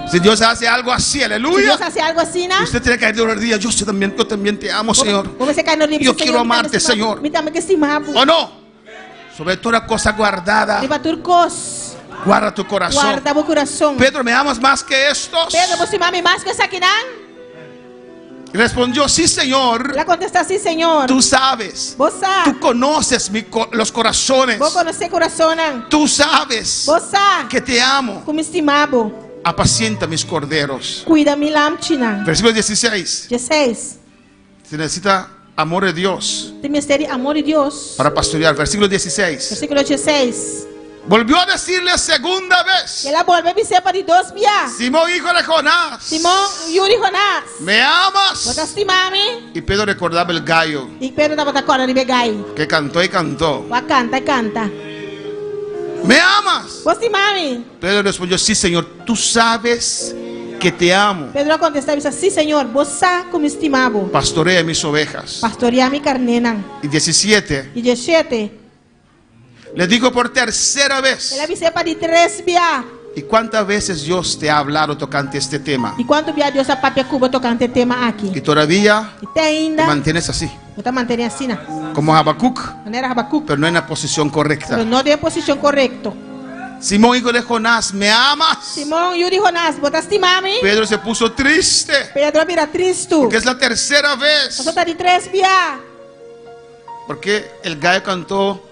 Si Dios hace algo así, aleluya. Si Dios hace algo así, ¿no? Usted tiene que caer de los días. Yo también te amo, Señor. Yo quiero amarte, Señor. ¿O no? Sobre toda cosa guardada. Guarda tu corazón. Guarda tu corazón. Pedro, ¿me amas más que estos? Pedro, ¿vos mami más que esa aquí? Respondió, sí, Señor. La contesta, sí, Señor. Tú sabes. Vos sabes. Tú conoces los corazones. Vos conoces corazones. Tú sabes. Vos sabes. Que te amo. Como estimado. Apacienta mis corderos. Cuida mi lamchina. Versículo 16. 16. Se necesita amor de Dios. Amor de Dios. Para pastorear. Versículo 16. Versículo 16. Volvió a decirle segunda vez. Ela volvió a decir para dos días. Simón, hijo de Jonás. Simón, hijo de Jonás. ¿Me amas? ¿Vos mami? Y Pedro recordaba el gallo. Y Pedro estaba acordando de gallo. Que cantó y cantó. Canta y canta. ¿Me amas? ¿Vos mami? Pedro respondió, sí, Señor, tú sabes que te amo. Pedro contestó y dice, sí, Señor, vos sabes como estimado. Pastorea mis ovejas. Pastorea mi carnena. Y 17. Y 17. Le digo por tercera vez. Él avisó para 3 días. ¿Y cuántas veces Dios te ha hablado tocante este tema? ¿Y cuánto días Dios ha papia cubo tocante este tema aquí? Y todavía te mantienes así. Te mantienes así, ¿no? Como Habacuc. Pero no en la posición correcta. Pero no de posición correcta. Simón, hijo de Jonás, ¿me amas? Simón, hijo de Jonás, ¿botaste mami? Pedro se puso triste. Pedro mira triste. Porque es la tercera vez. Eso está de 3 días. Porque el gallo cantó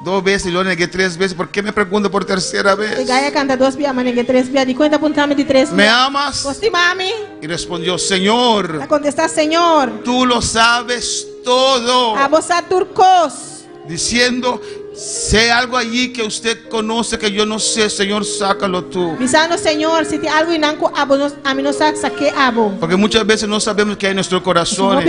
2 veces y lo negué 3 veces. ¿Por qué me pregunto por tercera vez? El gallo canta 2 días, me negué 3 días. Di cuenta apuntame de 3 días. ¿Me amas? ¿Botaste mami? Y respondió, Señor. La contesta, Señor. Tú lo sabes todo. A vos a turcos. Diciendo, sé algo allí que usted conoce que yo no sé, Señor, sácalo tú. Diciendo, Señor, si te algo inanco a mí no saque abo. Porque muchas veces no sabemos qué hay en nuestros corazones.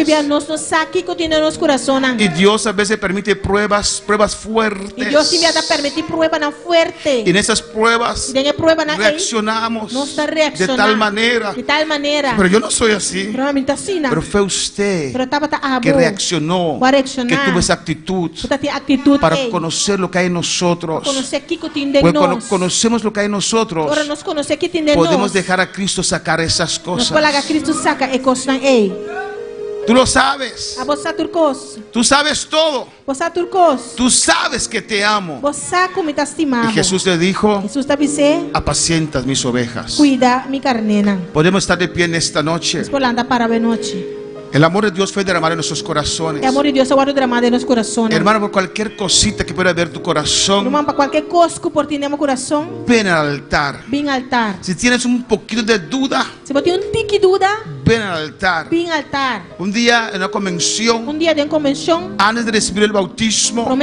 Y Dios a veces permite pruebas fuertes. Y Dios sí me ha permitido pruebas tan fuertes. Y en esas pruebas reaccionamos de tal manera. Pero yo no soy así. Pero fue usted que reaccionó, que tuvo esa actitud para conocer lo que hay en nosotros. Porque cuando conocemos lo que hay en nosotros, podemos dejar a Cristo sacar esas cosas. Tú lo sabes. Tú sabes todo. Tú sabes que te amo. Y Jesús le dijo, apacientas mis ovejas. Cuida mi carnena. Podemos estar de pie en esta noche. El amor de Dios fue derramado en nuestros corazones. El amor de Dios fue derramado en nuestros corazones. Hermano, por cualquier cosita que pueda ver tu corazón, hermano, para cualquier cosa que por ti tenemos corazón, ven al altar. Ven al altar. Si tienes un poquito de duda, si vos tienes un tiki duda, ven al altar. Ven al altar. Un día en una convención, antes de recibir el bautismo,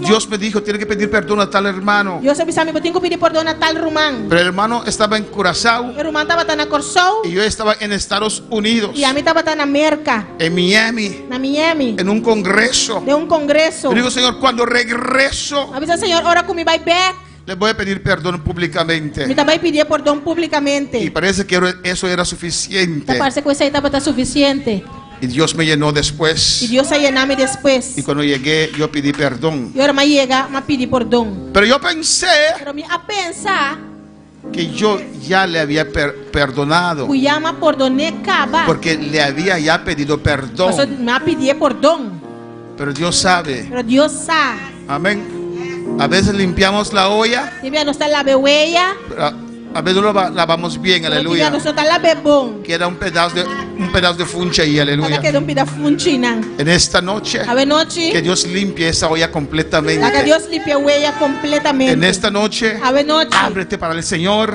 Dios me dijo, tiene que pedir perdón a tal hermano. Dios me dijo, tengo que pedir perdón a tal hermano. Pero el hermano estaba en Curazao. El hermano estaba en Curazao. Y yo estaba en Estados Unidos. Y a mí estaba en América. En Miami. En un congreso. De un congreso. Yo digo, Señor, cuando regreso, avisa, Señor, ahora que me voy back, le voy a pedir perdón públicamente. Me también pedir perdón públicamente. Y parece que eso era suficiente. Parece que eso estaba suficiente. Y Dios me llenó después. Y Dios se llenó después. Y cuando llegué, yo pedí perdón. Y ahora me llega, me pedí perdón. Pero yo pensé, pero me a pensar, que yo ya le había perdonado, porque le había ya pedido perdón. Pero Dios sabe. Amén. A veces limpiamos la olla, a veces lo lavamos bien, aleluya. Queda un pedazo de funcha ahí, aleluya. En esta noche, que Dios limpie esa olla completamente. En esta noche, ábrete para el Señor.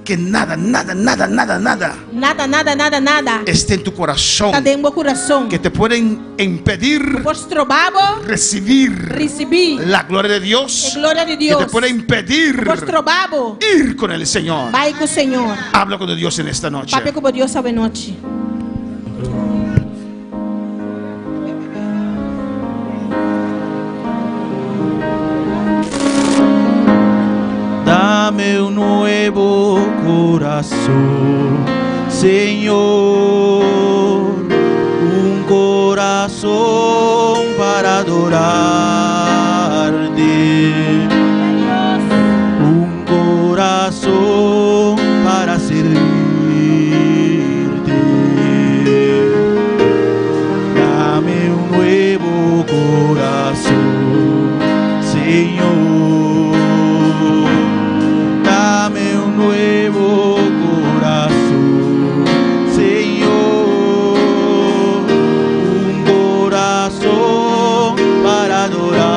Que nada esté en tu corazón que te pueden impedir recibir la gloria de Dios, que te puede impedir ir con el Señor. Habla con Dios en esta noche. Dame un nuevo corazón, Señor, un corazón para adorarte, un corazón para servirte. Dame un nuevo corazón, Señor. Nuevo corazón, Señor, un corazón para adorarte,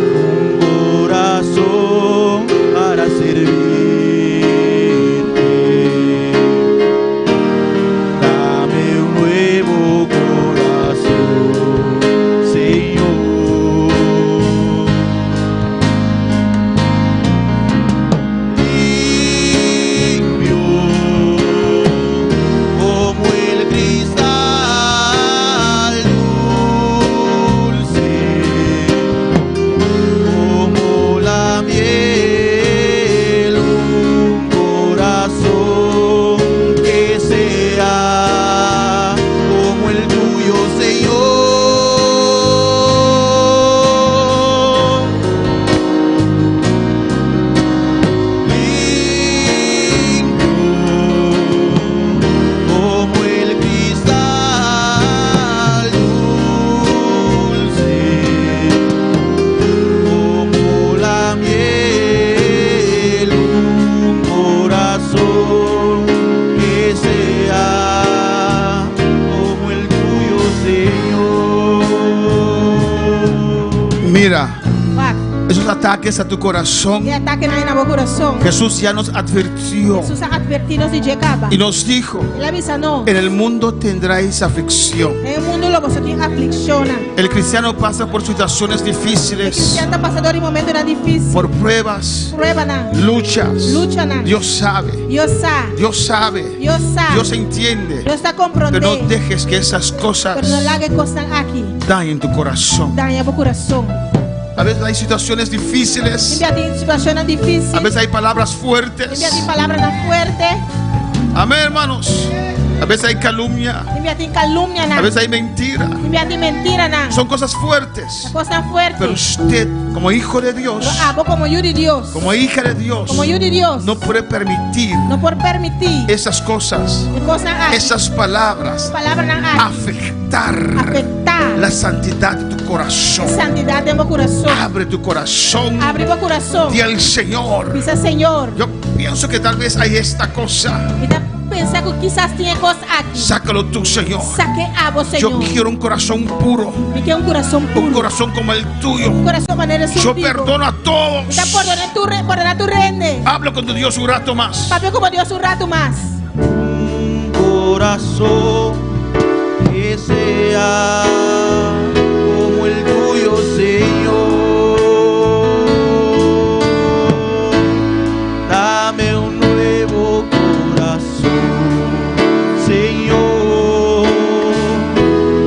un corazón para servirte. Dame un nuevo corazón, Señor. Mira, esos ataques a tu corazón, Jesús ya nos advirtió y nos dijo: en el mundo tendráis aflicción. El cristiano pasa por situaciones difíciles, por pruebas, luchas. Dios sabe, Dios entiende, pero no dejes que esas cosas dañen tu corazón. A veces hay situaciones difíciles, a veces hay palabras fuertes. Amén, hermanos. A veces hay calumnia, a veces hay mentira. Son cosas fuertes. Pero usted, como hijo de Dios, como hija de Dios, no puede permitir esas cosas, esas palabras afectar la santidad de tu corazón. Abre tu corazón. Di al Señor: yo pienso que tal vez hay esta cosa. Sácalo tú, Señor. Yo quiero un corazón puro, un corazón como el tuyo. Yo perdono a todos. Habla con tu Dios un rato más. Un corazón que sea como el tuyo, Señor. Dame un nuevo corazón, Señor,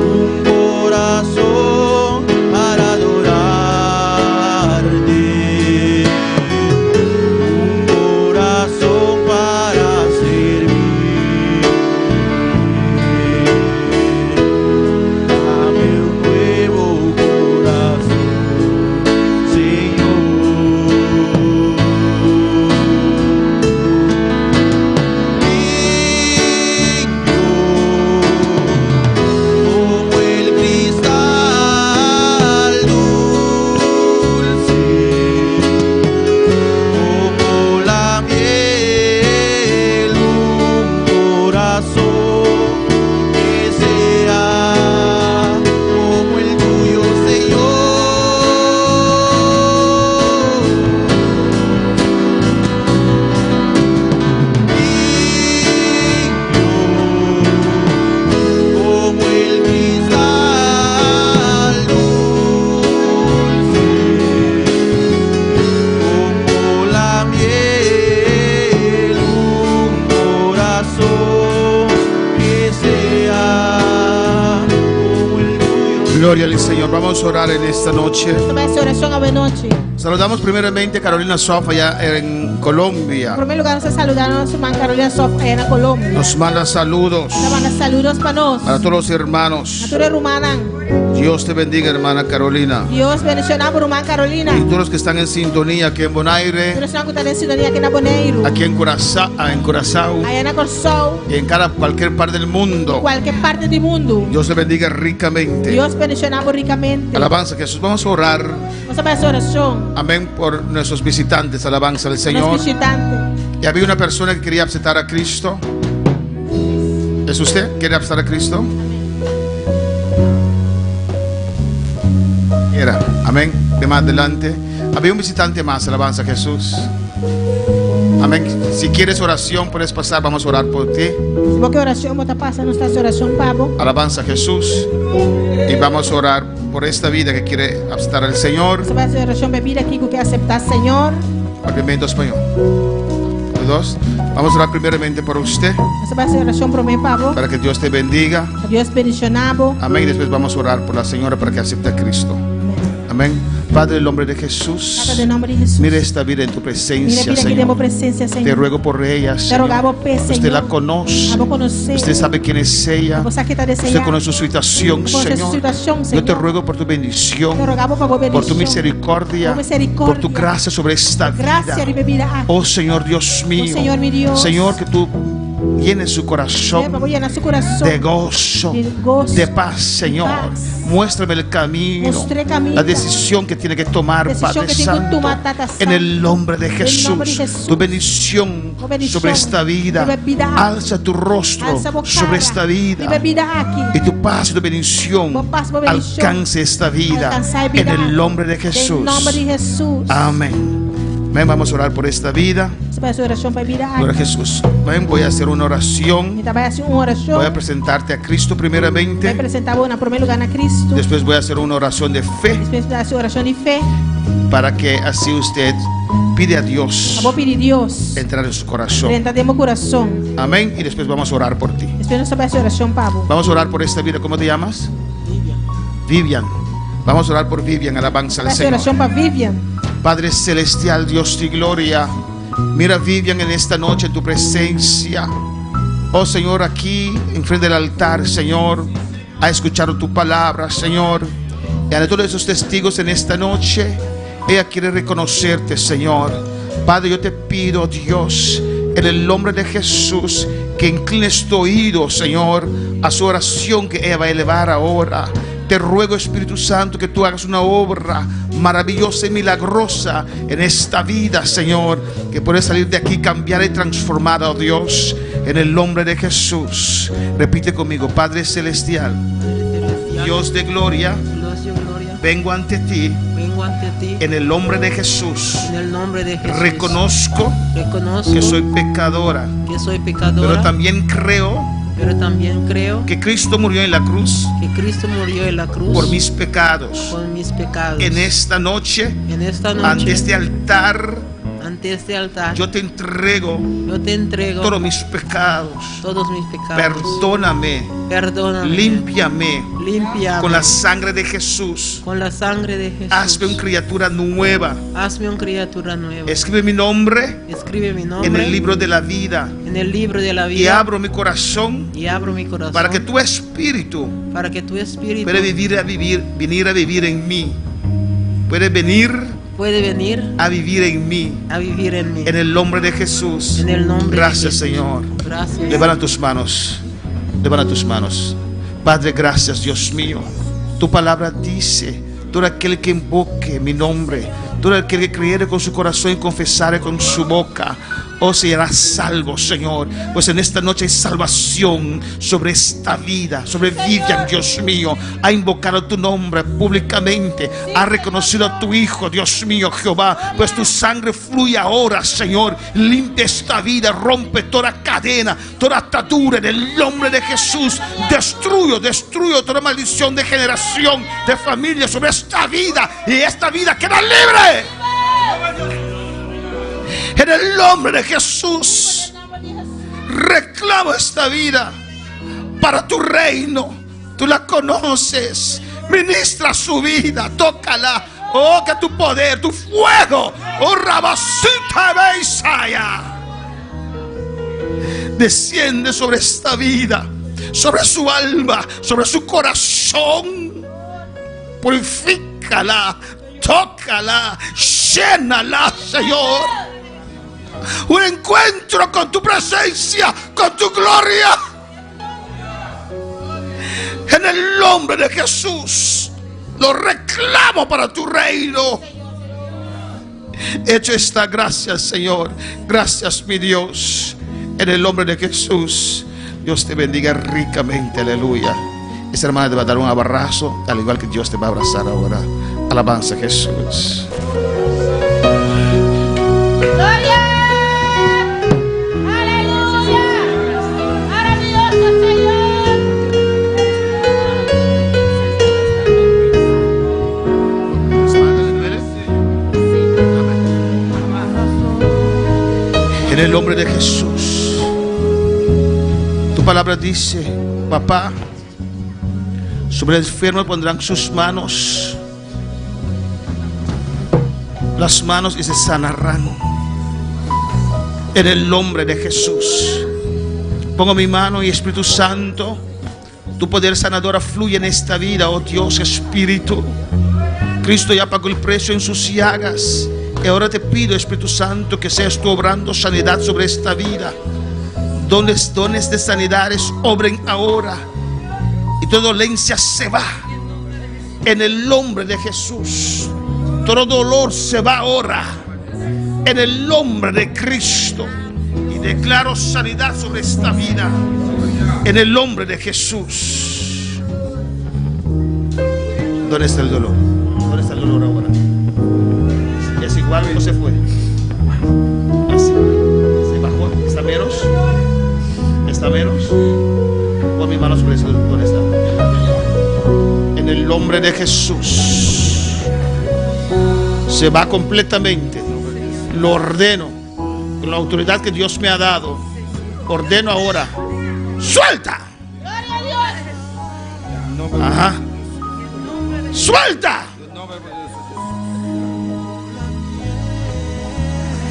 un corazón para adorarte, un corazón para servirte. Dame Gloria al Señor. Vamos a orar en esta noche. Saludamos primeramente a Carolina Sof allá en Colombia. En primer lugar, saludamos a su hermana Carolina Sof allá en Colombia. Nos manda saludos. Saludos para nosotros. Para todos los hermanos. Dios te bendiga, hermana Carolina. Dios bendiga por hermana Carolina. Y todos los que están en sintonía aquí en Bonaire. Aquí en Curazao. Y en cualquier parte del mundo. Dios te bendiga ricamente. Dios bendiga ricamente. Alabanza a Jesús. Vamos a orar. Amén por nuestros visitantes. Alabanza al Señor. Y había una persona que quería aceptar a Cristo. ¿Es usted? ¿Quiere aceptar a Cristo? Era. Amén. De más adelante. Había un visitante más. Alabanza a Jesús. Amén. Si quieres oración, puedes pasar. Vamos a orar por ti. Alabanza a Jesús. Y vamos a orar por esta vida que quiere aceptar al Señor. Movimiento español. Dos. Vamos a orar primeramente por usted. Para que Dios te bendiga. Amén. Y después vamos a orar por la señora para que acepte a Cristo. Amén. Padre, en el nombre de Jesús, mire esta vida en tu presencia, Señor. Te ruego por ella, Señor. Usted la conoce. Usted sabe quién es ella. Usted conoce su situación, Señor. Yo te ruego por tu bendición, por tu misericordia, por tu gracia sobre esta vida. Oh Señor Dios mío, Señor, que tú llene su corazón de gozo, de paz, Señor. Muéstrame el camino, la decisión que tiene que tomar, Padre Santo, en el nombre de Jesús. Tu bendición sobre esta vida. Alza tu rostro sobre esta vida. Y tu paz y tu bendición alcance esta vida en el nombre de Jesús. Amén. Amén. Vamos a orar por esta vida. Gloria a Jesús. Amén. Voy a hacer una oración. Voy a presentarte a Cristo primeramente. Después voy a hacer una oración de fe. Para que así usted pide a Dios entrar en su corazón. Amén. Y después vamos a orar por ti. Vamos a orar por esta vida. ¿Cómo te llamas? Vivian. Vamos a orar por Vivian. Alabanza al Señor. Padre celestial, Dios de gloria, mira a Vivian en esta noche en tu presencia. Oh Señor, aquí enfrente del altar, Señor, ha escuchado tu palabra, Señor. Y a todos esos testigos en esta noche, ella quiere reconocerte, Señor. Padre, yo te pido, Dios, en el nombre de Jesús, que inclines tu oído, Señor, a su oración que ella va a elevar ahora. Te ruego, Espíritu Santo, que tú hagas una obra maravillosa y milagrosa en esta vida, Señor, que puede salir de aquí cambiada y transformada, oh Dios, en el nombre de Jesús. Repite conmigo: Padre celestial, Dios de gloria, vengo ante ti en el nombre de Jesús. Reconozco que soy pecadora, pero también creo que Cristo murió en la cruz, por mis pecados. En esta noche, ante este altar, yo te entrego todos mis pecados. Perdóname. Límpiame con la sangre de Jesús. Hazme una criatura nueva. Escribe mi nombre en el libro de la vida. Y abro mi corazón para que tu espíritu pueda venir a vivir en mí. Puede venir a vivir en mí. En el nombre de Jesús. Gracias, Señor. Levanta tus manos. Levanta tus manos. Padre, gracias, Dios mío. Tu palabra dice: todo aquel que invoque mi nombre, todo aquel que creyere con su corazón y confesare con su boca, será salvo, Señor. Pues en esta noche hay salvación sobre esta vida, sobre Vivian, Dios mío. Ha invocado tu nombre públicamente, ha reconocido a tu Hijo, Dios mío, Jehová. Pues tu sangre fluye ahora, Señor. Limpia esta vida, rompe toda cadena, toda atadura en el nombre de Jesús. Destruyo toda maldición de generación, de familia sobre esta vida, y esta vida queda libre. En el nombre de Jesús, reclamo esta vida para tu reino. Tú la conoces. Ministra su vida, tócala. Oh, que tu poder, tu fuego, oh Rabasita Beisaya, desciende sobre esta vida, sobre su alma, sobre su corazón. Purifícala, tócala, llénala, Señor. Un encuentro con tu presencia, con tu gloria. En el nombre de Jesús, lo reclamo para tu reino. Hecho está, gracias, Señor. Gracias, mi Dios. En el nombre de Jesús, Dios te bendiga ricamente, aleluya. Esa hermana te va a dar un abrazo, al igual que Dios te va a abrazar ahora. Alabanza a Jesús. Gloria. Aleluya. Maravilloso Señor. En el nombre de Jesús. Tu palabra dice, papá, sobre el enfermo pondrán sus manos, las manos, y se sanarán. En el nombre de Jesús pongo mi mano, y Espíritu Santo, tu poder sanador fluye en esta vida, oh Dios Espíritu. Cristo ya pagó el precio en sus llagas, y ahora te pido, Espíritu Santo, que seas tú obrando sanidad sobre esta vida. Dones de sanidades obren ahora, y toda dolencia se va en el nombre de Jesús. Todo dolor se va ahora en el nombre de Cristo, y declaro sanidad sobre esta vida en el nombre de Jesús. ¿Dónde está el dolor? ¿Dónde está el dolor ahora? ¿Es igual o se fue? Así. ¿Se bajó? ¿Está menos? ¿Está menos? Pon mi mano sobre eso. ¿Dónde está? En el nombre de Jesús se va completamente. Lo ordeno con la autoridad que Dios me ha dado. Ordeno ahora. ¡Suelta! Ajá. ¡Suelta!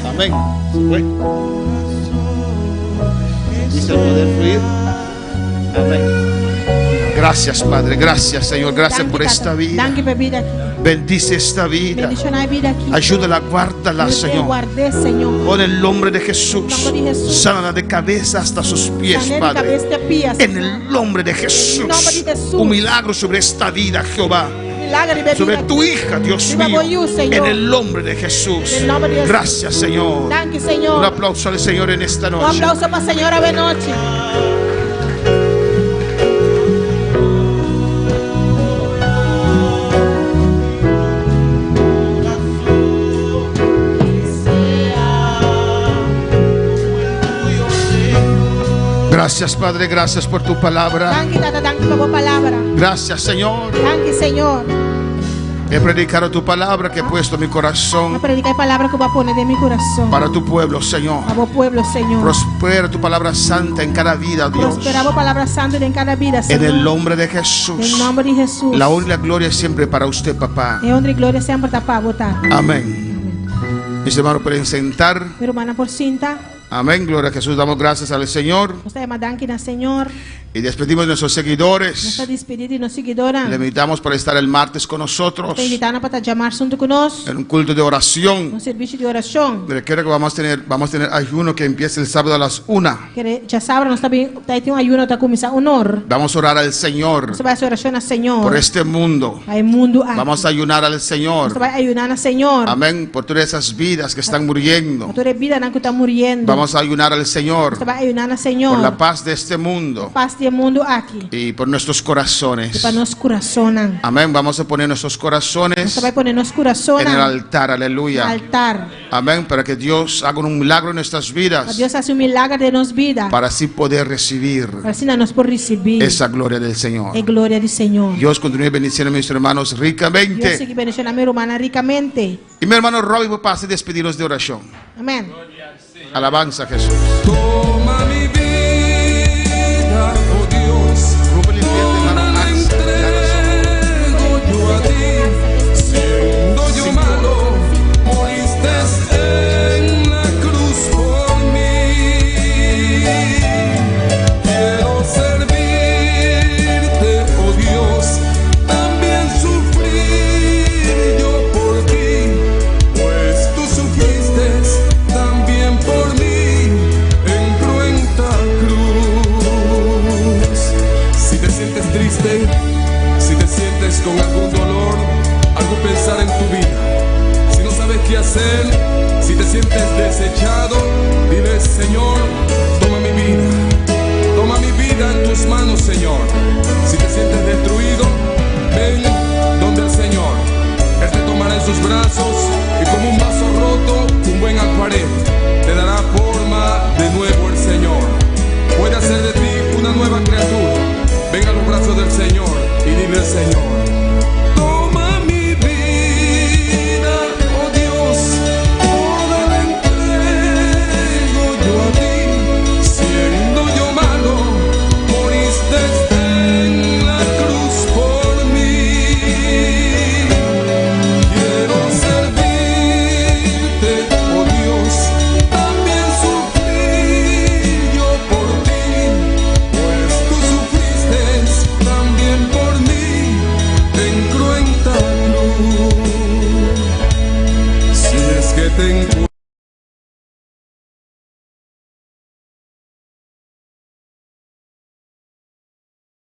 Amén. Se fue. ¿Viste el poder fluir? Amén. Gracias, Padre. Gracias, Señor. Gracias por esta vida. Bendice esta vida. Ayúdala, guárdala, Señor. Con el nombre de Jesús. Sánala de cabeza hasta sus pies, Padre. En el nombre de Jesús. Un milagro sobre esta vida, Jehová. Sobre tu hija, Dios mío. En el nombre de Jesús. Gracias, Señor. Un aplauso al Señor en esta noche. Un aplauso para el Señor esta noche. Gracias, Padre, gracias por tu palabra. Gracias, Señor. He predicado tu palabra que he puesto en mi corazón. Para tu pueblo, Señor. Prospera tu palabra santa en cada vida, Dios. En el nombre de Jesús. La honra y la gloria siempre para usted, papá. Amén. Mis hermanos pueden sentar. Amén, gloria a Jesús. Damos gracias al Señor. Y despedimos a nuestros seguidores. Le invitamos para estar el martes con nosotros en un culto de oración. Recuerda que vamos a tener ayuno que empieza el sábado a las 1. Vamos a orar al Señor por este mundo. Vamos a ayunar al Señor. Amén, por todas esas vidas que están muriendo. Vamos a ayunar al Señor por la paz de este mundo y por nuestros corazones. Amén. Vamos a poner nuestros corazones en el altar. Aleluya. Amén. Para que Dios haga un milagro en nuestras vidas. Para así poder recibir esa gloria del Señor. Dios continúe bendiciendo a mis hermanos ricamente. Y mi hermano Robin va a pasar a despedirnos de oración. Amén. Alabanza a Jesús. Toma mi vida, oh Dios, la entrego hacer. Si te sientes desechado, dile: Señor, toma mi vida en tus manos, Señor. Si te sientes destruido, ven donde el Señor. Él te tomará en sus brazos y como un vaso roto, un buen alfarero, te dará forma de nuevo el Señor. Puede hacer de ti una nueva criatura. Ven a los brazos del Señor y dile al Señor: toma mi vida, oh Dios, toda la entrego yo a ti. Siendo yo malo, moriste en la cruz por mí. Quiero servirte, oh Dios, también sufrí yo por ti, pues tú sufriste también por mí en cruenta cruz. Si es que te encuentro